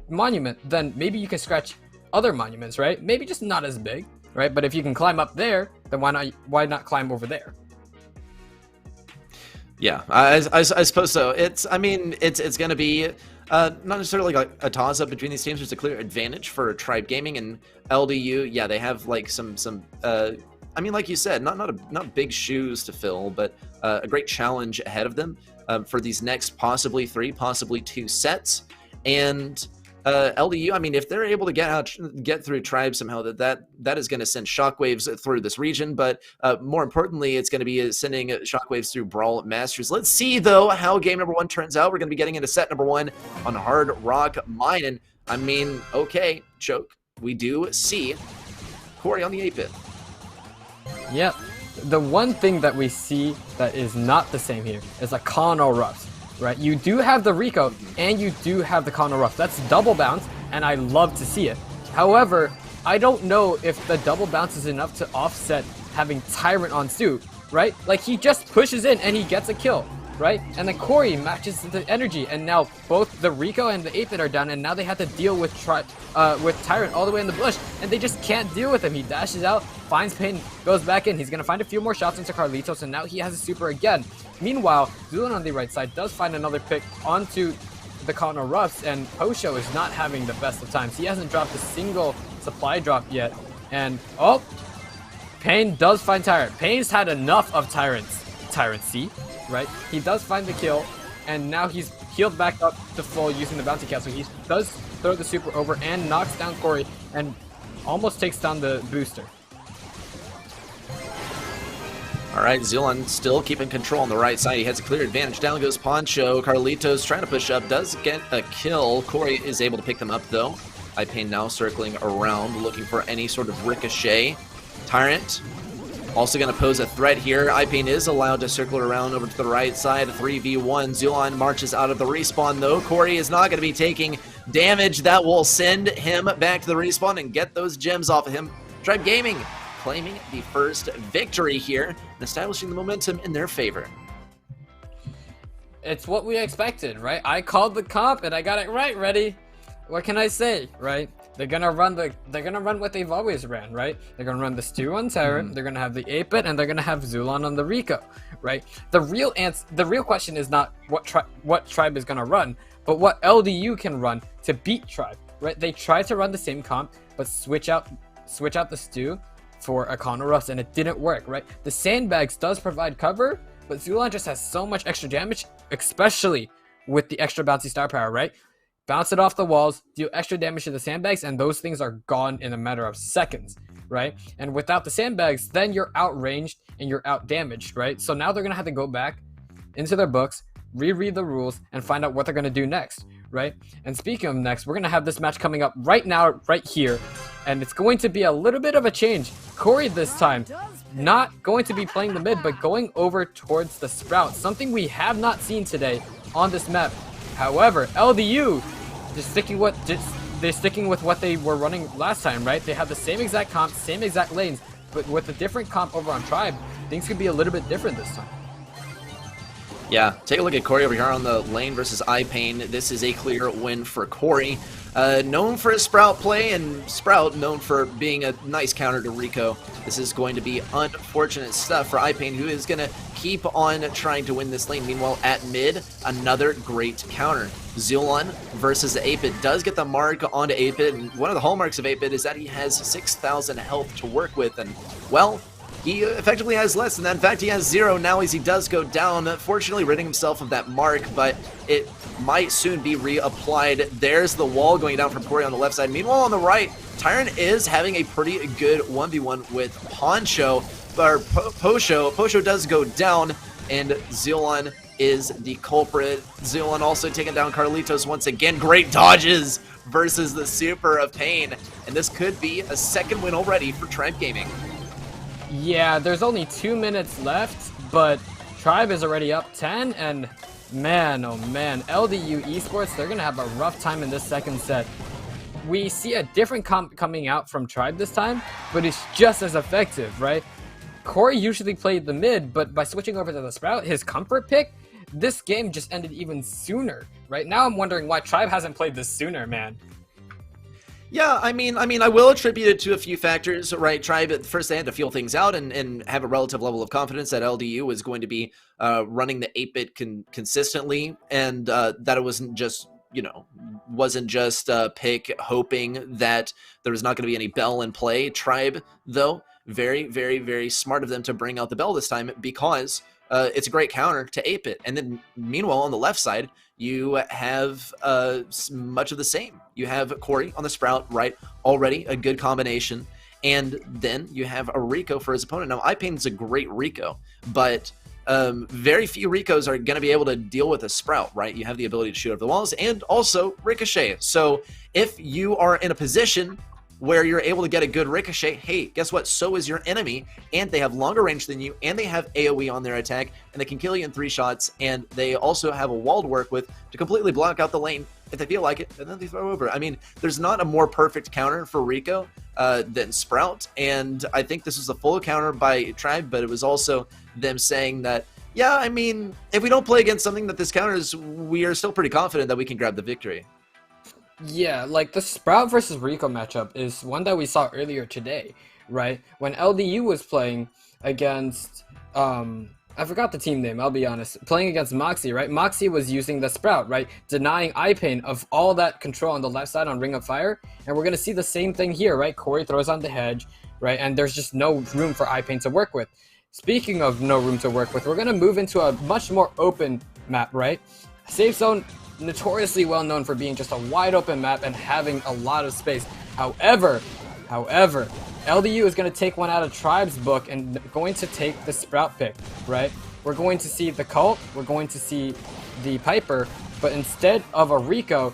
monument, then maybe you can scratch other monuments, right? Maybe just not as big, right? But if you can climb up there, then why not climb over there? Yeah, I suppose so. It's going to be Not necessarily like a toss-up between these teams. There's a clear advantage for Tribe Gaming and LDU. Yeah, they have like some. I mean, like you said, not big shoes to fill, but a great challenge ahead of them for these next possibly 3, possibly 2 sets. And LDU, I mean, if they're able to get through Tribe somehow, that is going to send shockwaves through this region. But more importantly, it's going to be sending shockwaves through Brawl Masters. Let's see, though, how game number 1 turns out. We're going to be getting into set number 1 on Hard Rock Mine. And I mean, okay, Choke, we do see Corey on the 8-bit. Yep. The one thing that we see that is not the same here is a Colonel Ruffs, right? You do have the Rico and you do have the Colonel Ruffs. That's double bounce, and I love to see it. However, I don't know if the double bounce is enough to offset having Tyrant on Stu, right? Like, he just pushes in and he gets a kill, right? And then Corey matches the energy, and now both the Rico and the 8-bit are down, and now they have to deal with Tyrant all the way in the bush, and they just can't deal with him. He dashes out, finds Pain, goes back in. He's going to find a few more shots into Carlitos, and now he has a super again. Meanwhile, Zulan on the right side does find another pick onto the Colonel Ruffs, and Posho is not having the best of times. He hasn't dropped a single supply drop yet, and oh, Pain does find Tyrant. Pain's had enough of Tyrant-C, right? He does find the kill, and now he's healed back up to full using the bounty castle. He does throw the super over and knocks down Corey and almost takes down the booster. All right, Zulan still keeping control on the right side. He has a clear advantage. Down goes Poncho. Carlitos trying to push up, does get a kill. Corey is able to pick them up, though. iPain now circling around, looking for any sort of ricochet. Tyrant also going to pose a threat here. iPain is allowed to circle around over to the right side. 3v1. Zulan marches out of the respawn, though. Corey is not going to be taking damage. That will send him back to the respawn and get those gems off of him. Tribe Gaming claiming the first victory here and establishing the momentum in their favor. It's what we expected, right? I called the comp and I got it right, Ready. What can I say, right? They're gonna run what they've always ran, right? They're gonna run the Stu on Tyrant, they're gonna have the 8-bit, and they're gonna have Zulan on the Rico, right? The real question is not what Tribe is gonna run, but what LDU can run to beat Tribe, right? They tried to run the same comp, but switch out the Stu for a Colonel Ruffs, and it didn't work, right? The Sandbags does provide cover, but Zulan just has so much extra damage, especially with the extra bouncy star power, right? Bounce it off the walls, deal extra damage to the sandbags, and those things are gone in a matter of seconds, right? And without the sandbags, then you're outranged and you're out damaged, right? So now they're gonna have to go back into their books, reread the rules, and find out what they're gonna do next, right? And speaking of next, we're gonna have this match coming up right now, right here, and it's going to be a little bit of a change. Corey this time, not going to be playing the mid, but going over towards the Sprout, something we have not seen today on this map. However, LDU, they're sticking with what they were running last time, right? They have the same exact comp, same exact lanes, but with a different comp over on Tribe, things could be a little bit different this time. Yeah, take a look at Corey over here on the lane versus iPain. This is a clear win for Corey. Known for his Sprout play, and Sprout known for being a nice counter to Rico. This is going to be unfortunate stuff for iPain, who is going to keep on trying to win this lane. Meanwhile, at mid, another great counter. Zulan versus the 8-bit does get the mark onto 8-bit, and one of the hallmarks of 8-bit is that he has 6,000 health to work with, and, well, he effectively has less than that. In fact, he has 0 now as he does go down, fortunately ridding himself of that mark, but it might soon be reapplied. There's the wall going down from Corey on the left side. Meanwhile, on the right, Tyrant is having a pretty good 1v1 with Poncho, or Posho. Posho does go down, and Zulan is the culprit. Zulan also taking down Carlitos once again. Great dodges versus the super of Pain, and this could be a second win already for Tribe Gaming. Yeah, there's only 2 minutes left, but Tribe is already up 10, and man, oh man, LDU Esports, they're going to have a rough time in this second set. We see a different comp coming out from Tribe this time, but it's just as effective, right? Corey usually played the mid, but by switching over to the Sprout, his comfort pick, this game just ended even sooner, right? Now I'm wondering why Tribe hasn't played this sooner, man. Yeah, I mean, I will attribute it to a few factors, right? Tribe, at first they had to feel things out and have a relative level of confidence that LDU was going to be running the 8-bit consistently, and that it wasn't just, you know, wasn't just a pick hoping that there was not going to be any Bell in play. Tribe, though, very, very, very smart of them to bring out the Bell this time, because it's a great counter to ape it. And then meanwhile, on the left side, you have much of the same. You have Corey on the Sprout, right? Already a good combination. And then you have a Rico for his opponent. Now, iPain's a great Rico, but very few Ricos are going to be able to deal with a Sprout, right? You have the ability to shoot over the walls and also Ricochet. So if you are in a position where you're able to get a good Ricochet, hey, guess what? So is your enemy, and they have longer range than you, and they have AoE on their attack, and they can kill you in 3 shots, and they also have a wall to work with to completely block out the lane if they feel like it, and then they throw over. I mean, there's not a more perfect counter for Rico than Sprout, and I think this was a full counter by Tribe, but it was also them saying that, yeah, I mean, if we don't play against something that this counters, we are still pretty confident that we can grab the victory. Yeah, like the Sprout versus Rico matchup is one that we saw earlier today, right? When LDU was playing against, I forgot the team name, I'll be honest, playing against Moxie, right? Moxie was using the Sprout, right? Denying iPain of all that control on the left side on Ring of Fire. And we're going to see the same thing here, right? Corey throws on the hedge, right? And there's just no room for iPain to work with. Speaking of no room to work with, we're going to move into a much more open map, right? Safe Zone, notoriously well known for being just a wide open map and having a lot of space. However, LDU is going to take one out of Tribe's book and going to take the Sprout pick, right? We're going to see the Cult, we're going to see the Piper, but instead of a Rico,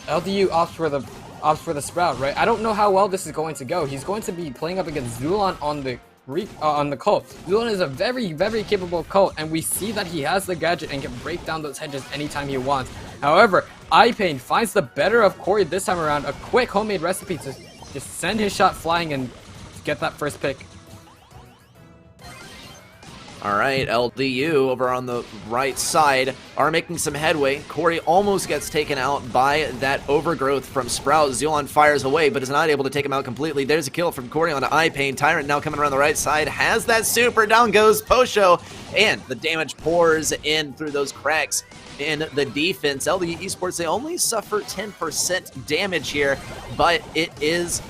LDU opts for the Sprout, right? I don't know how well this is going to go. He's going to be playing up against Zulon on the Cult. Zulon is a very, very capable Cult, and we see that he has the gadget and can break down those hedges anytime he wants. However, iPain finds the better of Corey this time around. A quick homemade recipe to just send his shot flying and get that first pick. All right, LDU over on the right side are making some headway. Corey almost gets taken out by that overgrowth from Sprout. Zulon fires away, but is not able to take him out completely. There's a kill from Corey onto iPain. Tyrant now coming around the right side, has that super. Down goes Posho, and the damage pours in through those cracks in the defense. LDU Esports, they only suffer 10% damage here, but it is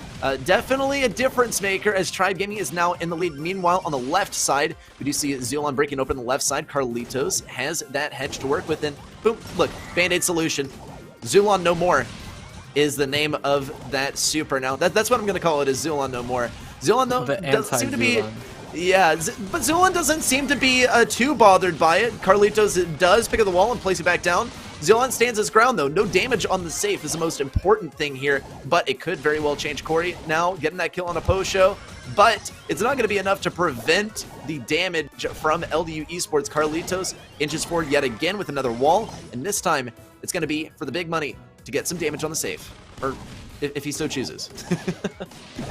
definitely a difference maker as Tribe Gaming is now in the lead. Meanwhile, on the left side, we do see Zulon breaking open the left side. Carlitos has that hedge to work with, and boom, look, Band-Aid solution. Zulon No More is the name of that super. Now, that's what I'm going to call it, is Zulon No More. Zulon, though, doesn't seem to be... Yeah, but Zulon doesn't seem to be too bothered by it. Carlitos does pick up the wall and place it back down. Zulon stands his ground, though. No damage on the safe is the most important thing here, but it could very well change. Corey now getting that kill on a Posho, but it's not going to be enough to prevent the damage from LDU Esports. Carlitos inches forward yet again with another wall, and this time it's going to be for the big money to get some damage on the safe, or if he so chooses.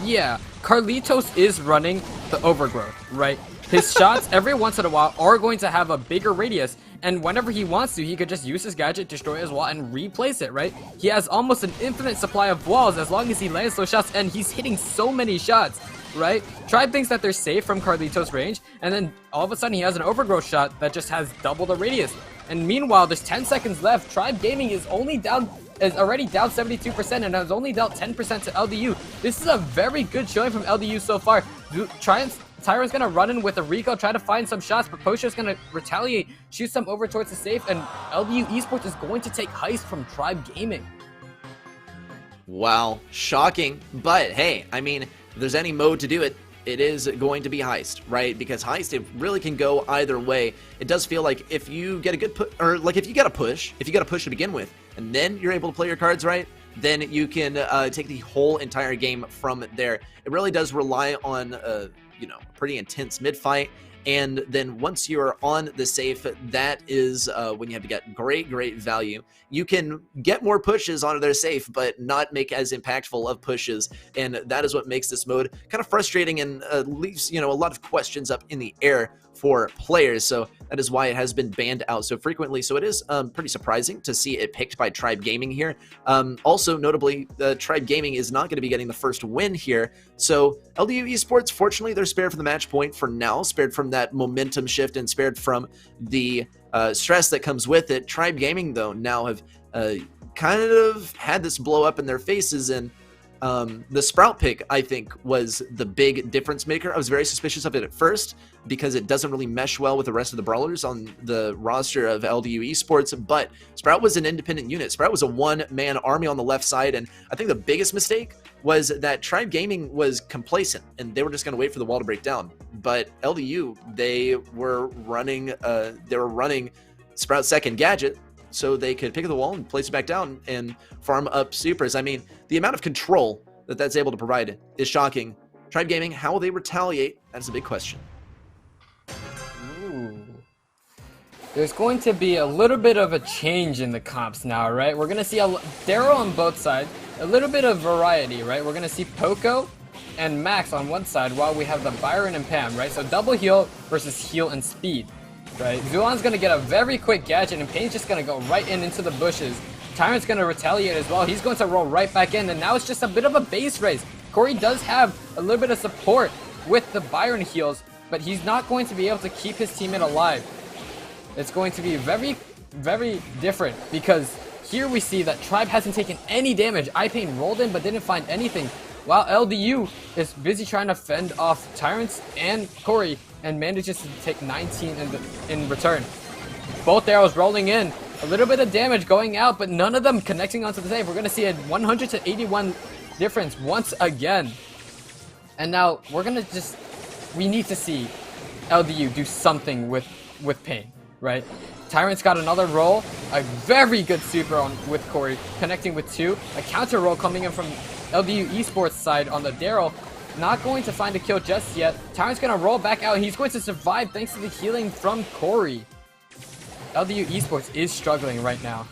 Yeah, Carlitos is running the overgrowth, right? His shots every once in a while are going to have a bigger radius, and whenever he wants to, he could just use his gadget, destroy his wall, and replace it, right? He has almost an infinite supply of walls as long as he lands those shots, and he's hitting so many shots, right? Tribe thinks that they're safe from Carlitos' range, and then all of a sudden he has an overgrowth shot that just has double the radius. And meanwhile, there's 10 seconds left. Tribe Gaming is already down 72% and has only dealt 10% to LDU. This is a very good showing from LDU so far. Tyrant's gonna run in with a Rico, try to find some shots, but Posho's gonna retaliate, shoot some over towards the safe, and LDU Esports is going to take Heist from Tribe Gaming. Wow, shocking. But hey, I mean, if there's any mode to do it, it is going to be Heist, right? Because Heist, it really can go either way. It does feel like if you get a good push, or like if you got a push to begin with, and then you're able to play your cards right, then you can take the whole entire game from there. It really does rely on, you know, a pretty intense mid-fight. And then once you're on the safe, that is when you have to get great value. You can get more pushes onto their safe, but not make as impactful of pushes. And that is what makes this mode kind of frustrating and leaves, you know, a lot of questions up in the air for players. So that is why it has been banned out so frequently. So it is pretty surprising to see it picked by Tribe Gaming here. Also, notably, Tribe Gaming is not going to be getting the first win here. So LDU Esports, fortunately, they're spared from the match point for now, spared from that momentum shift and spared from the stress that comes with it. Tribe Gaming, though, now have kind of had this blow up in their faces, and the Sprout pick, I think, was the big difference maker. I was very suspicious of it at first because it doesn't really mesh well with the rest of the brawlers on the roster of LDU Esports, but Sprout was an independent unit. Sprout was a one-man army on the left side, and I think the biggest mistake was that Tribe Gaming was complacent, and they were just going to wait for the wall to break down. But LDU, they were running Sprout's second gadget, so they could pick up the wall and place it back down and farm up supers. I mean, the amount of control that that's able to provide is shocking. Tribe Gaming, how will they retaliate? That's a big question. Ooh. There's going to be a little bit of a change in the comps now, right? We're going to see Daryl on both sides, a little bit of variety, right? We're going to see Poco and Max on one side while we have the Byron and Pam, right? So double heal versus heal and speed, right? Zulan's going to get a very quick gadget, and Payne's just going to go right into the bushes. Tyrant's going to retaliate as well. He's going to roll right back in, and now it's just a bit of a base race. Corey does have a little bit of support with the Byron heals, but he's not going to be able to keep his teammate alive. It's going to be very, very different, because here we see that Tribe hasn't taken any damage. iPain rolled in but didn't find anything, while LDU is busy trying to fend off Tyrants and Corey and manages to take 19 in return. Both arrows rolling in, a little bit of damage going out, but none of them connecting onto the save. We're going to see a 100 to 81 difference once again. And now we're going to we need to see LDU do something with Pain, right? Tyrant's got another roll, a very good super with Corey, connecting with 2. A counter roll coming in from LDU Esports side on the Daryl. Not going to find a kill just yet. Tyrant's going to roll back out. He's going to survive thanks to the healing from Corey. LDU Esports is struggling right now.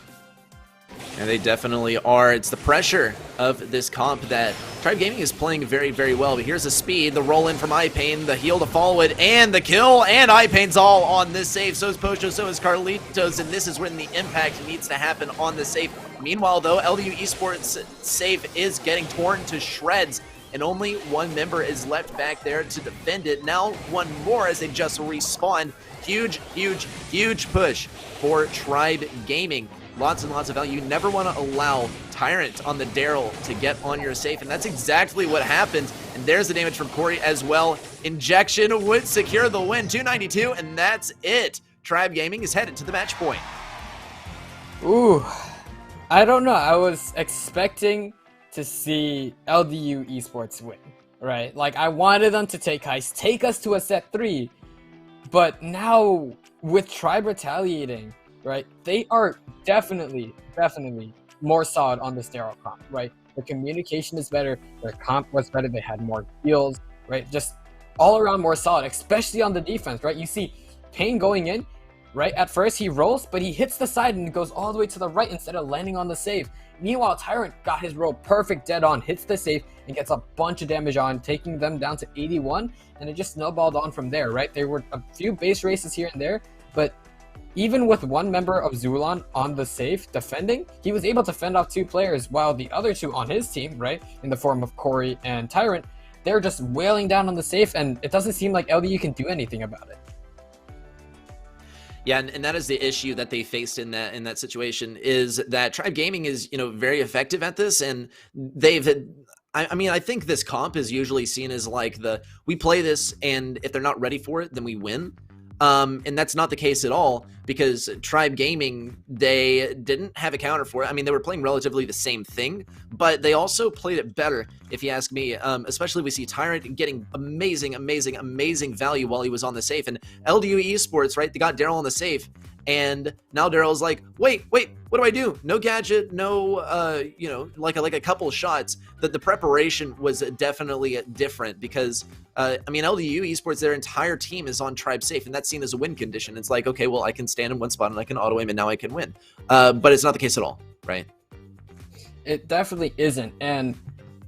And they definitely are. It's the pressure of this comp that Tribe Gaming is playing very, very well. But here's the speed, the roll in from iPain, the heal to follow it, and the kill. And iPain's all on this save. So is Pocho, so is Carlitos. And this is when the impact needs to happen on the save. Meanwhile, though, LDU Esports save is getting torn to shreds. And only one member is left back there to defend it. Now one more as they just respawn. Huge, huge, huge push for Tribe Gaming. Lots and lots of value. You never want to allow Tyrant on the Daryl to get on your safe, and that's exactly what happened. And there's the damage from Corey as well. Injection would secure the win, 292, and that's it. Tribe Gaming is headed to the match point. Ooh, I don't know. I was expecting to see LDU Esports win, right? Like, I wanted them to take Heist, take us to a set 3, but now with Tribe retaliating, right, they are definitely more solid on this Daryl comp, right? The communication is better, their comp was better, they had more heals, right? Just all around more solid, especially on the defense, right? You see Payne going in, right? At first he rolls, but he hits the side and goes all the way to the right instead of landing on the save. Meanwhile, Tyrant got his roll perfect dead on, hits the save, and gets a bunch of damage on, taking them down to 81, and it just snowballed on from there, right? There were a few base races here and there, but even with one member of Zulan on the safe defending, he was able to fend off 2 players, while the other 2 on his team, right, in the form of Corey and Tyrant, they're just wailing down on the safe, and it doesn't seem like LDU can do anything about it. Yeah, and that is the issue that they faced in that situation, is that Tribe Gaming is, very effective at this, and I think this comp is usually seen as like we play this, and if they're not ready for it, then we win. And that's not the case at all, because Tribe Gaming, they didn't have a counter for it. I mean, they were playing relatively the same thing, but they also played it better, if you ask me. Especially we see Tyrant getting amazing value while he was on the safe. And LDU Esports, right, they got Daryl on the safe, and now Daryl's like, wait, what do I do? No gadget, no, like a couple shots. That the preparation was definitely different, because LDU Esports, their entire team is on Tribe safe, and that's seen as a win condition. It's like, okay, well, I can stand in one spot and I can auto aim, and now I can win. But it's not the case at all, right? It definitely isn't. And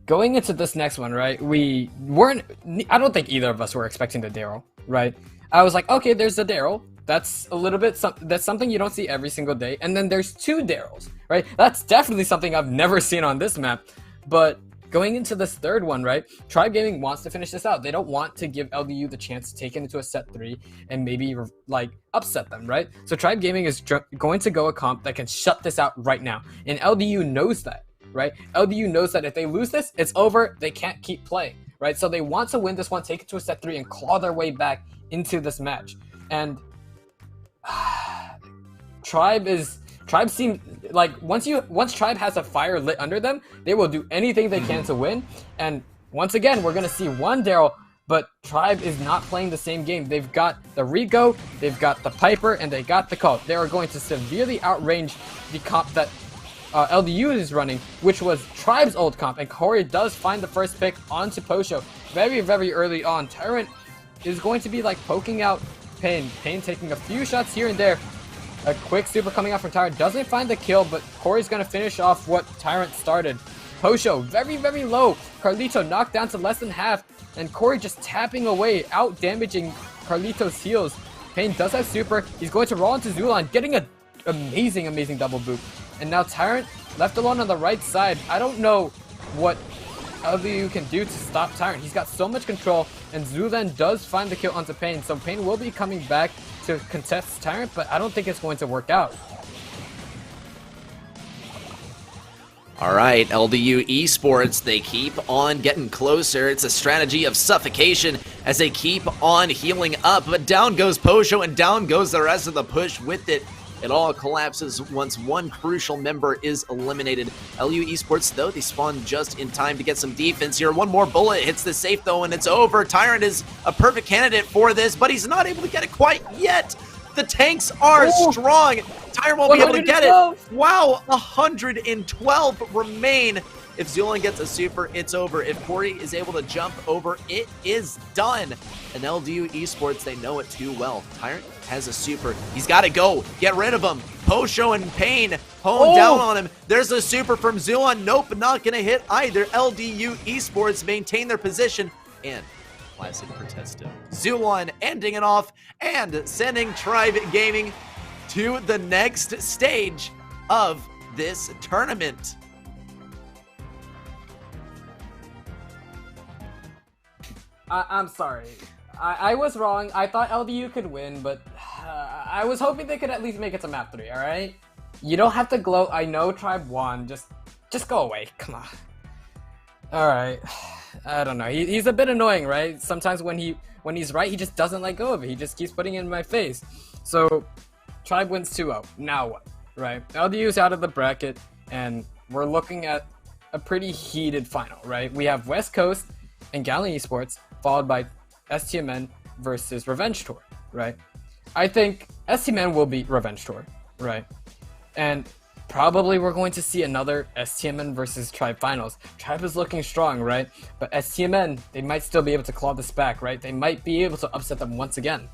going into this next one, right, I don't think either of us were expecting the Daryl, right? I was like, okay, there's the Daryl. That's a little bit, that's something you don't see every single day. And then there's 2 Daryls, right? That's definitely something I've never seen on this map. But Going into this third one, right, Tribe Gaming wants to finish this out. They don't want to give LDU the chance to take it into a set 3 and maybe like upset them, right? So Tribe Gaming is going to go a comp that can shut this out right now, and LDU knows that, right? LDU knows that if they lose this, it's over. They can't keep playing, right? So they want to win this one, take it to a set 3, and claw their way back into this match. And Tribe seems like once Tribe has a fire lit under them, they will do anything they can to win. And once again, we're gonna see one Daryl, but Tribe is not playing the same game. They've got the Rico, they've got the Piper, and they got the Colt. They are going to severely outrange the comp that LDU is running, which was Tribe's old comp. And Corey does find the first pick onto Posho very, very early on. Tyrant is going to be like poking out Pain. Pain taking a few shots here and there. A quick super coming out from Tyrant. Doesn't find the kill, but Corey's going to finish off what Tyrant started. Posho, very, very low. Carlito knocked down to less than half. And Corey just tapping away, out damaging Carlito's heals. Pain does have super. He's going to roll into Zulan, getting an amazing, amazing double boop. And now Tyrant left alone on the right side. I don't know what LDU can do to stop Tyrant. He's got so much control, and Zulan does find the kill onto Pain. So Pain will be coming back to contest Tyrant, but I don't think it's going to work out. All right, LDU Esports, they keep on getting closer. It's a strategy of suffocation as they keep on healing up, but down goes Posho and down goes the rest of the push with it. It all collapses once one crucial member is eliminated. LU Esports, though, they spawn just in time to get some defense here. One more bullet hits the safe, though, and it's over. Tyrant is a perfect candidate for this, but he's not able to get it quite yet. The tanks are strong. Tyrant won't be able to get it. Wow, 112 remain. If Zulan gets a super, it's over. If Corey is able to jump over, it is done. And LDU Esports, they know it too well. Tyrant has a super. He's got to go. Get rid of him. Posho and Pain hone down on him. There's a super from Zulan. Nope, not going to hit either. LDU Esports maintain their position. And classic Protesto. Zulan ending it off and sending Tribe Gaming to the next stage of this tournament. I'm sorry. I was wrong. I thought LDU could win, but I was hoping they could at least make it to map 3, alright? You don't have to gloat. I know Tribe won. Just go away. Come on. Alright. I don't know. He's a bit annoying, right? Sometimes when he's right, he just doesn't let go of it. He just keeps putting it in my face. So, Tribe wins 2-0. Now what? Right? LDU's out of the bracket, and we're looking at a pretty heated final, right? We have West Coast and Galleon Esports, followed by STMN versus Revenge Tour, right? I think STMN will beat Revenge Tour, right? And probably we're going to see another STMN versus Tribe finals. Tribe is looking strong, right? But STMN, they might still be able to claw this back, right? They might be able to upset them once again.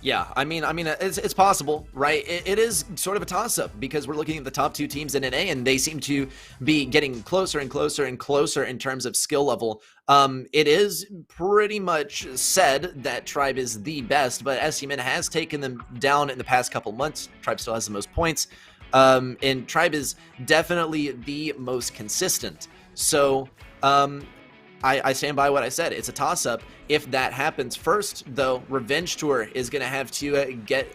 Yeah, I mean, it's possible, right? It is sort of a toss-up because we're looking at the top 2 teams in NA, and they seem to be getting closer and closer and closer in terms of skill level. It is pretty much said that Tribe is the best, but STMN has taken them down in the past couple months. Tribe still has the most points, and Tribe is definitely the most consistent. So, I stand by what I said. It's a toss-up. If that happens first, though, Revenge Tour is going to have to get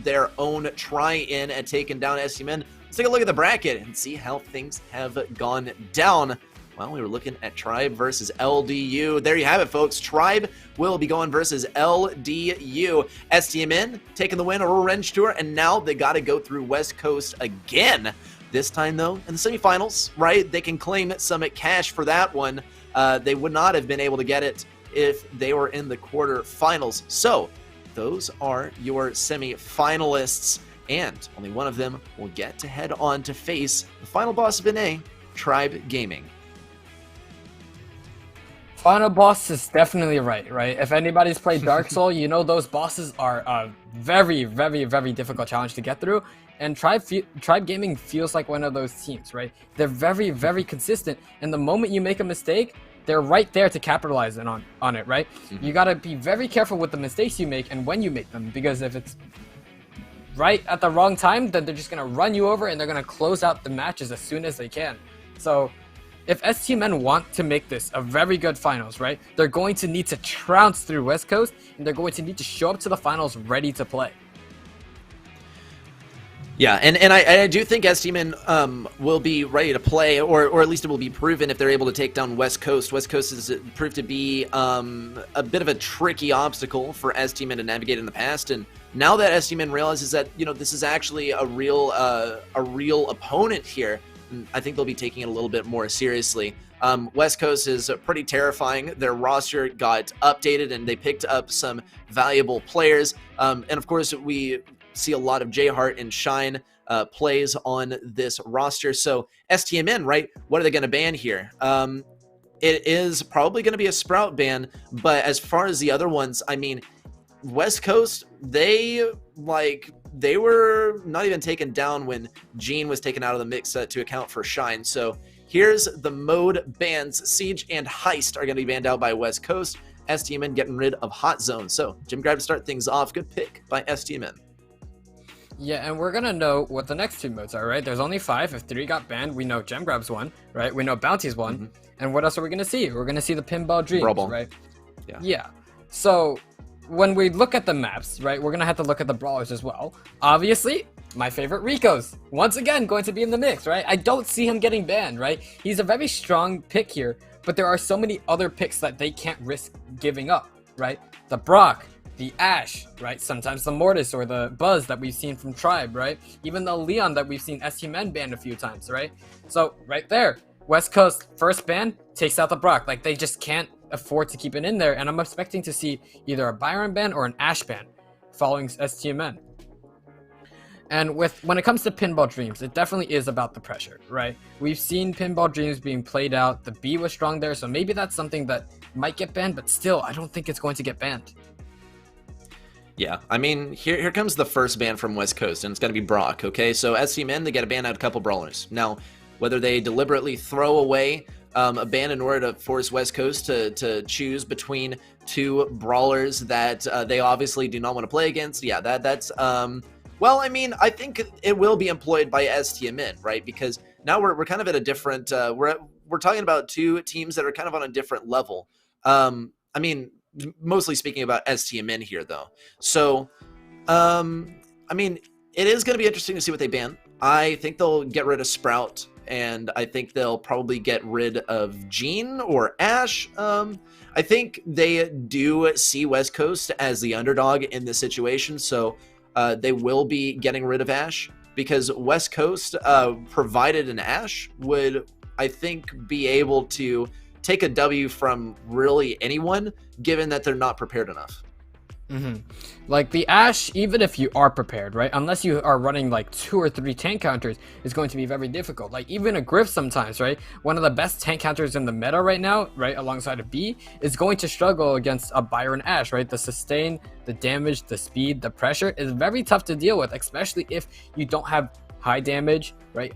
their own try-in at taking down STMN. Let's take a look at the bracket and see how things have gone down. Well, we were looking at Tribe versus LDU. There you have it, folks. Tribe will be going versus LDU. STMN taking the win over Revenge Tour, and now they got to go through West Coast again. This time, though, in the semifinals, right, they can claim some cash for that one. They would not have been able to get it if they were in the quarterfinals. So those are your semi-finalists, and only one of them will get to head on to face the final boss of NA, Tribe Gaming. Final boss is definitely right? If anybody's played Dark Soul, you know those bosses are a very, very, very difficult challenge to get through. And Tribe Gaming feels like one of those teams, right? They're very, very consistent, and the moment you make a mistake, they're right there to capitalize on it, right? Mm-hmm. You gotta be very careful with the mistakes you make and when you make them, because if it's right at the wrong time, then they're just gonna run you over and they're gonna close out the matches as soon as they can. So if STMN want to make this a very good finals, right, they're going to need to trounce through West Coast, and they're going to need to show up to the finals ready to play. Yeah, and I do think STMN will be ready to play, or at least it will be proven if they're able to take down West Coast. West Coast has proved to be a bit of a tricky obstacle for STMN to navigate in the past, and now that STMN realizes that, you know, this is actually a real opponent here, I think they'll be taking it a little bit more seriously. West Coast is pretty terrifying. Their roster got updated, and they picked up some valuable players, and of course we see a lot of J-Heart and Shine plays on this roster. So STMN, right? What are they going to ban here? It is probably going to be a Sprout ban, but as far as the other ones, I mean, West Coast, they were not even taken down when Gene was taken out of the mix to account for Shine. So here's the mode bans. Siege and Heist are going to be banned out by West Coast. STMN getting rid of Hot Zone. So Jim Grab to start things off. Good pick by STMN. Yeah, and we're gonna know what the next 2 modes are, right? There's only 5. If 3 got banned, we know Gem Grab's one, right? We know Bounty's one. And what else are we gonna see? We're gonna see the Pinball Dreams, right? Yeah. So when we look at the maps, right, we're gonna have to look at the brawlers as well. Obviously, my favorite, Rico's once again going to be in the mix, right? I don't see him getting banned, right? He's a very strong pick here, but there are so many other picks that they can't risk giving up, right? The Brock, the Ash, right? Sometimes the Mortis or the Buzz that we've seen from Tribe, right? Even the Leon that we've seen STMN banned a few times, right? So right there, West Coast first ban takes out the Brock. Like, they just can't afford to keep it in there, and I'm expecting to see either a Byron ban or an Ash ban following STMN. And when it comes to Pinball Dreams, it definitely is about the pressure, right? We've seen Pinball Dreams being played out. The B was strong there, so maybe that's something that might get banned, but still, I don't think it's going to get banned. Yeah, I mean, here comes the first ban from West Coast, and it's going to be Brock, okay? So STMN, they got to ban out a couple brawlers. Now, whether they deliberately throw away a ban in order to force West Coast to choose between 2 brawlers that they obviously do not want to play against, yeah, that's... well, I mean, I think it will be employed by STMN, right? Because now we're kind of at a different... we're talking about 2 teams that are kind of on a different level. I mean... mostly speaking about STMN here, though. So, I mean, it is going to be interesting to see what they ban. I think they'll get rid of Sprout, and I think they'll probably get rid of Gene or Ash. I think they do see West Coast as the underdog in this situation, so they will be getting rid of Ash, because West Coast, provided an Ash, would, I think, be able to take a W from really anyone, given that they're not prepared enough. Like the Ash, even if you are prepared, right, unless you are running like 2 or 3 tank counters, is going to be very difficult. Like even a Griff sometimes, right, one of the best tank counters in the meta right now, right, alongside a B, is going to struggle against a Byron Ash, right? The sustain, the damage, the speed, the pressure is very tough to deal with, especially if you don't have high damage, right,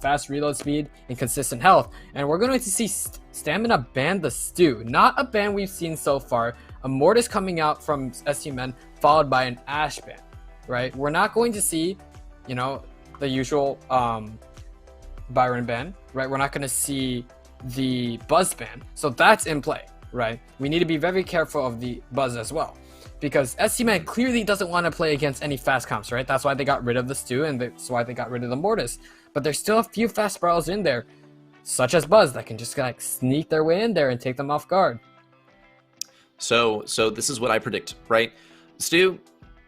fast reload speed, and consistent health. And we're going to see Stamina ban the Stew, not a ban we've seen so far. A Mortis coming out from STMN, followed by an Ash ban, right? We're not going to see, you know, the usual Byron ban, right? We're not going to see the Buzz ban, so that's in play, right? We need to be very careful of the Buzz as well, because STMN clearly doesn't want to play against any fast comps, right? That's why they got rid of the Stew, and that's why they got rid of the Mortis. But there's still a few fast brawlers in there, such as Buzz, that can just like sneak their way in there and take them off guard. So this is what I predict, right? Stu,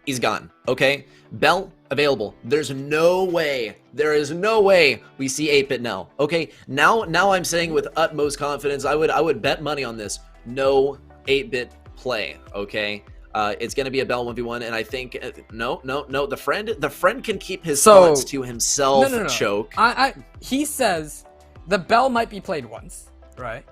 he's gone, okay? Bell, available. There is no way we see 8-bit now, okay? Now I'm saying with utmost confidence, I would bet money on this. No 8-bit play, okay? It's going to be a Bell 1v1, and I think... No. The friend can keep his thoughts to himself, no. Choke. He says the Bell might be played once, right?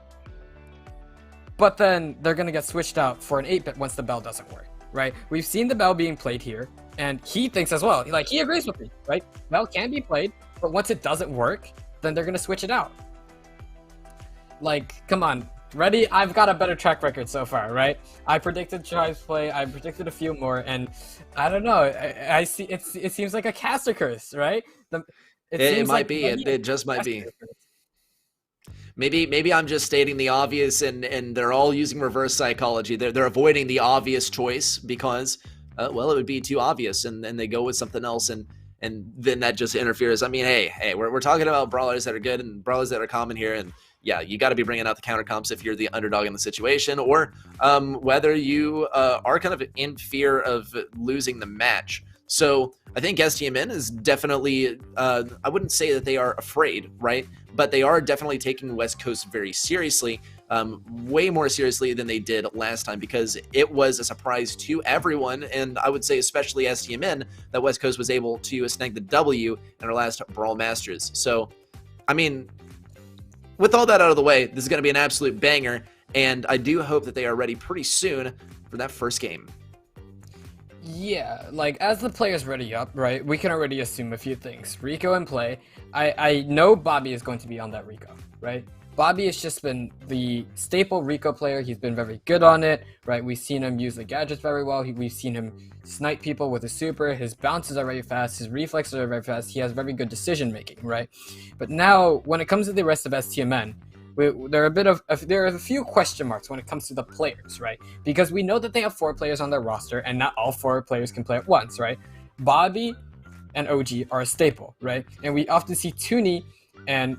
But then they're going to get switched out for an 8-bit once the Bell doesn't work, right? We've seen the Bell being played here, and he thinks as well. Like, he agrees with me, right? Bell can be played, but once it doesn't work, then they're going to switch it out. Like, come on. Ready? I've got a better track record so far, right? I predicted Tribe's play, I predicted a few more, and I don't know. I see it seems like a caster curse, right? It might be. It just might be. maybe I'm just stating the obvious, and they're all using reverse psychology. They're avoiding the obvious choice because, well, it would be too obvious, and they go with something else, and then that just interferes. I mean, hey, we're talking about brawlers that are good and brawlers that are common here, and yeah, you got to be bringing out the counter comps if you're the underdog in the situation, or whether you are kind of in fear of losing the match. So I think STMN is definitely, I wouldn't say that they are afraid, right? But they are definitely taking West Coast very seriously, way more seriously than they did last time, because it was a surprise to everyone, and I would say especially STMN, that West Coast was able to snag the W in our last Brawl Masters. So, I mean, with all that out of the way, this is going to be an absolute banger, and I do hope that they are ready pretty soon for that first game. Yeah, like, as the players ready up, right, we can already assume a few things. Rico in play. I know Bobby is going to be on that Rico, right? Bobby has just been the staple Rico player. He's been very good on it, right? We've seen him use the gadgets very well. We've seen him snipe people with his super. His bounces are very fast. His reflexes are very fast. He has very good decision making, right? But now, when it comes to the rest of STMN, there are a few question marks when it comes to the players, right? Because we know that they have 4 players on their roster, and not all 4 players can play at once, right? Bobby and OG are a staple, right? And we often see Toonie and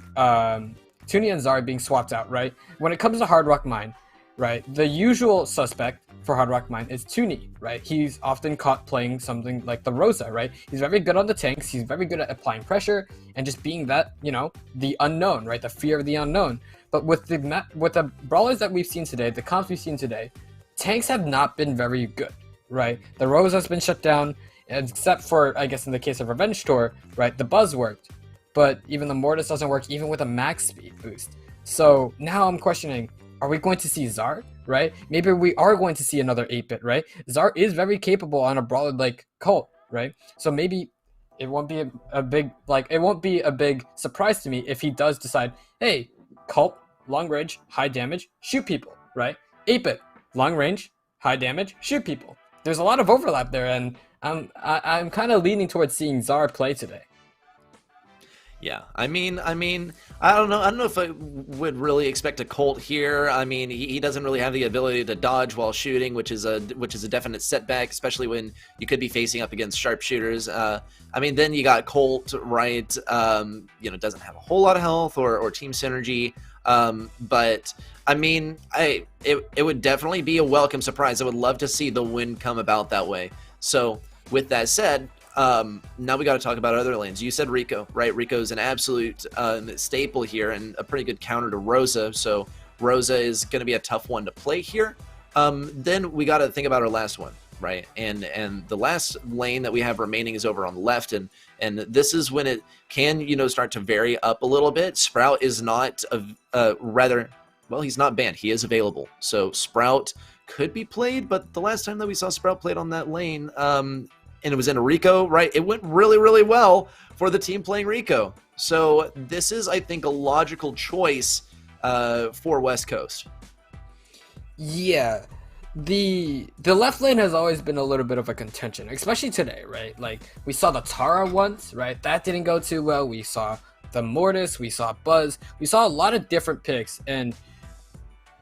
Zara being swapped out, right? When it comes to Hard Rock Mine, right, the usual suspect for Hard Rock Mine is Toonie, right? He's often caught playing something like the Rosa, right? He's very good on the tanks. He's very good at applying pressure and just being that, you know, the unknown, right? The fear of the unknown. But with the brawlers that we've seen today, the comps we've seen today, tanks have not been very good, right? The Rose has been shut down, except for, I guess, in the case of Revenge Tour, right? The Buzz worked, but even the Mortis doesn't work, even with a max speed boost. So now I'm questioning, are we going to see Zar, right? Maybe we are going to see another 8-bit, right? Zar is very capable on a brawler like Colt, right? So maybe it won't be a big surprise to me if he does decide, hey, Colt, long range, high damage, shoot people, right? 8-bit, long range, high damage, shoot people. There's a lot of overlap there, and I'm kind of leaning towards seeing Zar play today. Yeah, I mean, I don't know. I don't know if I would really expect a Colt here. I mean, he doesn't really have the ability to dodge while shooting, which is a definite setback, especially when you could be facing up against sharpshooters. I mean, then you got Colt, right? You know, doesn't have a whole lot of health or team synergy. But I mean, it would definitely be a welcome surprise. I would love to see the win come about that way. So with that said, now we got to talk about other lanes. You said Rico, right? Rico's an absolute staple here and a pretty good counter to Rosa. So Rosa is going to be a tough one to play here. Then we got to think about our last one, right? And the last lane that we have remaining is over on the left, and this is when it can, you know, start to vary up a little bit. Sprout is not well, he's not banned. He is available. So Sprout could be played, but the last time that we saw Sprout played on that lane, and it was in a Rico, right? It went really, really well for the team playing Rico. So this is, I think, a logical choice for West Coast. Yeah, the left lane has always been a little bit of a contention, especially today, right? Like, we saw the Tara once, right? That didn't go too well. We saw the Mortis, we saw Buzz, we saw a lot of different picks, and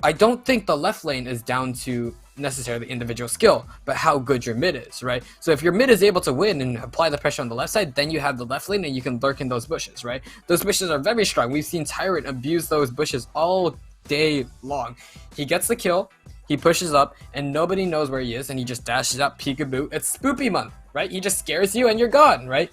I don't think the left lane is down to necessarily individual skill, but how good your mid is, right? So if your mid is able to win and apply the pressure on the left side, then you have the left lane and you can lurk in those bushes, right? Those bushes are very strong. We've seen Tyrant abuse those bushes all day long. He gets the kill, he pushes up, and nobody knows where he is, and he just dashes up, peekaboo. It's Spoopy month, right? He just scares you and you're gone, right?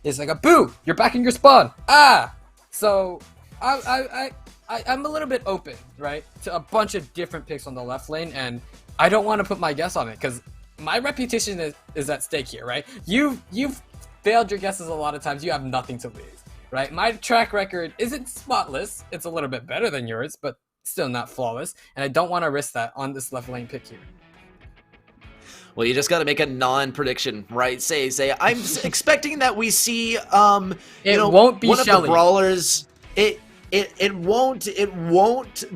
It's like a boo, you're back in your spawn. Ah! So I'm a little bit open, right, to a bunch of different picks on the left lane, and I don't want to put my guess on it because my reputation is at stake here, right? You've failed your guesses a lot of times. You have nothing to lose, right? My track record isn't spotless. It's a little bit better than yours, but still not flawless, and I don't want to risk that on this left lane pick here. Well, you just got to make a non-prediction, right? Say, I'm expecting that we see, won't be one Shelly. Of the brawlers. It won't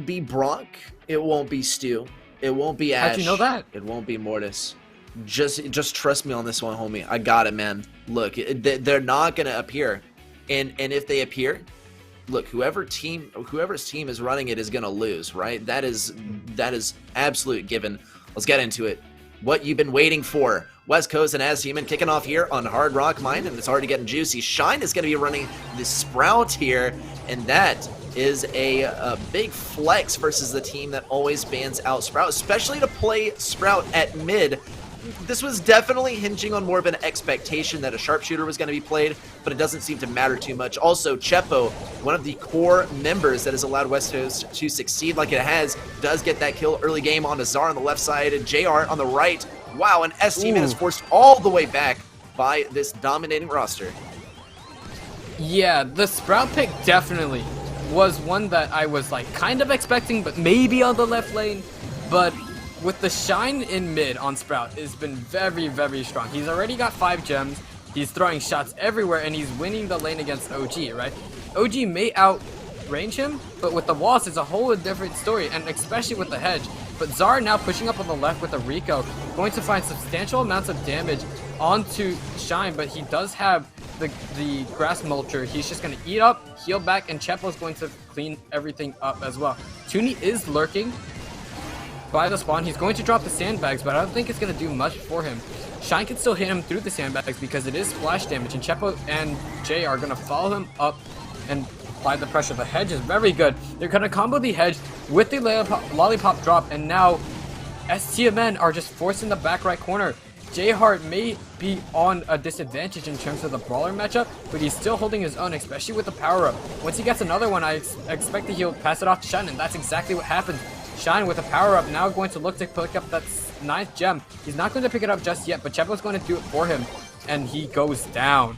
be Brock. It won't be Stu. It won't be Ash. How'd you know that? It won't be Mortis. Just trust me on this one, homie. I got it, man. Look, they're not gonna appear, and if they appear, look, whoever's team is running it is going to lose, right? That is absolute given. Let's get into it. What you've been waiting for. West Coast and STMN kicking off here on Hard Rock Mine, and it's already getting juicy. Shine is going to be running the Sprout here, and that is a big flex versus the team that always bans out Sprout, especially to play Sprout at mid. This was definitely hinging on more of an expectation that a sharpshooter was going to be played, but it doesn't seem to matter too much. Also, Chepo, one of the core members that has allowed West Coast to succeed like it has, does get that kill early game on Azar on the left side and JR on the right. Wow, and STMN is forced all the way back by this dominating roster. Yeah, the Sprout pick definitely was one that I was like kind of expecting, but maybe on the left lane. But with the Shine in mid on Sprout, it's been very, very strong. He's already got 5 gems. He's throwing shots everywhere, and he's winning the lane against OG, right? OG may outrange him, but with the walls, it's a whole different story, and especially with the hedge. But Zar now pushing up on the left with the Rico, going to find substantial amounts of damage onto Shine, but he does have the grass mulcher. He's just going to eat up, heal back, and Chepo's going to clean everything up as well. Toonie is lurking by the spawn. He's going to drop the sandbags, but I don't think it's going to do much for him. Shine can still hit him through the sandbags because it is splash damage, and Chepo and Jay are going to follow him up and apply the pressure. The hedge is very good. They're going to combo the hedge with the lollipop drop, and now STMN are just forced in the back right corner. J-Heart may be on a disadvantage in terms of the brawler matchup, but he's still holding his own, especially with the power-up. Once he gets another one, I expect that he'll pass it off to Shine, and that's exactly what happened. Shine with a power-up now going to look to pick up that 9th gem. He's not going to pick it up just yet, but Chepo's going to do it for him, and he goes down.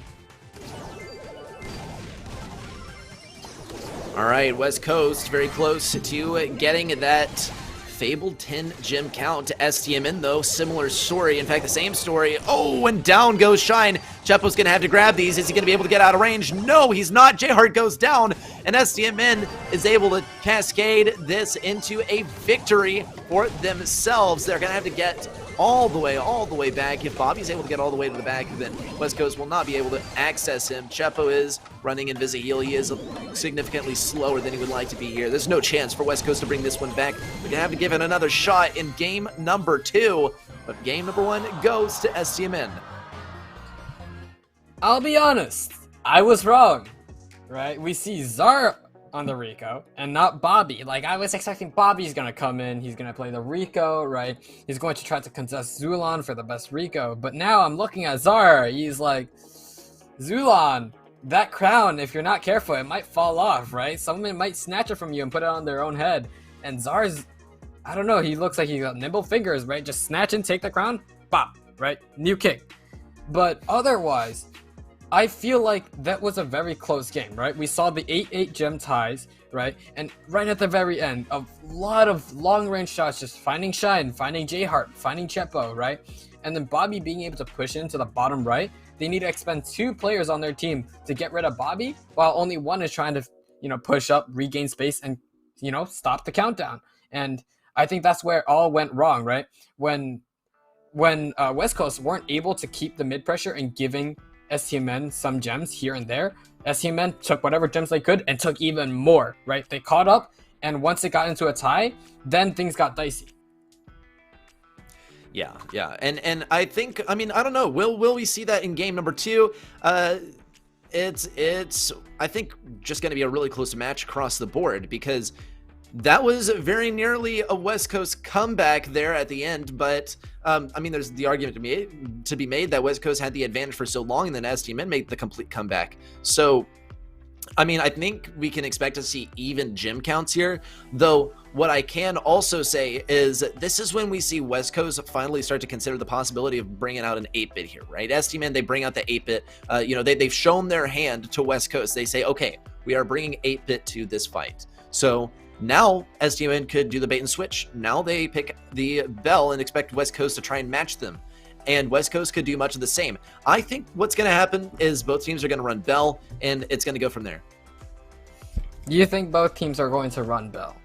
All right, West Coast very close to getting that fabled 10 gem count to STMN, though. Similar story. In fact, the same story. Oh, and down goes Shine. Chepo's going to have to grab these. Is he going to be able to get out of range? No, he's not. J-Heart goes down, and STMN is able to cascade this into a victory for themselves. They're going to have to get all the way back. If Bobby's able to get all the way to the back, then West Coast will not be able to access him. Chepo is running Invisi-Heal. He is significantly slower than he would like to be here. There's no chance for West Coast to bring this one back. They're going to have to give it another shot in game number 2. But game number 1 goes to STMN. I'll be honest, I was wrong, right? We see Zar on the Rico and not Bobby. Like, I was expecting Bobby's gonna come in, he's gonna play the Rico, right? He's going to try to contest Zulon for the best Rico, but now I'm looking at Zar. He's like, Zulon, that crown, if you're not careful, it might fall off, right? Someone might snatch it from you and put it on their own head. And Zar's, I don't know, he looks like he's got nimble fingers, right? Just snatch and take the crown, bop, right? New kick. But otherwise, I feel like that was a very close game, right? We saw the 8-8 gem ties, right? And right at the very end, a lot of long-range shots, just finding Shine, finding J-Heart, finding Chepo, right? And then Bobby being able to push into the bottom right. They need to expend 2 players on their team to get rid of Bobby, while only one is trying to, push up, regain space, and, stop the countdown. And I think that's where it all went wrong, right? When West Coast weren't able to keep the mid pressure and giving STMN some gems here and there, STMN took whatever gems they could and took even more, right? They caught up, and once it got into a tie, then things got dicey. Yeah. And I think, I don't know, will we see that in game number 2? It's I think just going to be a really close match across the board, because that was very nearly a West Coast comeback there at the end, but there's the argument to be made that West Coast had the advantage for so long, and then STMN made the complete comeback. So, I think we can expect to see even gem counts here, though what I can also say is this is when we see West Coast finally start to consider the possibility of bringing out an 8-bit here, right? STMN, they bring out the 8-bit, they've shown their hand to West Coast. They say, okay, we are bringing 8-bit to this fight. So now STMN could do the bait and switch. Now they pick the Bell and expect West Coast to try and match them. And West Coast could do much of the same. I think what's going to happen is both teams are going to run Bell, and it's going to go from there. You think both teams are going to run Bell?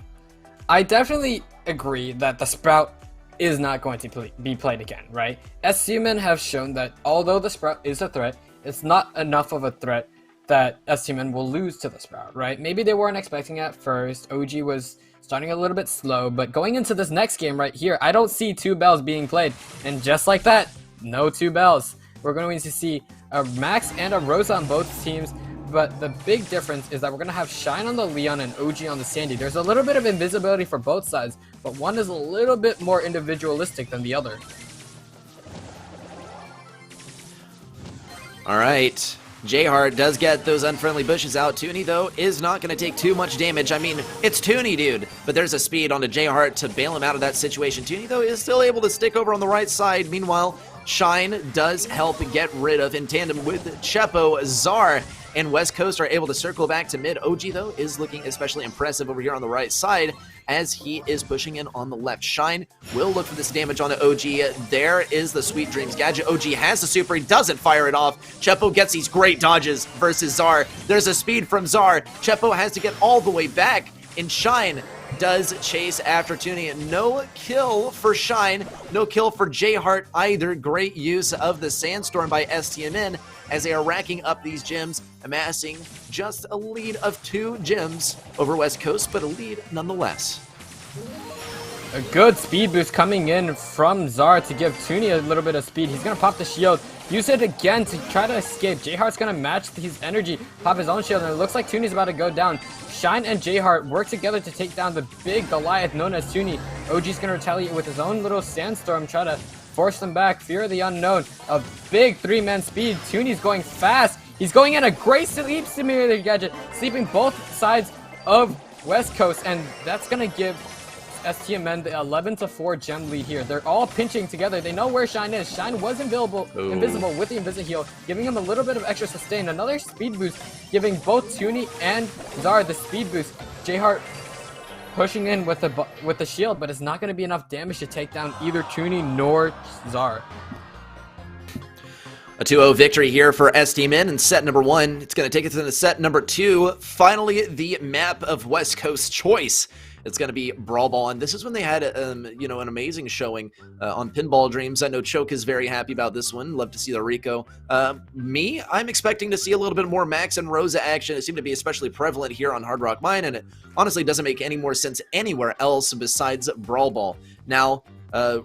I definitely agree that the Sprout is not going to be played again, right? STMN have shown that although the Sprout is a threat, it's not enough of a threat that STMN will lose to this round, right? Maybe they weren't expecting it at first. OG was starting a little bit slow, but going into this next game right here, I don't see 2 bells being played. And just like that, no 2 bells. We're going to see a Max and a Rosa on both teams, but the big difference is that we're going to have Shine on the Leon and OG on the Sandy. There's a little bit of invisibility for both sides, but one is a little bit more individualistic than the other. All right. J-Heart does get those unfriendly bushes out. Toonie, though, is not going to take too much damage. I mean, it's Toonie, dude. But there's a speed onto J-Heart to bail him out of that situation. Toonie, though, is still able to stick over on the right side. Meanwhile, Shine does help get rid of, in tandem with Chepo, Zar and West Coast are able to circle back to mid. OG, though, is looking especially impressive over here on the right side as he is pushing in on the left. Shine will look for this damage on the OG. There is the Sweet Dreams gadget. OG has the super. He doesn't fire it off. Chepo gets these great dodges versus Zar. There's a speed from Zar. Chepo has to get all the way back, and Shine does chase after Toonie. No kill for Shine. No kill for J-Heart either. Great use of the Sandstorm by STMN as they are racking up these gems, amassing just a lead of 2 gems over West Coast, but a lead nonetheless. A good speed boost coming in from Zar to give Toonie a little bit of speed. He's going to pop the shield, use it again to try to escape. J-Heart's going to match his energy, pop his own shield, and it looks like Toonie's about to go down. Shine and J-Heart work together to take down the big Goliath known as Toonie. OG's going to retaliate with his own little Sandstorm, try to force them back. Fear of the unknown. A big 3-man speed. Toonie's going fast. He's going in a great sleep simulator gadget, sleeping both sides of West Coast, and that's going to give STMN the 11-4 gem lead here. They're all pinching together. They know where Shine is. Shine was invisible with the Invisi-Heal, giving him a little bit of extra sustain. Another speed boost, giving both Toonie and Zar the speed boost. J-Heart pushing in with the shield, but it's not going to be enough damage to take down either Toonie nor Zar. A 2-0 victory here for STMN in set number 1. It's going to take us into set number 2. Finally, the map of West Coast choice. It's going to be Brawl Ball, and this is when they had, you know, an amazing showing on Pinball Dreams. I know Choke is very happy about this one. Love to see the Rico. I'm expecting to see a little bit more Max and Rosa action. It seemed to be especially prevalent here on Hard Rock Mine, and it honestly doesn't make any more sense anywhere else besides Brawl Ball. Now,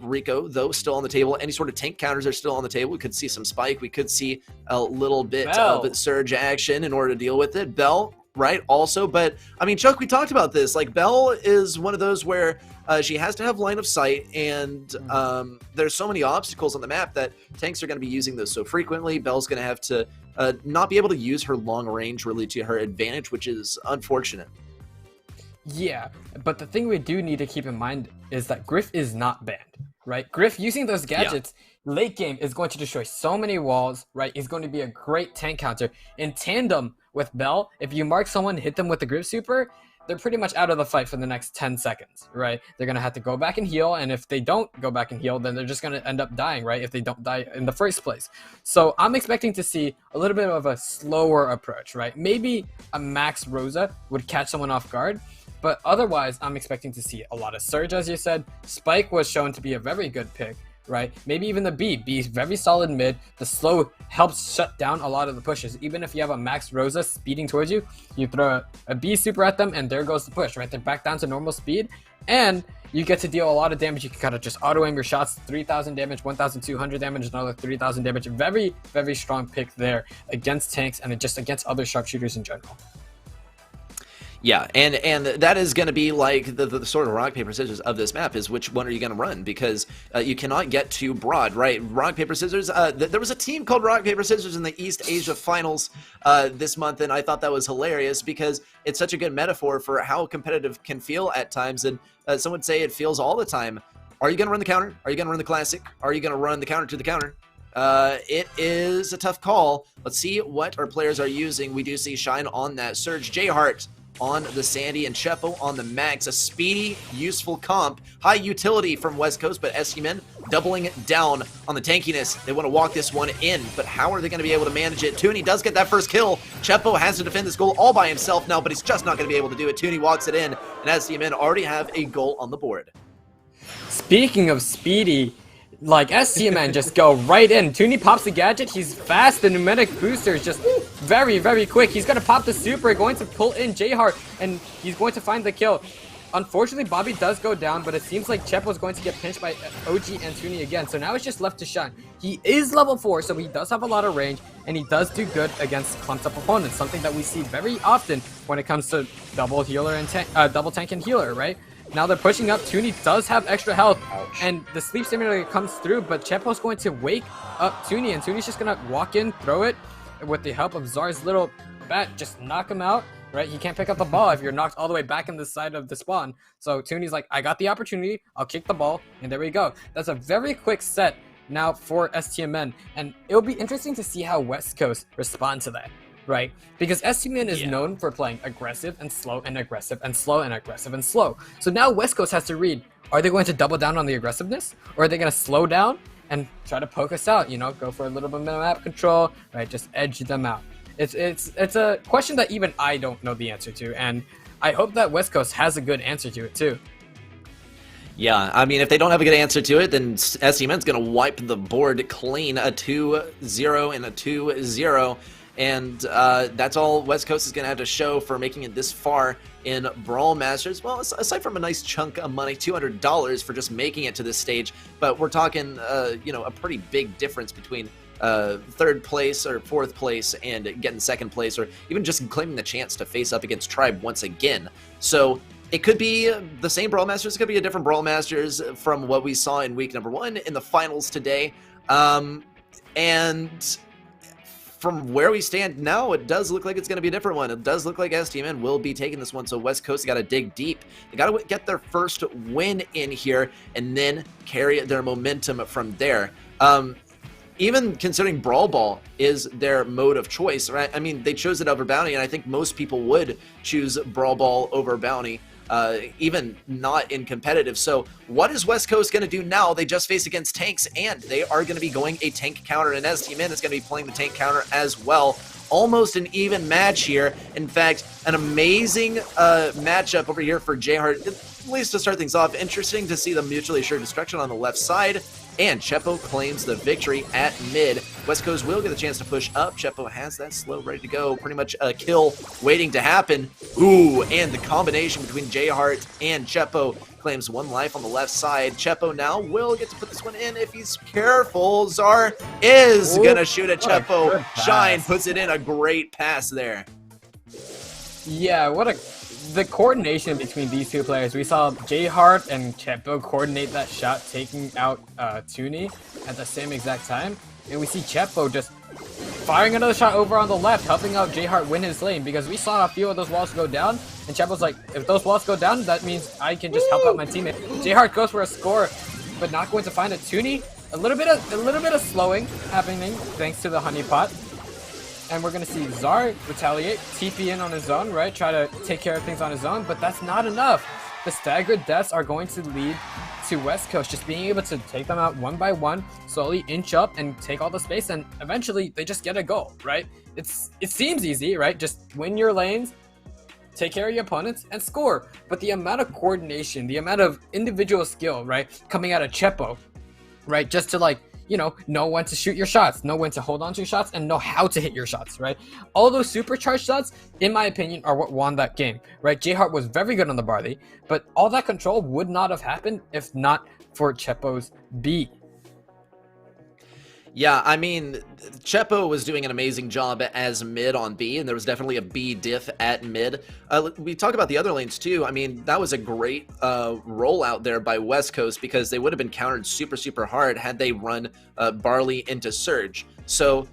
Rico, though, still on the table. Any sort of tank counters are still on the table. We could see some Spike. We could see a little bit of Surge action in order to deal with it. Bell, right, also. But, I mean, Chuck, we talked about this. Like, Bell is one of those where she has to have line of sight, and there's so many obstacles on the map that tanks are going to be using those so frequently. Bell's going to have to not be able to use her long range really to her advantage, which is unfortunate. Yeah, but the thing we do need to keep in mind is that Griff is not banned, right? Griff using those gadgets late game is going to destroy so many walls, right? He's going to be a great tank counter. In tandem with Bell, if you mark someone, hit them with the Griff super, they're pretty much out of the fight for the next 10 seconds, right? They're going to have to go back and heal, and if they don't go back and heal, then they're just going to end up dying, right? If they don't die in the first place. So I'm expecting to see a little bit of a slower approach, right? Maybe a Max Rosa would catch someone off guard, but otherwise, I'm expecting to see a lot of Surge, as you said. Spike was shown to be a very good pick, right? Maybe even the B. B's very solid mid. The slow helps shut down a lot of the pushes. Even if you have a Max Rosa speeding towards you, you throw a B super at them, and there goes the push, right? They're back down to normal speed, and you get to deal a lot of damage. You can kind of just auto-aim your shots, 3,000 damage, 1,200 damage, another 3,000 damage. Very, very strong pick there against tanks and just against other sharpshooters in general. Yeah, and that is going to be like the sort of rock, paper, scissors of this map is which one are you going to run, because you cannot get too broad, right? Rock, paper, scissors, there was a team called Rock, Paper, Scissors in the East Asia Finals this month, and I thought that was hilarious because it's such a good metaphor for how competitive can feel at times, and some would say it feels all the time. Are you going to run the counter? Are you going to run the classic? Are you going to run the counter to the counter? It is a tough call. Let's see what our players are using. We do see Shine on that Surge, J-Heart on the Sandy, and Chepo on the Max. A speedy, useful comp. High utility from West Coast, but STMN doubling down on the tankiness. They want to walk this one in, but how are they going to be able to manage it? Toonie does get that first kill. Chepo has to defend this goal all by himself now, but he's just not going to be able to do it. Toonie walks it in, and STMN already have a goal on the board. Speaking of speedy, like STMN just go right in. Toonie pops the gadget. He's fast. The pneumatic booster is just very, very quick. He's going to pop the super, going to pull in J-Heart, and he's going to find the kill. Unfortunately, Bobby does go down, but it seems like Chepo's going to get pinched by OG and Toonie again. So now it's just left to Shine. He is level 4, so he does have a lot of range, and he does do good against clumped up opponents, something that we see very often when it comes to double healer and double tank and healer, right? Now they're pushing up. Toonie does have extra health, and the sleep simulator comes through, but Chepo's going to wake up Toonie, and Toonie's just going to walk in, throw it, with the help of Zar's little bat, just knock him out. Right, he can't pick up the ball if you're knocked all the way back in the side of the spawn. So Toonie's like, I got the opportunity, I'll kick the ball, and there we go. That's a very quick set now for STMN, and it'll be interesting to see how West Coast respond to that, right? Because STMN is known for playing aggressive and slow and aggressive and slow and aggressive and slow. So now West Coast has to read, are they going to double down on the aggressiveness, or are they going to slow down and try to poke us out, you know, go for a little bit of map control, right, just edge them out. It's a question that even I don't know the answer to, and I hope that West Coast has a good answer to it too. Yeah, I mean, if they don't have a good answer to it, then STMN's going to wipe the board clean, a 2-0 and a 2-0, and that's all West Coast is going to have to show for making it this far in Brawl Masters. Well, aside from a nice chunk of money, $200 for just making it to this stage, but we're talking, you know, a pretty big difference between third place or fourth place and getting second place, or even just claiming the chance to face up against Tribe once again. So it could be the same Brawl Masters, it could be a different Brawl Masters from what we saw in week number 1 in the finals today. And from where we stand now, it does look like it's going to be a different one. It does look like STMN will be taking this one, so West Coast got to dig deep. They got to get their first win in here and then carry their momentum from there. Even considering Brawl Ball is their mode of choice, right? I mean, they chose it over Bounty, and I think most people would choose Brawl Ball over Bounty, even not in competitive. So what is West Coast going to do now? They just faced against tanks, and they are going to be going a tank counter, and STMN is going to be playing the tank counter as well. Almost an even match here. In fact, an amazing matchup over here for J-Heart. At least to start things off, interesting to see the mutually assured destruction on the left side. And Chepo claims the victory at mid. West Coast will get a chance to push up. Chepo has that slow ready to go. Pretty much a kill waiting to happen. Ooh, and the combination between J-Heart and Chepo claims 1 life on the left side. Chepo now will get to put this one in if he's careful. Zar is going to shoot at Chepo. Shine puts it in. A great pass there. Yeah, the coordination between these two players. We saw J-Heart and Chepo coordinate that shot, taking out Toonie at the same exact time. And we see Chepo just firing another shot over on the left, helping out J-Heart win his lane, because we saw a few of those walls go down, and Chepo's like, if those walls go down, that means I can just help out my teammate. J-Heart goes for a score, but not going to find it. Toonie, a little bit of slowing happening thanks to the honeypot. And we're going to see Zar retaliate, TP in on his own, right? Try to take care of things on his own, but that's not enough. The staggered deaths are going to lead to West Coast just being able to take them out one by one, slowly inch up and take all the space, and eventually they just get a goal, right? It seems easy, right? Just win your lanes, take care of your opponents, and score. But the amount of coordination, the amount of individual skill, right, coming out of Chepo, right, just to like, you know when to shoot your shots, know when to hold on to your shots, and know how to hit your shots, right? All those supercharged shots, in my opinion, are what won that game, right? J-Heart was very good on the barley, but all that control would not have happened if not for Chepo's B. Yeah, I mean, Chepo was doing an amazing job as mid on B, and there was definitely a B diff at mid. We talked about the other lanes too. I mean, that was a great rollout there by West Coast, because they would have been countered super, super hard had they run Barley into Surge. So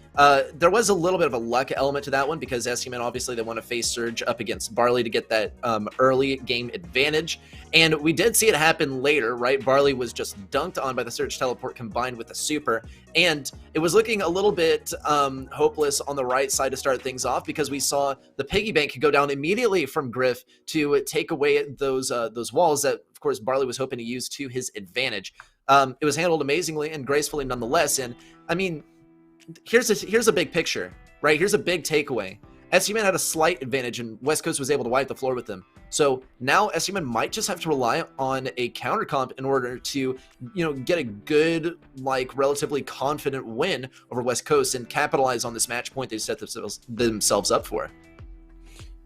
there was a little bit of a luck element to that one, because STMN obviously they want to face Surge up against Barley to get that early game advantage. And we did see it happen later, right? Barley was just dunked on by the Surge teleport combined with the super. And it was looking a little bit hopeless on the right side to start things off, because we saw the piggy bank go down immediately from Griff to take away those walls that, of course, Barley was hoping to use to his advantage. It was handled amazingly and gracefully nonetheless. And I mean, here's a big picture, right? Here's a big takeaway. STMN had a slight advantage, and West Coast was able to wipe the floor with them. So now STMN might just have to rely on a counter comp in order to, get a good, relatively confident win over West Coast and capitalize on this match point they set themselves up for.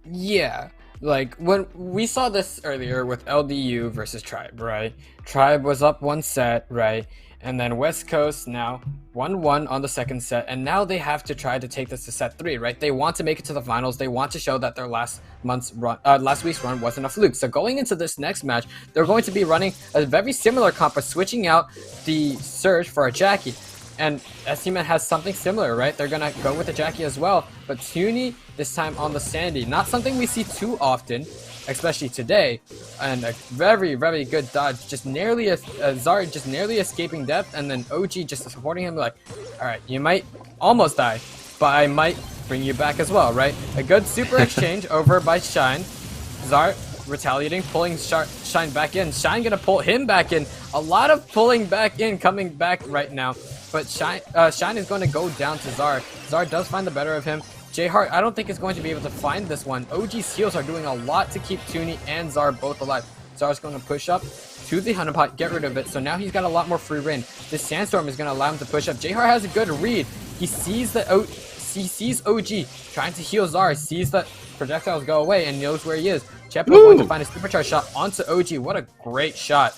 Yeah, when we saw this earlier with LDU versus Tribe, right? Tribe was up one set, right? And then West Coast now 1-1 on the second set, and now they have to try to take this to set 3, right? They want to make it to the finals. They want to show that their last week's run wasn't a fluke. So going into this next match, they're going to be running a very similar comp, but switching out the Surge for a Jackie. And STMN has something similar, right? They're gonna go with the Jackie as well, but Toonie this time on the Sandy. Not something we see too often, especially today. And a very, very good dodge, just narrily Zard just narrowly escaping death, and then OG just supporting him like, all right, you might almost die, but I might bring you back as well, right? A good super exchange over by Shine. Zard retaliating, pulling Shine back in. Shine gonna pull him back in. A lot of pulling back in coming back right now. But Shine is going to go down to Zard. Zard does find the better of him. J-Heart, I don't think is going to be able to find this one. OG's heals are doing a lot to keep Toonie and Zard both alive. Zard's going to push up to the Honeypot, get rid of it. So now he's got a lot more free reign. This Sandstorm is going to allow him to push up. J-Heart has a good read. He sees OG trying to heal Zard, sees the projectiles go away, and knows where he is. Chepo going to find a supercharge shot onto OG. What a great shot.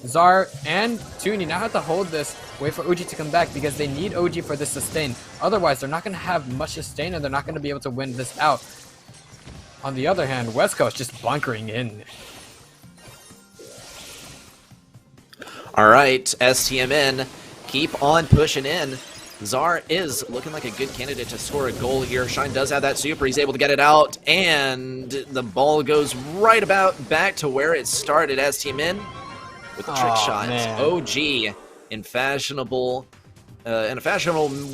Zar and Toonie now have to hold this, wait for OG to come back because they need OG for this sustain. Otherwise, they're not going to have much sustain and they're not going to be able to win this out. On the other hand, West Coast just bunkering in. All right, STMN, keep on pushing in. Zar is looking like a good candidate to score a goal here. Shine does have that super. He's able to get it out, and the ball goes right about back to where it started. STMN with the trick shot. Man. OG in a fashionable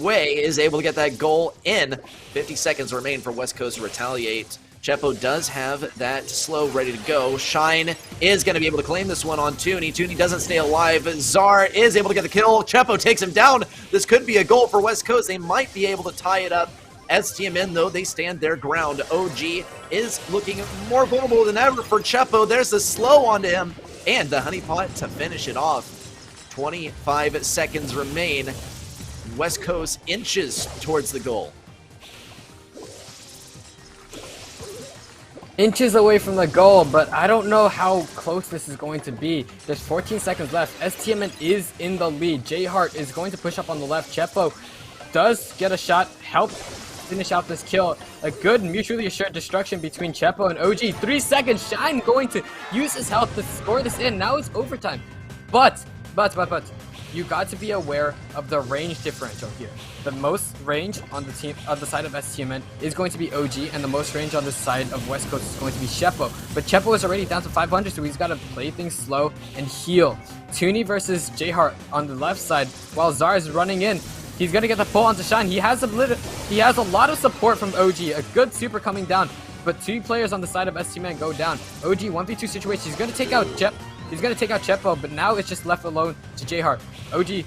way is able to get that goal in. 50 seconds remain for West Coast to retaliate. Chepo does have that slow ready to go. Shine is going to be able to claim this one on Toonie. Toonie doesn't stay alive. Zar is able to get the kill. Chepo takes him down. This could be a goal for West Coast. They might be able to tie it up. STMN, though, they stand their ground. OG is looking more vulnerable than ever for Chepo. There's the slow onto him. And the honeypot to finish it off. 25 seconds remain. West Coast inches towards the goal. Inches away from the goal, but I don't know how close this is going to be. There's 14 seconds left. STMN is in the lead. J-Heart is going to push up on the left. Chepo does get a shot, help finish out this kill. A good mutually assured destruction between Chepo and OG. 3 seconds. Shine going to use his health to score this in. Now it's overtime. But you got to be aware of the range differential here. The most range on the side of STMN is going to be OG, and the most range on the side of West Coast is going to be Chepo. But Chepo is already down to 500, so he's got to play things slow and heal. Toonie versus J-Heart on the left side, while Zar is running in. He's gonna get the pull onto Shine. He has a lot of support from OG. A good super coming down, but 2 players on the side of STMN go down. OG 1v2 situation. He's gonna take out Chepo, but now it's just left alone to J-Heart. OG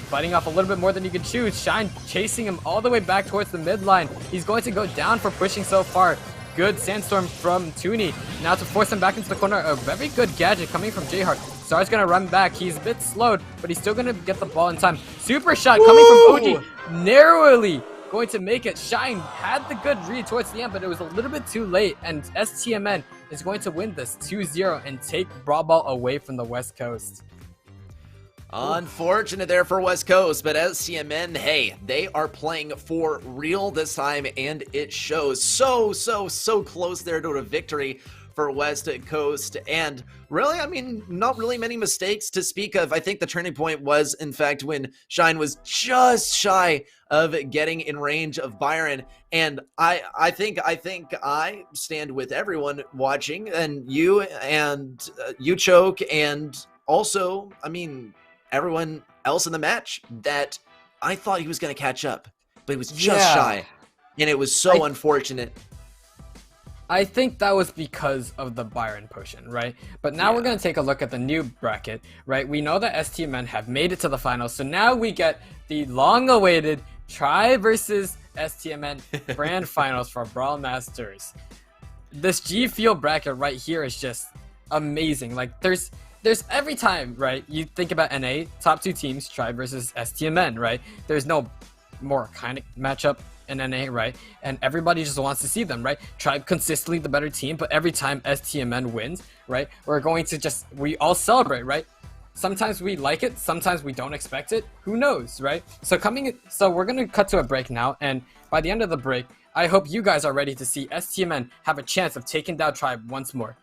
biting off a little bit more than he could chew. Shine chasing him all the way back towards the midline. He's going to go down for pushing so far. Good Sandstorm from Toonie. Now to force him back into the corner. A very good gadget coming from J-Heart. Zar's gonna run back. He's a bit slowed, but he's still gonna get the ball in time. Super shot coming from OG. Narrowly going to make it. Shine had the good read towards the end, but it was a little bit too late. And STMN is going to win this 2-0 and take Brawl Ball away from the West Coast. Unfortunate there for West Coast, but STMN, hey, they are playing for real this time, and it shows. So close there to a victory for West Coast, and really, I mean, not really many mistakes to speak of. I think the turning point was, in fact, when Shine was just shy of getting in range of Byron, and I think I stand with everyone watching, and you Choke, and also, I mean, everyone else in the match, that I thought he was going to catch up, but he was just shy, and it was so unfortunate. I think that was because of the Byron potion, right? But now we're going to take a look at the new bracket, right? We know that STMN have made it to the finals, so now we get the long-awaited Tri versus STMN Grand Finals for BrawlMSTRS. this G Fuel bracket right here is just amazing. Like there's every time, right, you think about NA, top 2 teams, Tribe versus STMN, right? There's no more kind of matchup in NA, right? And everybody just wants to see them, right? Tribe consistently the better team, but every time STMN wins, right, we're going to we all celebrate, right? Sometimes we like it, sometimes we don't expect it. Who knows, right? So we're gonna cut to a break now, and by the end of the break, I hope you guys are ready to see STMN have a chance of taking down Tribe once more.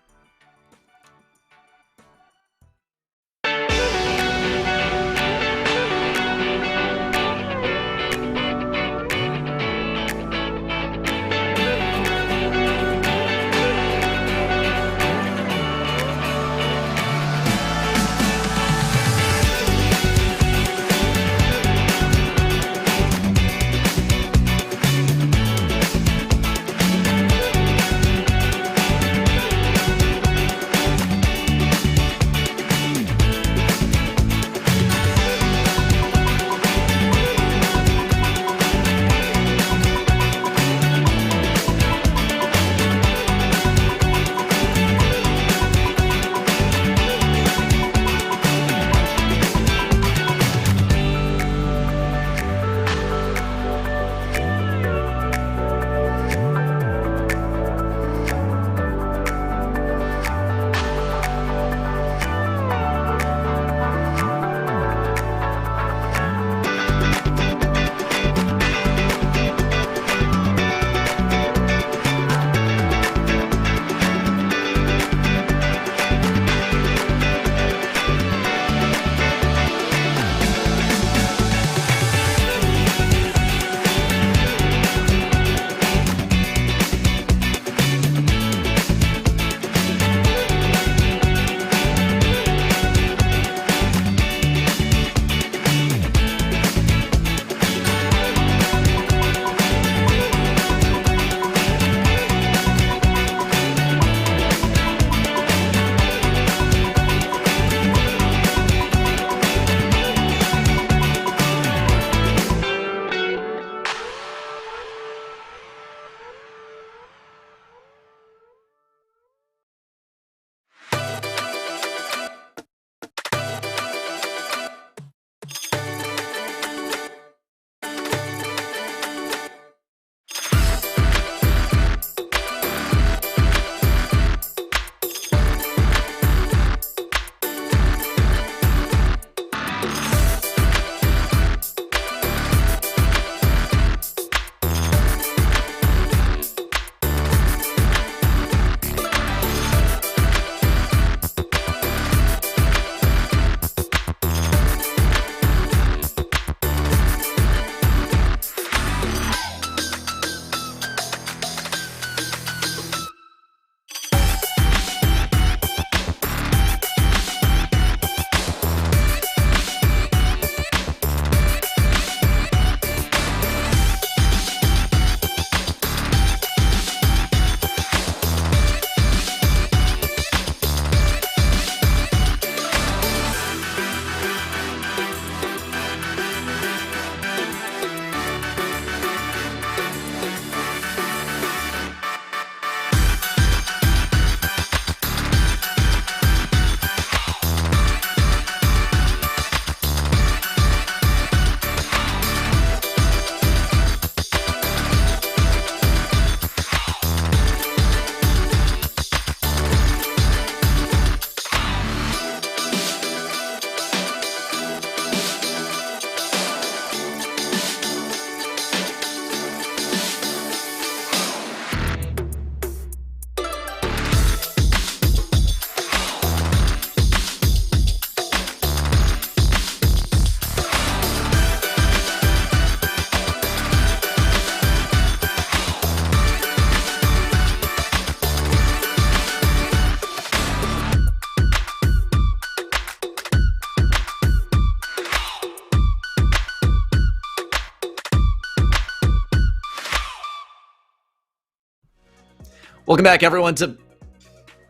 Welcome back, everyone, to...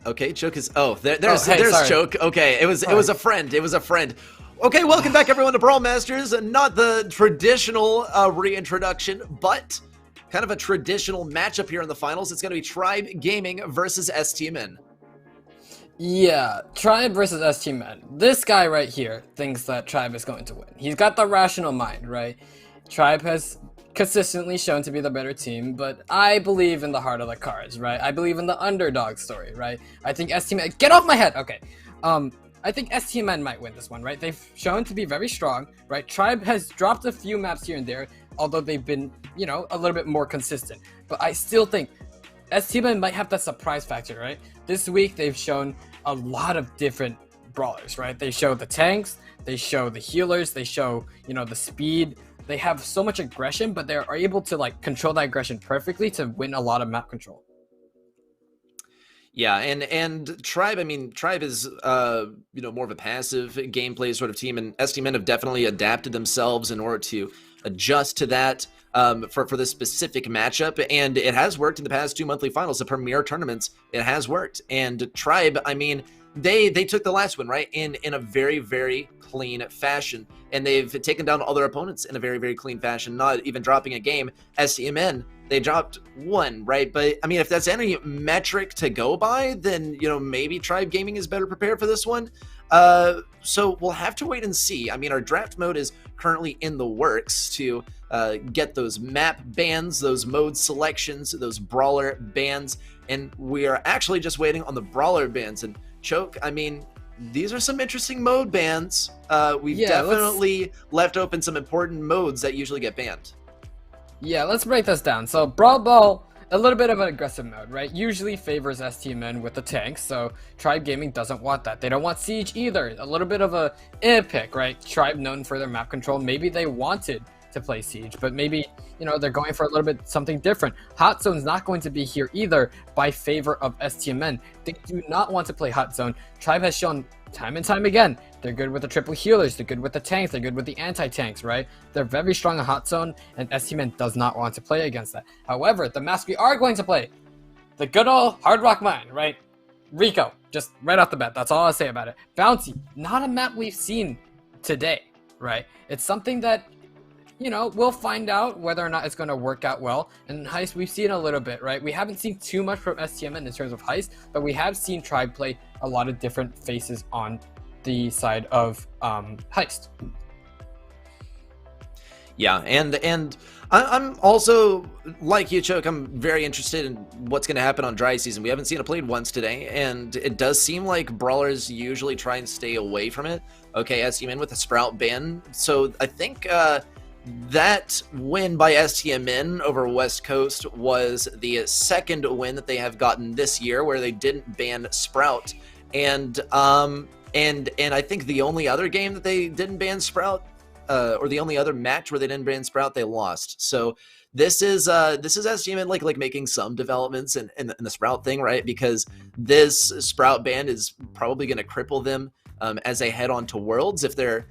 Okay, Choke is... Oh, there's sorry. Choke. Okay, it was a friend. It was a friend. Okay, welcome back, everyone, to Brawl Masters. Not the traditional reintroduction, but kind of a traditional matchup here in the finals. It's going to be Tribe Gaming versus STMN. Yeah, Tribe versus STMN. This guy right here thinks that Tribe is going to win. He's got the rational mind, right? Tribe has consistently shown to be the better team, but I believe in the heart of the cards, right? I believe in the underdog story, right? I think STMN... Get off my head! Okay. I think STMN might win this one, right? They've shown to be very strong, right? Tribe has dropped a few maps here and there, although they've been, you know, a little bit more consistent. But I still think STMN might have that surprise factor, right? This week, they've shown a lot of different brawlers, right? They show the tanks, they show the healers, they show, you know, the speed. They have so much aggression, but they are able to, like, control that aggression perfectly to win a lot of map control. Yeah, and Tribe, I mean, Tribe is, you know, more of a passive gameplay sort of team, and STMN have definitely adapted themselves in order to adjust to that for this specific matchup, and it has worked in the past 2 monthly finals, the premier tournaments. It has worked, and Tribe, I mean, they took the last one, right, in a very, very clean fashion, and they've taken down all their opponents in a very, very clean fashion, not even dropping a game. STMN, they dropped one, right? But I mean, if that's any metric to go by, then, you know, maybe Tribe Gaming is better prepared for this one. So we'll have to wait and see. I mean, our draft mode is currently in the works to get those map bans, those mode selections, those brawler bans, and we are actually just waiting on the brawler bans. And Choke, I mean, these are some interesting mode bans. We've definitely left open some important modes that usually get banned. Yeah, let's break this down. So Brawl Ball, a little bit of an aggressive mode, right? Usually favors STMN with the tanks, so Tribe Gaming doesn't want that. They don't want Siege either. A little bit of a pick, right? Tribe known for their map control. Maybe they wanted to play Siege, but maybe, you know, they're going for a little bit something different. Hot Zone's not going to be here either by favor of STMN. They do not want to play Hot Zone. Tribe has shown time and time again, they're good with the triple healers, they're good with the tanks, they're good with the anti-tanks, right? They're very strong in Hot Zone, and STMN does not want to play against that. However, the mask we are going to play, the good old Hard Rock Mine, right? Rico, just right off the bat, that's all I'll say about it. Bounty, not a map we've seen today, right? It's something that, you know, we'll find out whether or not it's going to work out well. And Heist, we've seen a little bit, right? We haven't seen too much from STMN in terms of Heist, but we have seen Tribe play a lot of different faces on the side of Heist. Yeah, and I'm also, like you, Choke, I'm very interested in what's going to happen on Dry Season. We haven't seen it played once today, and it does seem like brawlers usually try and stay away from it. Okay, STMN with a Sprout ban, so I think that win by STMN over West Coast was the second win that they have gotten this year where they didn't ban Sprout. And I think the only other game that they didn't ban Sprout, or the only other match where they didn't ban Sprout, they lost. So this is STMN like making some developments in the Sprout thing, right? Because this Sprout ban is probably going to cripple them as they head on to Worlds if they're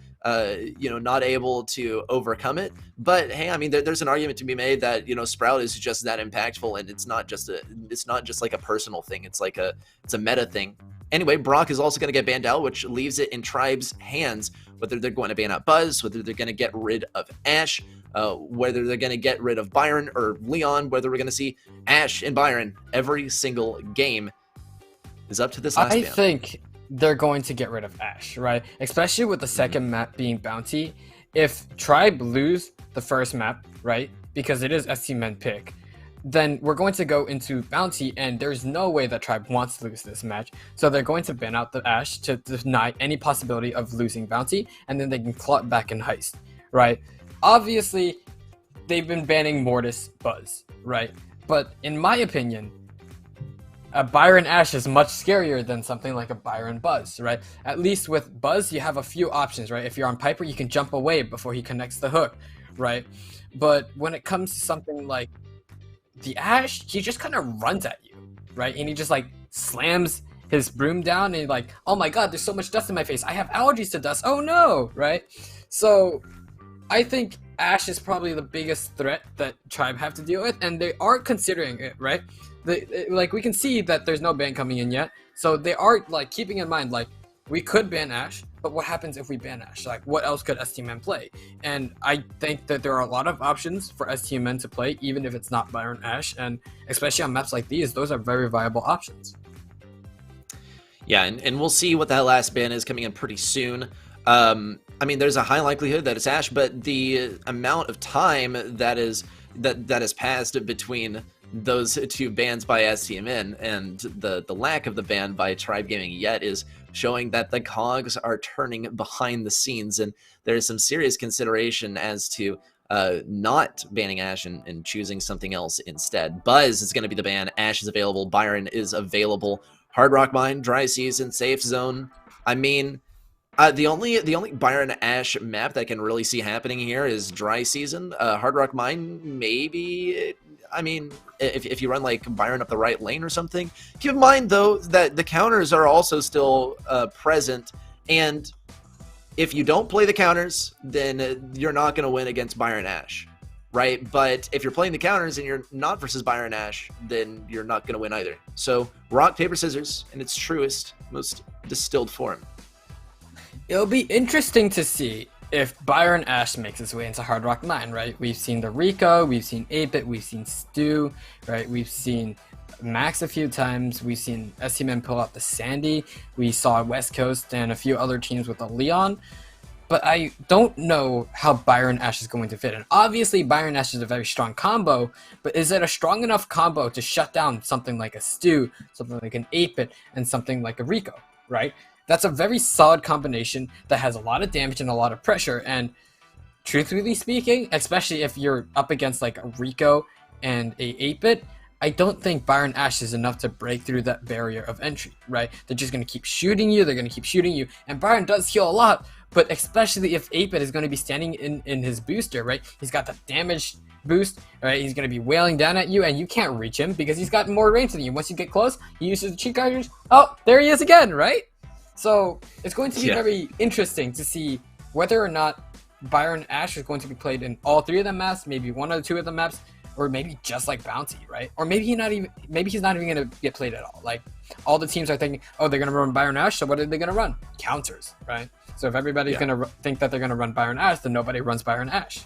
you know, not able to overcome it. But hey, I mean, there's an argument to be made that, you know, Sprout is just that impactful, and it's not just like a personal thing. It's a meta thing. Anyway, Brock is also going to get banned out, which leaves it in Tribe's hands whether they're going to ban out Buzz, whether they're going to get rid of Ash, whether they're going to get rid of Byron or Leon, whether we're going to see Ash and Byron every single game is up to this last ban. I think they're going to get rid of Ash, right? Especially with the second map being Bounty. If Tribe lose the first map, right, because it is STMN pick, then we're going to go into Bounty, and there's no way that Tribe wants to lose this match. So they're going to ban out the Ash to deny any possibility of losing Bounty, and then they can claw it back in Heist, right? Obviously, they've been banning Mortis Buzz, right? But in my opinion, a Byron Ash is much scarier than something like a Byron Buzz, right? At least with Buzz, you have a few options, right? If you're on Piper, you can jump away before he connects the hook, right? But when it comes to something like the Ash, he just kind of runs at you, right? And he just like slams his broom down and like, oh my god, there's so much dust in my face. I have allergies to dust. Oh no, right? So I think Ash is probably the biggest threat that Tribe have to deal with, and they are considering it, right? Like, we can see that there's no ban coming in yet, so they are like keeping in mind, like, we could ban Ash, but what happens if we ban Ashe? Like, what else could STMN play? And I think that there are a lot of options for STMN to play, even if it's not Byron Ashe, and especially on maps like these, those are very viable options. Yeah, and we'll see what that last ban is coming in pretty soon. I mean, there's a high likelihood that it's Ashe, but the amount of time that has passed between those two bans by STMN and the lack of the ban by Tribe Gaming yet is showing that the cogs are turning behind the scenes, and there's some serious consideration as to not banning Ashe and choosing something else instead. Buzz is going to be the ban. Ashe is available. Byron is available. Hard Rock Mine, Dry Season, Safe Zone. I mean, the only Byron Ashe map that I can really see happening here is Dry Season. Hard Rock Mine, maybe. I mean, if you run like Byron up the right lane or something. Keep in mind though that the counters are also still present, and if you don't play the counters, then you're not going to win against Byron Ashe, right? But if you're playing the counters and you're not versus Byron Ashe, then you're not going to win either. So rock, paper, scissors in its truest, most distilled form. It'll be interesting to see if Byron Ashe makes his way into Hard Rock Mine, right? We've seen the Rico, we've seen 8-Bit, we've seen Stu, right? We've seen Max a few times, we've seen STMN pull out the Sandy, we saw West Coast and a few other teams with the Leon, but I don't know how Byron Ashe is going to fit in. Obviously, Byron Ashe is a very strong combo, but is it a strong enough combo to shut down something like a Stu, something like an 8-Bit, and something like a Rico, right? That's a very solid combination that has a lot of damage and a lot of pressure, and truthfully speaking, especially if you're up against like a Rico and a 8-Bit, I don't think Byron Ashe is enough to break through that barrier of entry, right? They're just going to keep shooting you, they're going to keep shooting you, and Byron does heal a lot, but especially if 8-Bit is going to be standing in his booster, right? He's got the damage boost, right? He's going to be wailing down at you, and you can't reach him because he's got more range than you. Once you get close, he uses the cheat chargers. Oh, there he is again, right? So it's going to be very interesting to see whether or not Byron Ashe is going to be played in all three of the maps, maybe one or two of the maps, or maybe just like Bounty, right? Or maybe he's not even going to get played at all. Like all the teams are thinking, oh, they're going to run Byron Ashe, so what are they going to run? Counters, right? So if everybody's going to think that they're going to run Byron Ashe, then nobody runs Byron Ashe.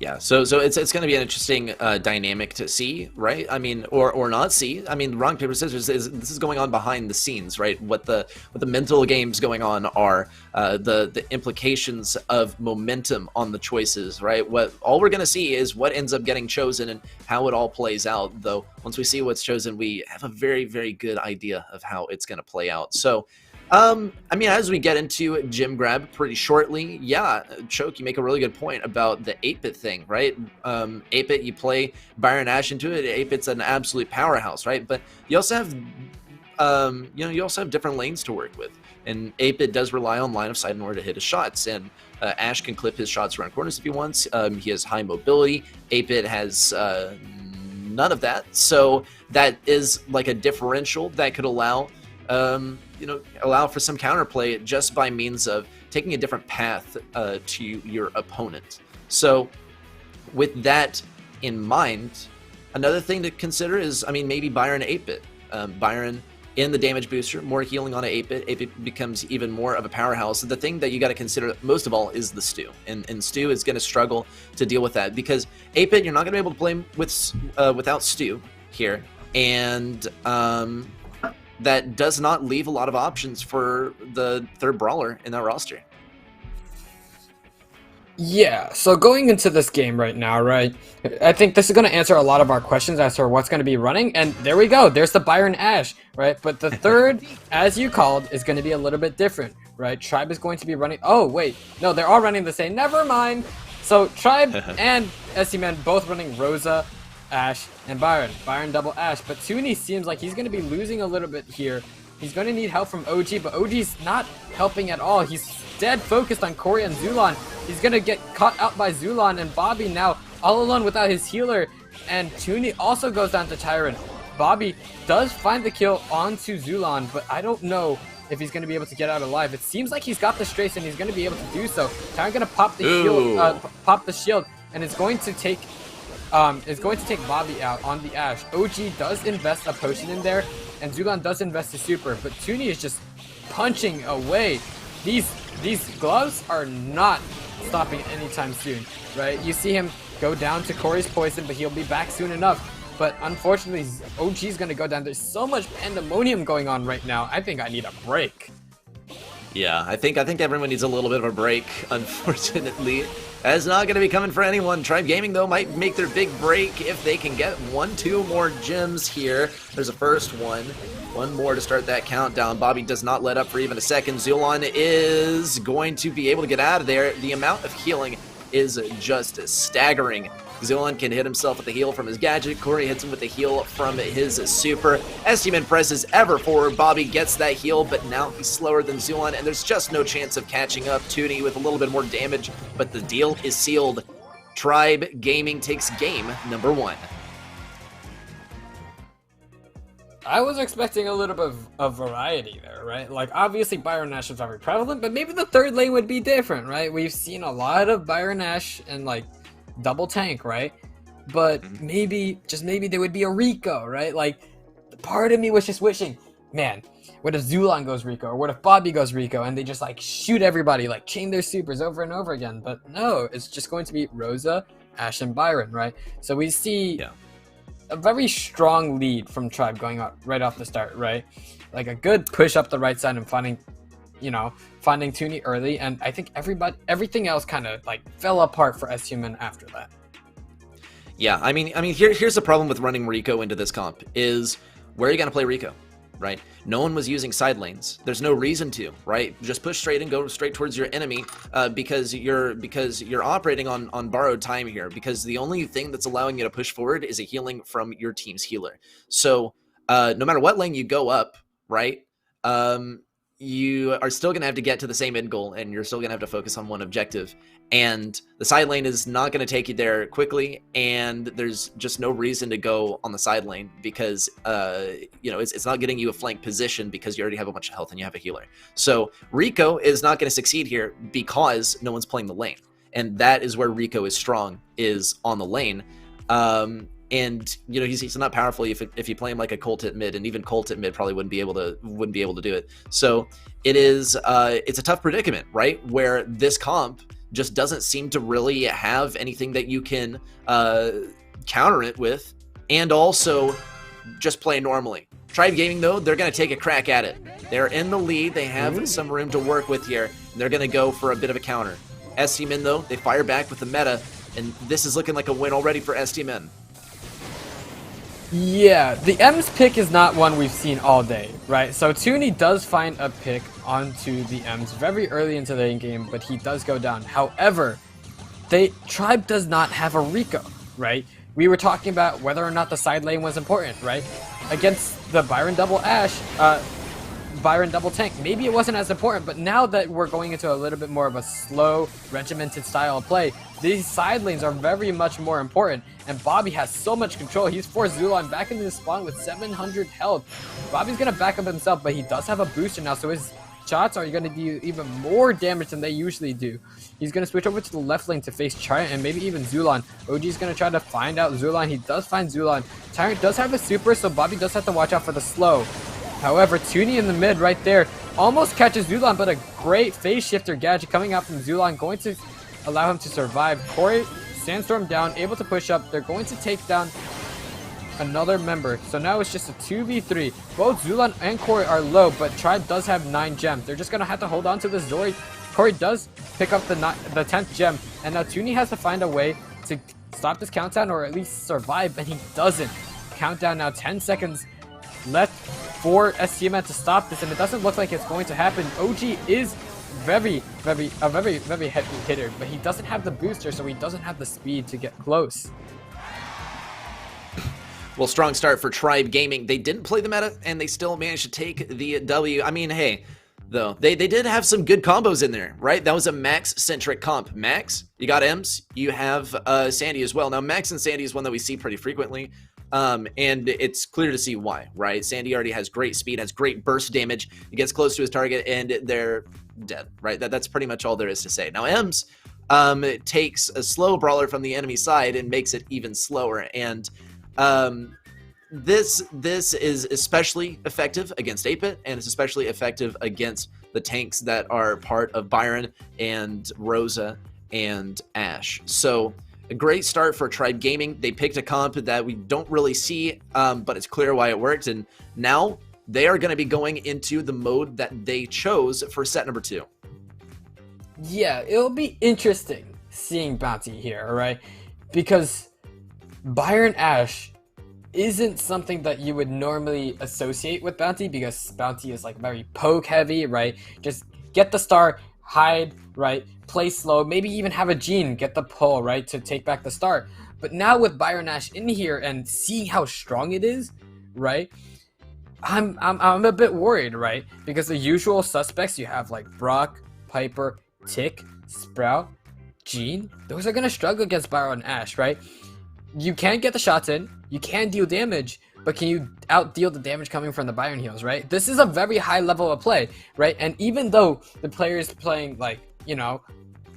Yeah, so it's going to be an interesting dynamic to see, right? I mean, or not see. I mean, rock paper scissors this is going on behind the scenes, right? What the mental games going on are, the implications of momentum on the choices, right? What all we're going to see is what ends up getting chosen and how it all plays out. Though once we see what's chosen, we have a very, very good idea of how it's going to play out. So. I mean, as we get into Gym Grab pretty shortly, yeah, Choke, you make a really good point about the 8-Bit thing, right? 8-Bit, you play Byron Ashe into it, 8-Bit's an absolute powerhouse, right? But you also have, you also have different lanes to work with, and 8-Bit does rely on line of sight in order to hit his shots, and Ashe can clip his shots around corners if he wants. He has high mobility. 8-Bit has none of that, so that is like a differential that could allow allow for some counterplay just by means of taking a different path to your opponent. So with that in mind, another thing to consider is, I mean, maybe Byron 8-Bit. Byron in the damage booster, more healing on an 8-Bit. 8-Bit becomes even more of a powerhouse. The thing that you got to consider most of all is the Stu. And Stu is going to struggle to deal with that because 8-Bit, you're not going to be able to play without Stu here. And that does not leave a lot of options for the third brawler in that roster. Yeah, so going into this game right now, right, I think this is going to answer a lot of our questions as to what's going to be running, and there we go, there's the Byron Ashe, right, but the third, as you called, is going to be a little bit different, right? Tribe is going to be running, oh, wait, no, they're all running the same, never mind. So Tribe and STMN both running Rosa, Ashe, and Byron double Ashe, but Toonie seems like he's going to be losing a little bit here. He's going to need help from OG, but OG's not helping at all. He's dead focused on Corey and Zulon. He's going to get caught out by Zulon, and Bobby now all alone without his healer, and Toonie also goes down to Tyrant. Bobby does find the kill onto Zulon, but I don't know if he's going to be able to get out alive. It seems like he's got the strays, and he's going to be able to do so. Tyrant going to pop the shield, and it's going to take Bobby out on the Ashe. OG does invest a potion in there, and Zulon does invest a super, but Toonie is just punching away. These gloves are not stopping anytime soon, right? You see him go down to Corey's poison, but he'll be back soon enough. But unfortunately, OG's gonna go down. There's so much pandemonium going on right now. I think I need a break. Yeah, I think everyone needs a little bit of a break, unfortunately. That's not going to be coming for anyone. Tribe Gaming, though, might make their big break if they can get 1-2 more gems here. There's a first one. One more to start that countdown. Bobby does not let up for even a second. Zulon is going to be able to get out of there. The amount of healing is just staggering. Zulon can hit himself with the heal from his gadget. Corey hits him with the heal from his super. STMN presses ever forward. Bobby gets that heal, but now he's slower than Zulon, and there's just no chance of catching up. Toonie with a little bit more damage, but the deal is sealed. Tribe Gaming takes game number 1. I was expecting a little bit of variety there, right? Like, obviously Byron Nash is very prevalent, but maybe the third lane would be different, right? We've seen a lot of Byron Nash and, like, double tank, right? But maybe, just maybe there would be a Rico, right? Like, part of me was just wishing, man, what if Zulon goes Rico, or what if Bobby goes Rico, and they just, like, shoot everybody, like, chain their supers over and over again? But no, it's just going to be Rosa, Ash, and Byron, right? So we see a very strong lead from Tribe going out right off the start, right? Like a good push up the right side and finding Toonie early, and I think everything else kind of like fell apart for STMN after that. Yeah, I mean, here's the problem with running Rico into this comp is where are you gonna play Rico, right? No one was using side lanes. There's no reason to, right? Just push straight and go straight towards your enemy because you're operating on borrowed time here. Because the only thing that's allowing you to push forward is a healing from your team's healer. So no matter what lane you go up, right? You are still going to have to get to the same end goal, and you're still going to have to focus on one objective. And the side lane is not going to take you there quickly, and there's just no reason to go on the side lane because, it's not getting you a flank position because you already have a bunch of health and you have a healer. So Rico is not going to succeed here because no one's playing the lane. And that is where Rico is strong, is on the lane. And he's not powerful if you play him like a Colt at mid, and even Colt at mid probably wouldn't be able to do it. So it's a tough predicament, right? Where this comp just doesn't seem to really have anything that you can counter it with, and also just play normally. Tribe Gaming, though, they're going to take a crack at it. They're in the lead. They have some room to work with here. And they're going to go for a bit of a counter. STMN, though, they fire back with the meta, and this is looking like a win already for STMN. Yeah, the M's pick is not one we've seen all day, right? So Toonie does find a pick onto the M's very early into the game, but he does go down. However, Tribe does not have a Rico, right? We were talking about whether or not the side lane was important, right? Against the Byron double Ash, Byron double tank, maybe it wasn't as important, but now that we're going into a little bit more of a slow, regimented style of play, these side lanes are very much more important, and Bobby has so much control. He's forced Zulon back into the spawn with 700 health. Bobby's gonna back up himself, but he does have a booster now, so his shots are gonna do even more damage than they usually do. He's gonna switch over to the left lane to face Tyrant and maybe even Zulon. OG's gonna try to find out Zulon. He does find Zulon. Tyrant does have a super, so Bobby does have to watch out for the slow. However, Toonie in the mid right there almost catches Zulon, but a great phase shifter gadget coming out from Zulon, going to allow him to survive. Corey, Sandstorm down, able to push up. They're going to take down another member. So now it's just a 2v3. Both Zulon and Corey are low, but Tribe does have 9 gems. They're just going to have to hold on to this Zori. Corey does pick up the 10th gem, and now Toonie has to find a way to stop this countdown or at least survive, and he doesn't. Countdown now, 10 seconds left for STMN to stop this, and it doesn't look like it's going to happen. OG is a very heavy hitter, but he doesn't have the booster, so he doesn't have the speed to get close. Well, strong start for Tribe Gaming. They didn't play the meta, and they still managed to take the W. I mean, hey, though, they did have some good combos in there, right? That was a Max-centric comp. Max, you got Ems, you have Sandy as well. Now, Max and Sandy is one that we see pretty frequently. And it's clear to see why, right? Sandy already has great speed, has great burst damage. He gets close to his target, and they're dead, right? That's pretty much all there is to say. Now, Ems takes a slow brawler from the enemy side and makes it even slower. And this is especially effective against 8-Bit, and it's especially effective against the tanks that are part of Byron and Rosa and Ash. So a great start for Tribe Gaming. They picked a comp that we don't really see, but it's clear why it worked, and now they are going to be going into the mode that they chose for set number 2. Yeah, it'll be interesting seeing Bounty here, right? Because Byron Ash isn't something that you would normally associate with Bounty, because Bounty is like very poke heavy, right? Just get the star, hide, right? Play slow, maybe even have a Gene, get the pull, right? To take back the star. But now with Byron Ash in here and seeing how strong it is, right? I'm a bit worried, right? Because the usual suspects you have like Brock, Piper, Tick, Sprout, Gene, those are gonna struggle against Byron Ash, right? You can get the shots in, you can deal damage, but can you out-deal the damage coming from the Byron heals, right? This is a very high level of play, right? And even though the players playing like, you know,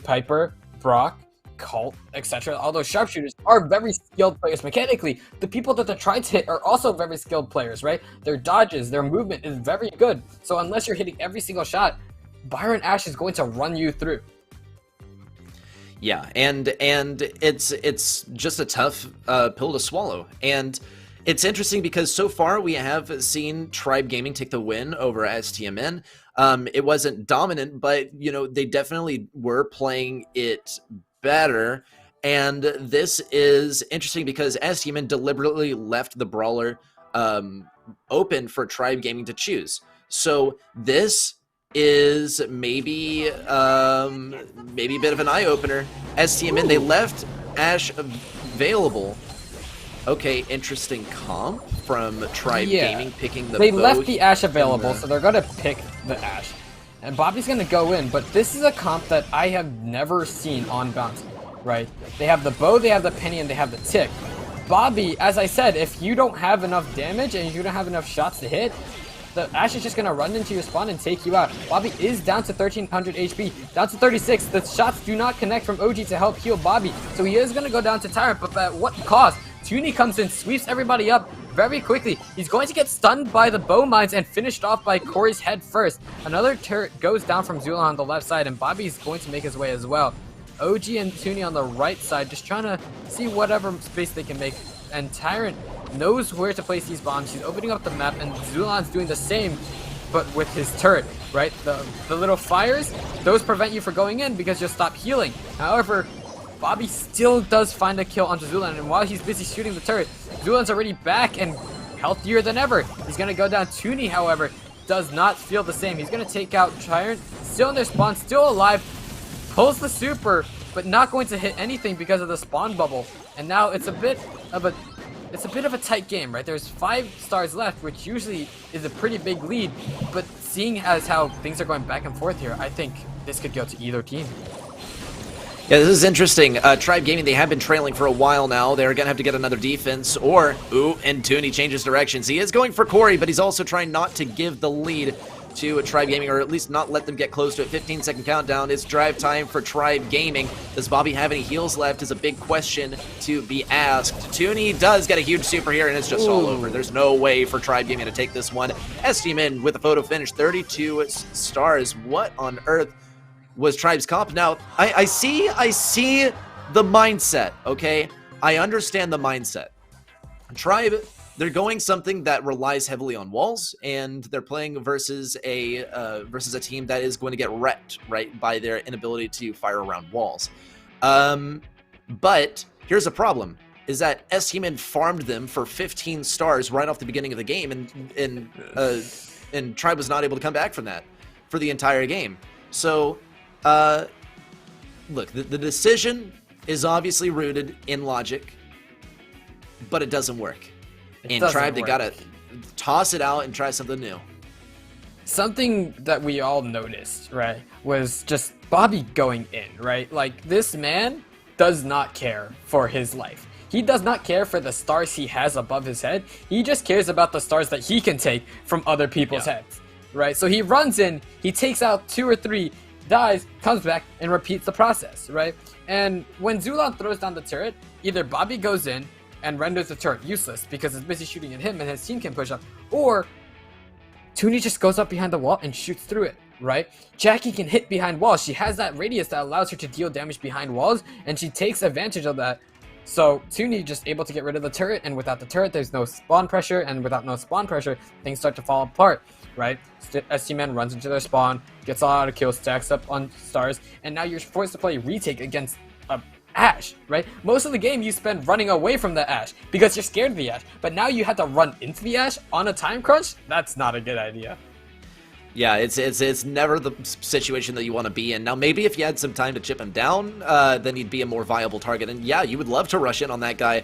Piper, Brock, Colt, etc., all those sharpshooters are very skilled players mechanically. The people that they're trying to hit are also very skilled players, right? Their dodges, their movement is very good. So unless you're hitting every single shot, Byron Ash is going to run you through. Yeah, and it's just a tough pill to swallow. And it's interesting because so far we have seen Tribe Gaming take the win over STMN. It wasn't dominant, but you know, they definitely were playing it better. And this is interesting because STMN deliberately left the brawler open for Tribe Gaming to choose. So this is maybe a bit of an eye-opener. STMN, they left Ash available. Okay, interesting comp from Tribe Gaming, picking the They bow left the Ash available, so they're gonna pick the Ash. And Bobby's gonna go in, but this is a comp that I have never seen on Bounty, right? They have the bow, they have the penny, and they have the tick. Bobby, as I said, if you don't have enough damage and you don't have enough shots to hit, the Ash is just going to run into your spawn and take you out. Bobby is down to 1300 HP, down to 36. The shots do not connect from OG to help heal Bobby, so he is going to go down to Tyrant, but at what cost? Toonie comes in, sweeps everybody up very quickly. He's going to get stunned by the bow mines and finished off by Corey's head first. Another turret goes down from Zula on the left side, and Bobby's going to make his way as well. OG and Toonie on the right side, just trying to see whatever space they can make, and Tyrant knows where to place these bombs. He's opening up the map, and Zulan's doing the same, but with his turret, right? The little fires, those prevent you from going in because you'll stop healing. However, Bobby still does find a kill onto Zulan, and while he's busy shooting the turret, Zulan's already back and healthier than ever. He's going to go down. Toonie, however, does not feel the same. He's going to take out Tyrant, still in their spawn, still alive, pulls the super, but not going to hit anything because of the spawn bubble. And now it's a bit of a tight game, right? There's 5 stars left, which usually is a pretty big lead, but seeing as how things are going back and forth here, I think this could go to either team. Yeah, this is interesting. Tribe Gaming, they have been trailing for a while now. They're going to have to get another defense, or, and Toonie changes directions. He is going for Corey, but he's also trying not to give the lead to Tribe Gaming, or at least not let them get close to it. 15-second countdown. It's drive time for Tribe Gaming. Does Bobby have any heals left is a big question to be asked. Toonie does get a huge super here, and it's just all over. There's no way for Tribe Gaming to take this one. STMN with a photo finish, 32 stars. What on earth was Tribe's comp? Now, I see the mindset, okay? I understand the mindset. Tribe, they're going something that relies heavily on walls, and they're playing versus a team that is going to get wrecked, right, by their inability to fire around walls. But here's a problem, is that STMN farmed them for 15 stars right off the beginning of the game, and Tribe was not able to come back from that for the entire game. So, look, the decision is obviously rooted in logic, but it doesn't work. And Tribe, they gotta toss it out and try something new. Something that we all noticed, right, was just Bobby going in, right? Like, this man does not care for his life. He does not care for the stars he has above his head. He just cares about the stars that he can take from other people's heads, right? So he runs in, he takes out 2 or 3, dies, comes back, and repeats the process, right? And when Zulan throws down the turret, either Bobby goes in and renders the turret useless because it's busy shooting at him and his team can push up. Or Toonie just goes up behind the wall and shoots through it, right? Jackie can hit behind walls. She has that radius that allows her to deal damage behind walls, and she takes advantage of that. So Toonie just able to get rid of the turret, and without the turret, there's no spawn pressure, and without no spawn pressure, things start to fall apart, right? ST-Man runs into their spawn, gets a lot of kills, stacks up on stars, and now you're forced to play retake against Ashe, right? Most of the game you spend running away from the Ashe because you're scared of the Ashe, but now you have to run into the Ashe on a time crunch? That's not a good idea. Yeah, it's never the situation that you want to be in. Now, maybe if you had some time to chip him down, then he'd be a more viable target. And yeah, you would love to rush in on that guy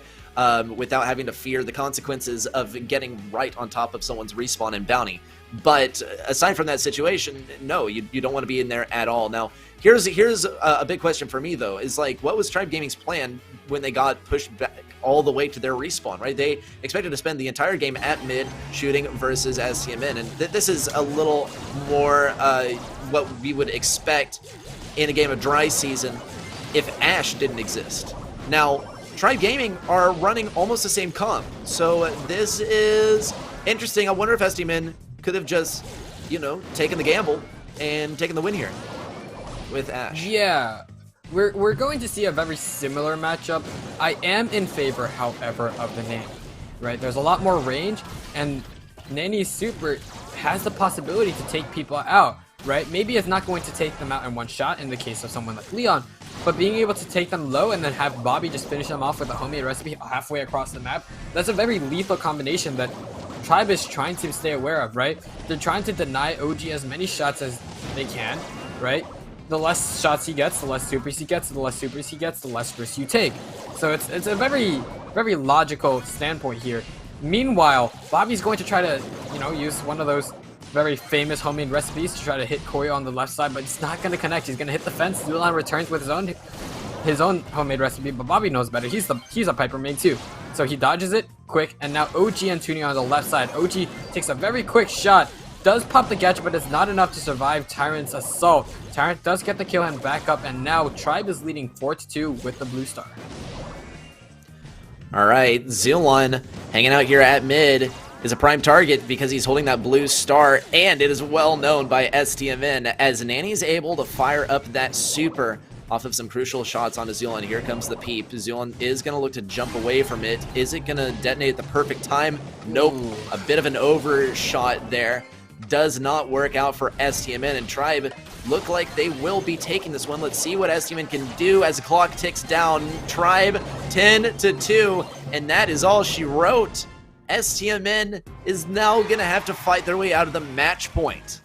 without having to fear the consequences of getting right on top of someone's respawn and bounty. But aside from that situation, no, you don't want to be in there at all. Now, here's a big question for me, though, is like, what was Tribe Gaming's plan when they got pushed back all the way to their respawn, right? They expected to spend the entire game at mid shooting versus STMN, and this is a little more what we would expect in a game of dry season if Ashe didn't exist. Now, Tribe Gaming are running almost the same comp, so this is interesting. I wonder if STMN could have just, you know, taken the gamble and taken the win here with Ashe. Yeah, we're going to see a very similar matchup. I am in favor, however, of the Nanny, right? There's a lot more range, and Nanny's super has the possibility to take people out, right? Maybe it's not going to take them out in one shot in the case of someone like Leon, but being able to take them low and then have Bobby just finish them off with a homemade recipe halfway across the map, that's a very lethal combination that Tribe is trying to stay aware of, right? They're trying to deny OG as many shots as they can, right? The less shots he gets, the less supers he gets, the less supers he gets, the less risks you take. So it's a very logical standpoint here. Meanwhile, Bobby's going to try to, you know, use one of those very famous homemade recipes to try to hit Corey on the left side, but it's not going to connect. He's going to hit the fence. Zulon returns with his own homemade recipe, but Bobby knows better. He's a Piper main too. So he dodges it quick, and now OG and Toonie on the left side. OG takes a very quick shot, does pop the gadget, but it's not enough to survive Tyrant's assault. Tyrant does get the kill and back up, and now Tribe is leading 4-2 with the blue star. Alright, Zulon hanging out here at mid is a prime target because he's holding that blue star, and it is well known by STMN as Nanny's able to fire up that super off of some crucial shots onto Zulon. Here comes the peep. Zulon is going to look to jump away from it. Is it going to detonate at the perfect time? Nope. A bit of an overshot there. Does not work out for STMN, and Tribe look like they will be taking this one. Let's see what STMN can do as the clock ticks down. Tribe 10-2, and that is all she wrote. STMN is now going to have to fight their way out of the match point.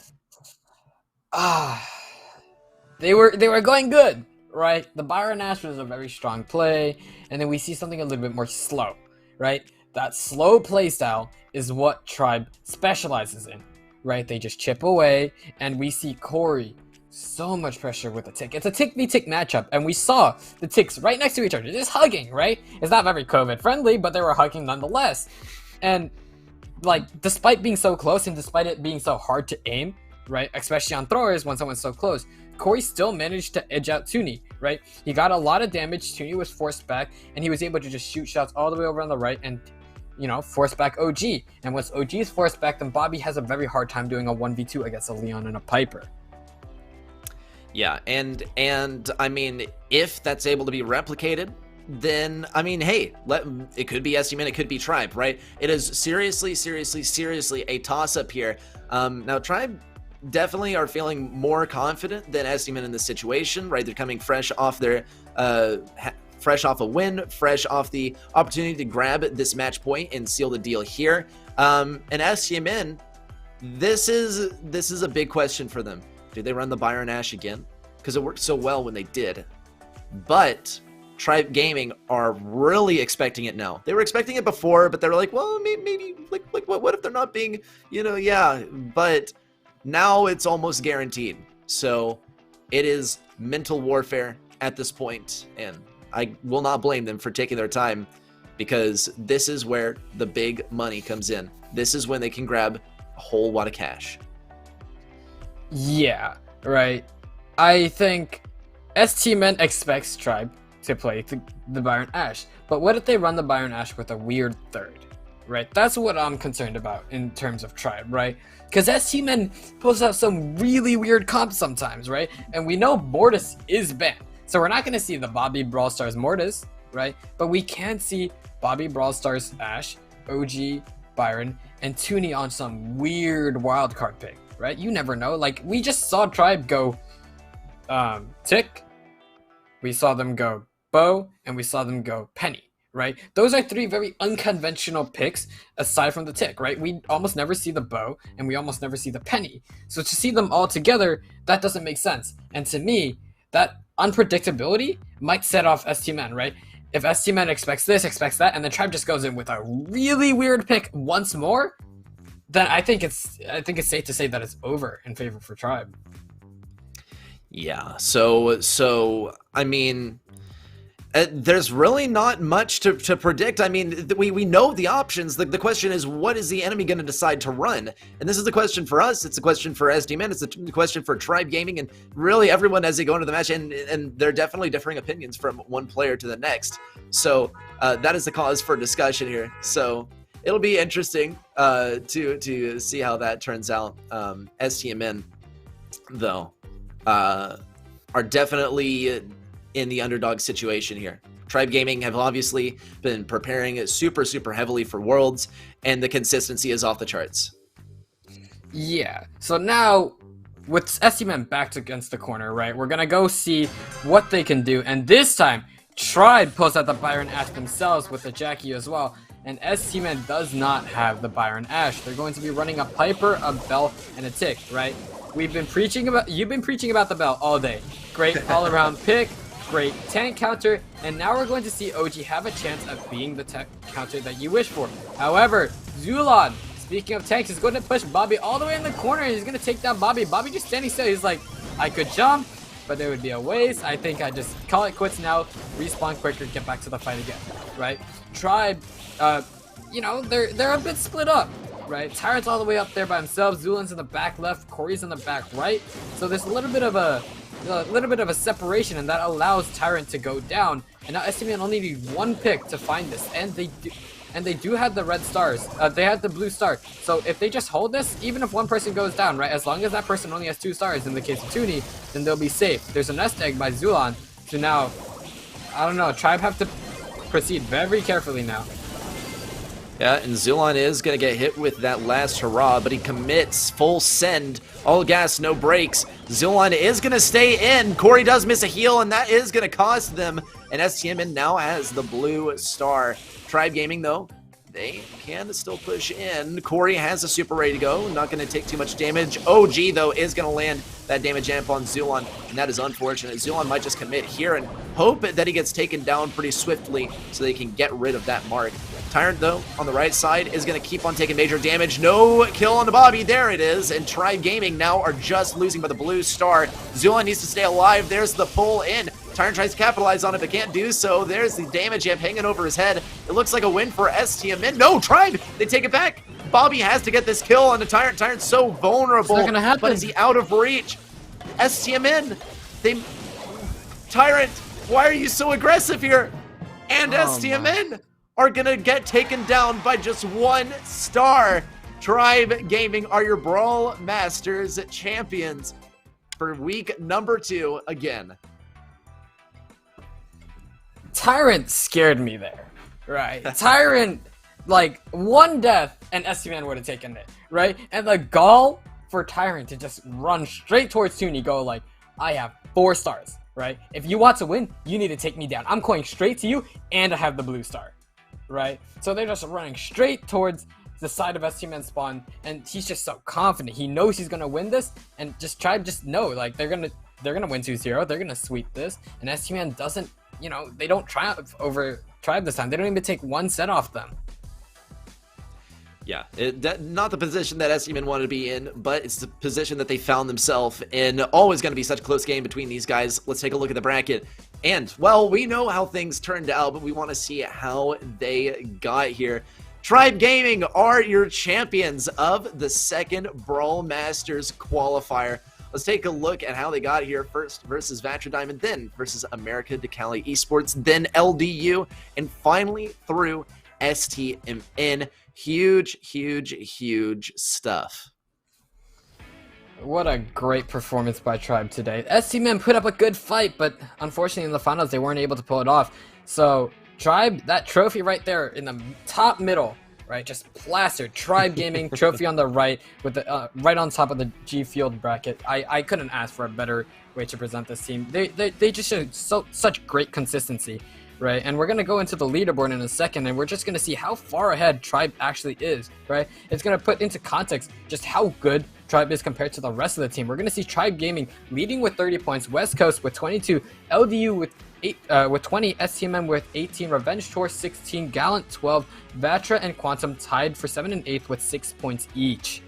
They were going good, right? The Byron Ashe was a very strong play, and then we see something a little bit more slow, right? That slow playstyle is what Tribe specializes in, right? They just chip away, and we see Corey, so much pressure with the tick. It's a tick-v-tick matchup, and we saw the ticks right next to each other, just hugging, right? It's not very COVID-friendly, but they were hugging nonetheless. And, like, despite being so close, and despite it being so hard to aim, right, especially on throwers when someone's so close, Corey still managed to edge out Toonie, right? He got a lot of damage, Toonie was forced back, and he was able to just shoot shots all the way over on the right and, you know, force back OG. And once OG is forced back, then Bobby has a very hard time doing a 1v2 against a Leon and a Piper. Yeah, and I mean, if that's able to be replicated, then, I mean, hey, it could be STMN, it could be Tribe, right? It is seriously a toss-up here. Now, Tribe definitely are feeling more confident than STMN in this situation, right? They're coming fresh off their fresh off a win, fresh off the opportunity to grab this match point and seal the deal here. And STMN, this is a big question for them. Do they run the Byron Ashe again? Because it worked so well when they did. But Tribe Gaming are really expecting it now. They were expecting it before, but they were like, well, maybe like what if they're not being, you know, yeah. But now it's almost guaranteed. So it is mental warfare at this point, and I will not blame them for taking their time, because this is where the big money comes in. This is when they can grab a whole wad of cash. Yeah, right. I think STMN expects Tribe to play the Byron Ash. But what if they run the Byron Ash with a weird third, right? That's what I'm concerned about in terms of Tribe, right? Because STmen pulls out some really weird comps sometimes, right? And we know Mortis is banned. So we're not going to see the Bobby Brawl Stars Mortis, right? But we can see Bobby Brawl Stars Ash, OG, Byron, and Toonie on some weird wildcard pick, right? You never know. Like, we just saw Tribe go Tick, we saw them go Bo, and we saw them go Penny, right? Those are three very unconventional picks aside from the Tick, right? We almost never see the Bo, and we almost never see the Penny. So to see them all together, that doesn't make sense. And to me, that unpredictability might set off STmen, right? If STmen expects this, expects that, and the Tribe just goes in with a really weird pick once more, then I think it's safe to say that it's over in favor for Tribe. Yeah, so I mean, there's really not much to predict. I mean, we know the options. The question is, what is the enemy going to decide to run? And this is the question for us. It's a question for STmen. It's a question for Tribe Gaming, and really everyone as they go into the match. And there are definitely differing opinions from one player to the next. So that is the cause for discussion here. So it'll be interesting to see how that turns out. STmen, though, are definitely in the underdog situation here. Tribe Gaming have obviously been preparing super heavily for Worlds, and the consistency is off the charts. Yeah, so now with STmen backed against the corner, right, we're gonna go see what they can do, and this time Tribe pulls out the Byron Ash themselves with the Jackie as well, and STmen does not have the Byron Ash. They're going to be running a Piper, a Bell, and a Tick, right? You've been preaching about the Bell all day. Great all-around pick, great tank counter, and now we're going to see OG have a chance of being the tank counter that you wish for. However, Zulon, speaking of tanks, is going to push Bobby all the way in the corner, and he's going to take down Bobby. Bobby just standing still. He's like, I could jump, but it would be a waste. I think I just call it quits now, respawn quicker, get back to the fight again, right? Tribe, you know, they're a bit split up, right? Tyrant's all the way up there by himself. Zulan's in the back left. Corey's in the back right. So there's a little bit of a separation, and that allows Tyrant to go down. And now STmen only need one pick to find this, and they do have the red stars. They have the blue star. So if they just hold this, even if one person goes down, right, as long as that person only has 2 stars in the case of Toonie, then they'll be safe. There's a nest egg by Zulan. So now, I don't know, Tribe have to proceed very carefully now. Yeah, and Zulon is going to get hit with that last hurrah, but he commits full send. All gas, no brakes. Zulon is going to stay in. Corey does miss a heal, and that is going to cost them. And STmen now has the blue star. Tribe Gaming, though, they can still push in. Corey has a super ready to go. Not going to take too much damage. OG, though, is going to land that damage amp on Zulon, and that is unfortunate. Zulon might just commit here and hope that he gets taken down pretty swiftly so they can get rid of that mark. Tyrant, though, on the right side is going to keep on taking major damage. No kill on the Bobby. There it is. And Tribe Gaming now are just losing by the blue star. Zulon needs to stay alive. There's the pull in. Tyrant tries to capitalize on it, but can't do so. There's the damage amp hanging over his head. It looks like a win for STmen. No, Tribe! They take it back. Bobby has to get this kill on the Tyrant. Tyrant's so vulnerable. It's not gonna happen. But is he out of reach? STmen, Tyrant, why are you so aggressive here? And STmen are gonna get taken down by just 1 star. Tribe Gaming are your Brawl Masters champions for week number 2 again. Tyrant scared me there, right? Tyrant, like, 1 death and STmen would have taken it, right? And the gall for Tyrant to just run straight towards Toonie, go like, I have 4 stars, right? If you want to win, you need to take me down. I'm going straight to you, and I have the blue star, right? So they're just running straight towards the side of STmen spawn, and he's just so confident. He knows he's gonna win this, and just know, like, they're gonna win 2-0. They're gonna sweep this, and STmen doesn't, you know, they don't triumph over Tribe this time. They don't even take 1 set off them. Yeah, not the position that STmen wanted to be in, but it's the position that they found themselves in. Always going to be such a close game between these guys. Let's take a look at the bracket. And, well, we know how things turned out, but we want to see how they got here. Tribe Gaming are your champions of the second Brawl Masters qualifier. Let's take a look at how they got here. First versus Vatra Diamond, then versus America Decali Esports, then LDU, and finally through STMN. Huge, huge, huge stuff. What a great performance by Tribe today. STMN put up a good fight, but unfortunately in the finals they weren't able to pull it off. So Tribe, that trophy right there in the top middle, right, just plastered. Tribe Gaming trophy on the right, with the right on top of the G Field bracket. I couldn't ask for a better way to present this team. They just showed such great consistency, right? And we're gonna go into the leaderboard in a second, and we're just gonna see how far ahead Tribe actually is, right? It's gonna put into context just how good Tribe is compared to the rest of the team. We're gonna see Tribe Gaming leading with 30 points, West Coast with 22, LDU with 20, STMM with 18, Revenge Tour 16, Gallant 12, Vatra and Quantum tied for 7th and 8th with 6 points each.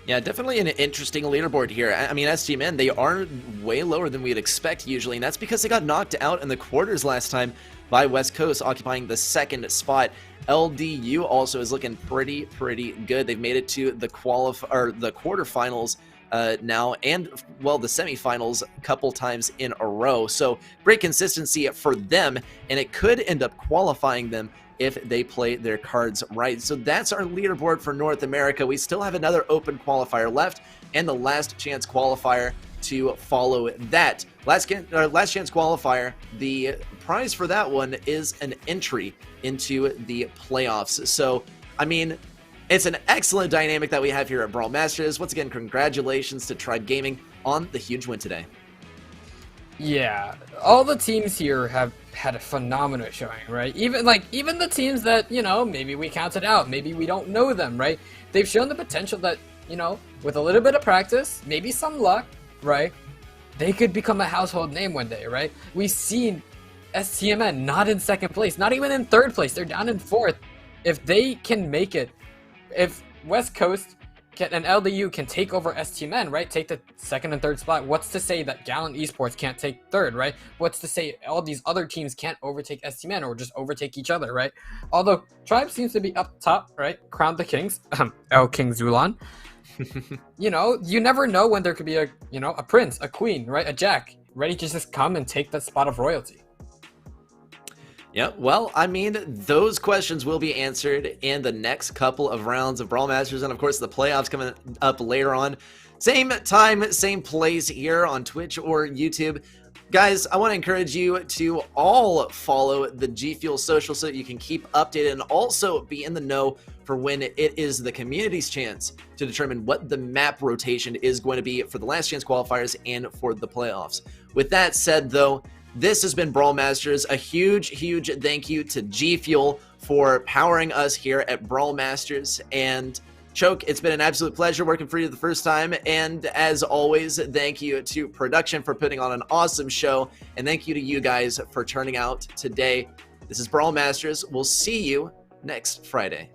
Yeah, definitely an interesting leaderboard here. I mean, STMN, they are way lower than we'd expect usually, and that's because they got knocked out in the quarters last time by West Coast, occupying the 2nd spot. LDU also is looking pretty good. They've made it to the quarterfinals now, and well, the semifinals a couple times in a row. So great consistency for them, and it could end up qualifying them if they play their cards right. So that's our leaderboard for North America. We still have another open qualifier left, and the last chance qualifier to follow that. Last chance qualifier, the prize for that one is an entry into the playoffs. So, I mean, it's an excellent dynamic that we have here at BrawlMSTRS. Once again, congratulations to Tribe Gaming on the huge win today. Yeah, all the teams here have had a phenomenal showing, right? Even the teams that, you know, maybe we counted out, maybe we don't know them, right? They've shown the potential that, you know, with a little bit of practice, maybe some luck, right, they could become a household name one day, right? We've seen STMN not in 2nd place, not even in 3rd place. They're down in 4th. If they can make it, if West Coast and LDU can take over STMN, right? Take the 2nd and 3rd spot. What's to say that Gallant Esports can't take 3rd, right? What's to say all these other teams can't overtake STMN or just overtake each other, right? Although Tribe seems to be up top, right? Crown the Kings, El King Zulan. You know, you never know when there could be a prince, a queen, right? A jack ready to just come and take that spot of royalty. Yeah, well, I mean, those questions will be answered in the next couple of rounds of BrawlMSTRS, and of course the playoffs coming up later on. Same time, same place here on Twitch or YouTube. Guys, I want to encourage you to all follow the G Fuel social so that you can keep updated and also be in the know for when it is the community's chance to determine what the map rotation is going to be for the last chance qualifiers and for the playoffs. With that said, though, this has been BrawlMSTRS. A huge thank you to G Fuel for powering us here at BrawlMSTRS. And Choke, it's been an absolute pleasure working for you the first time. And as always, thank you to production for putting on an awesome show. And thank you to you guys for turning out today. This is BrawlMSTRS. We'll see you next Friday.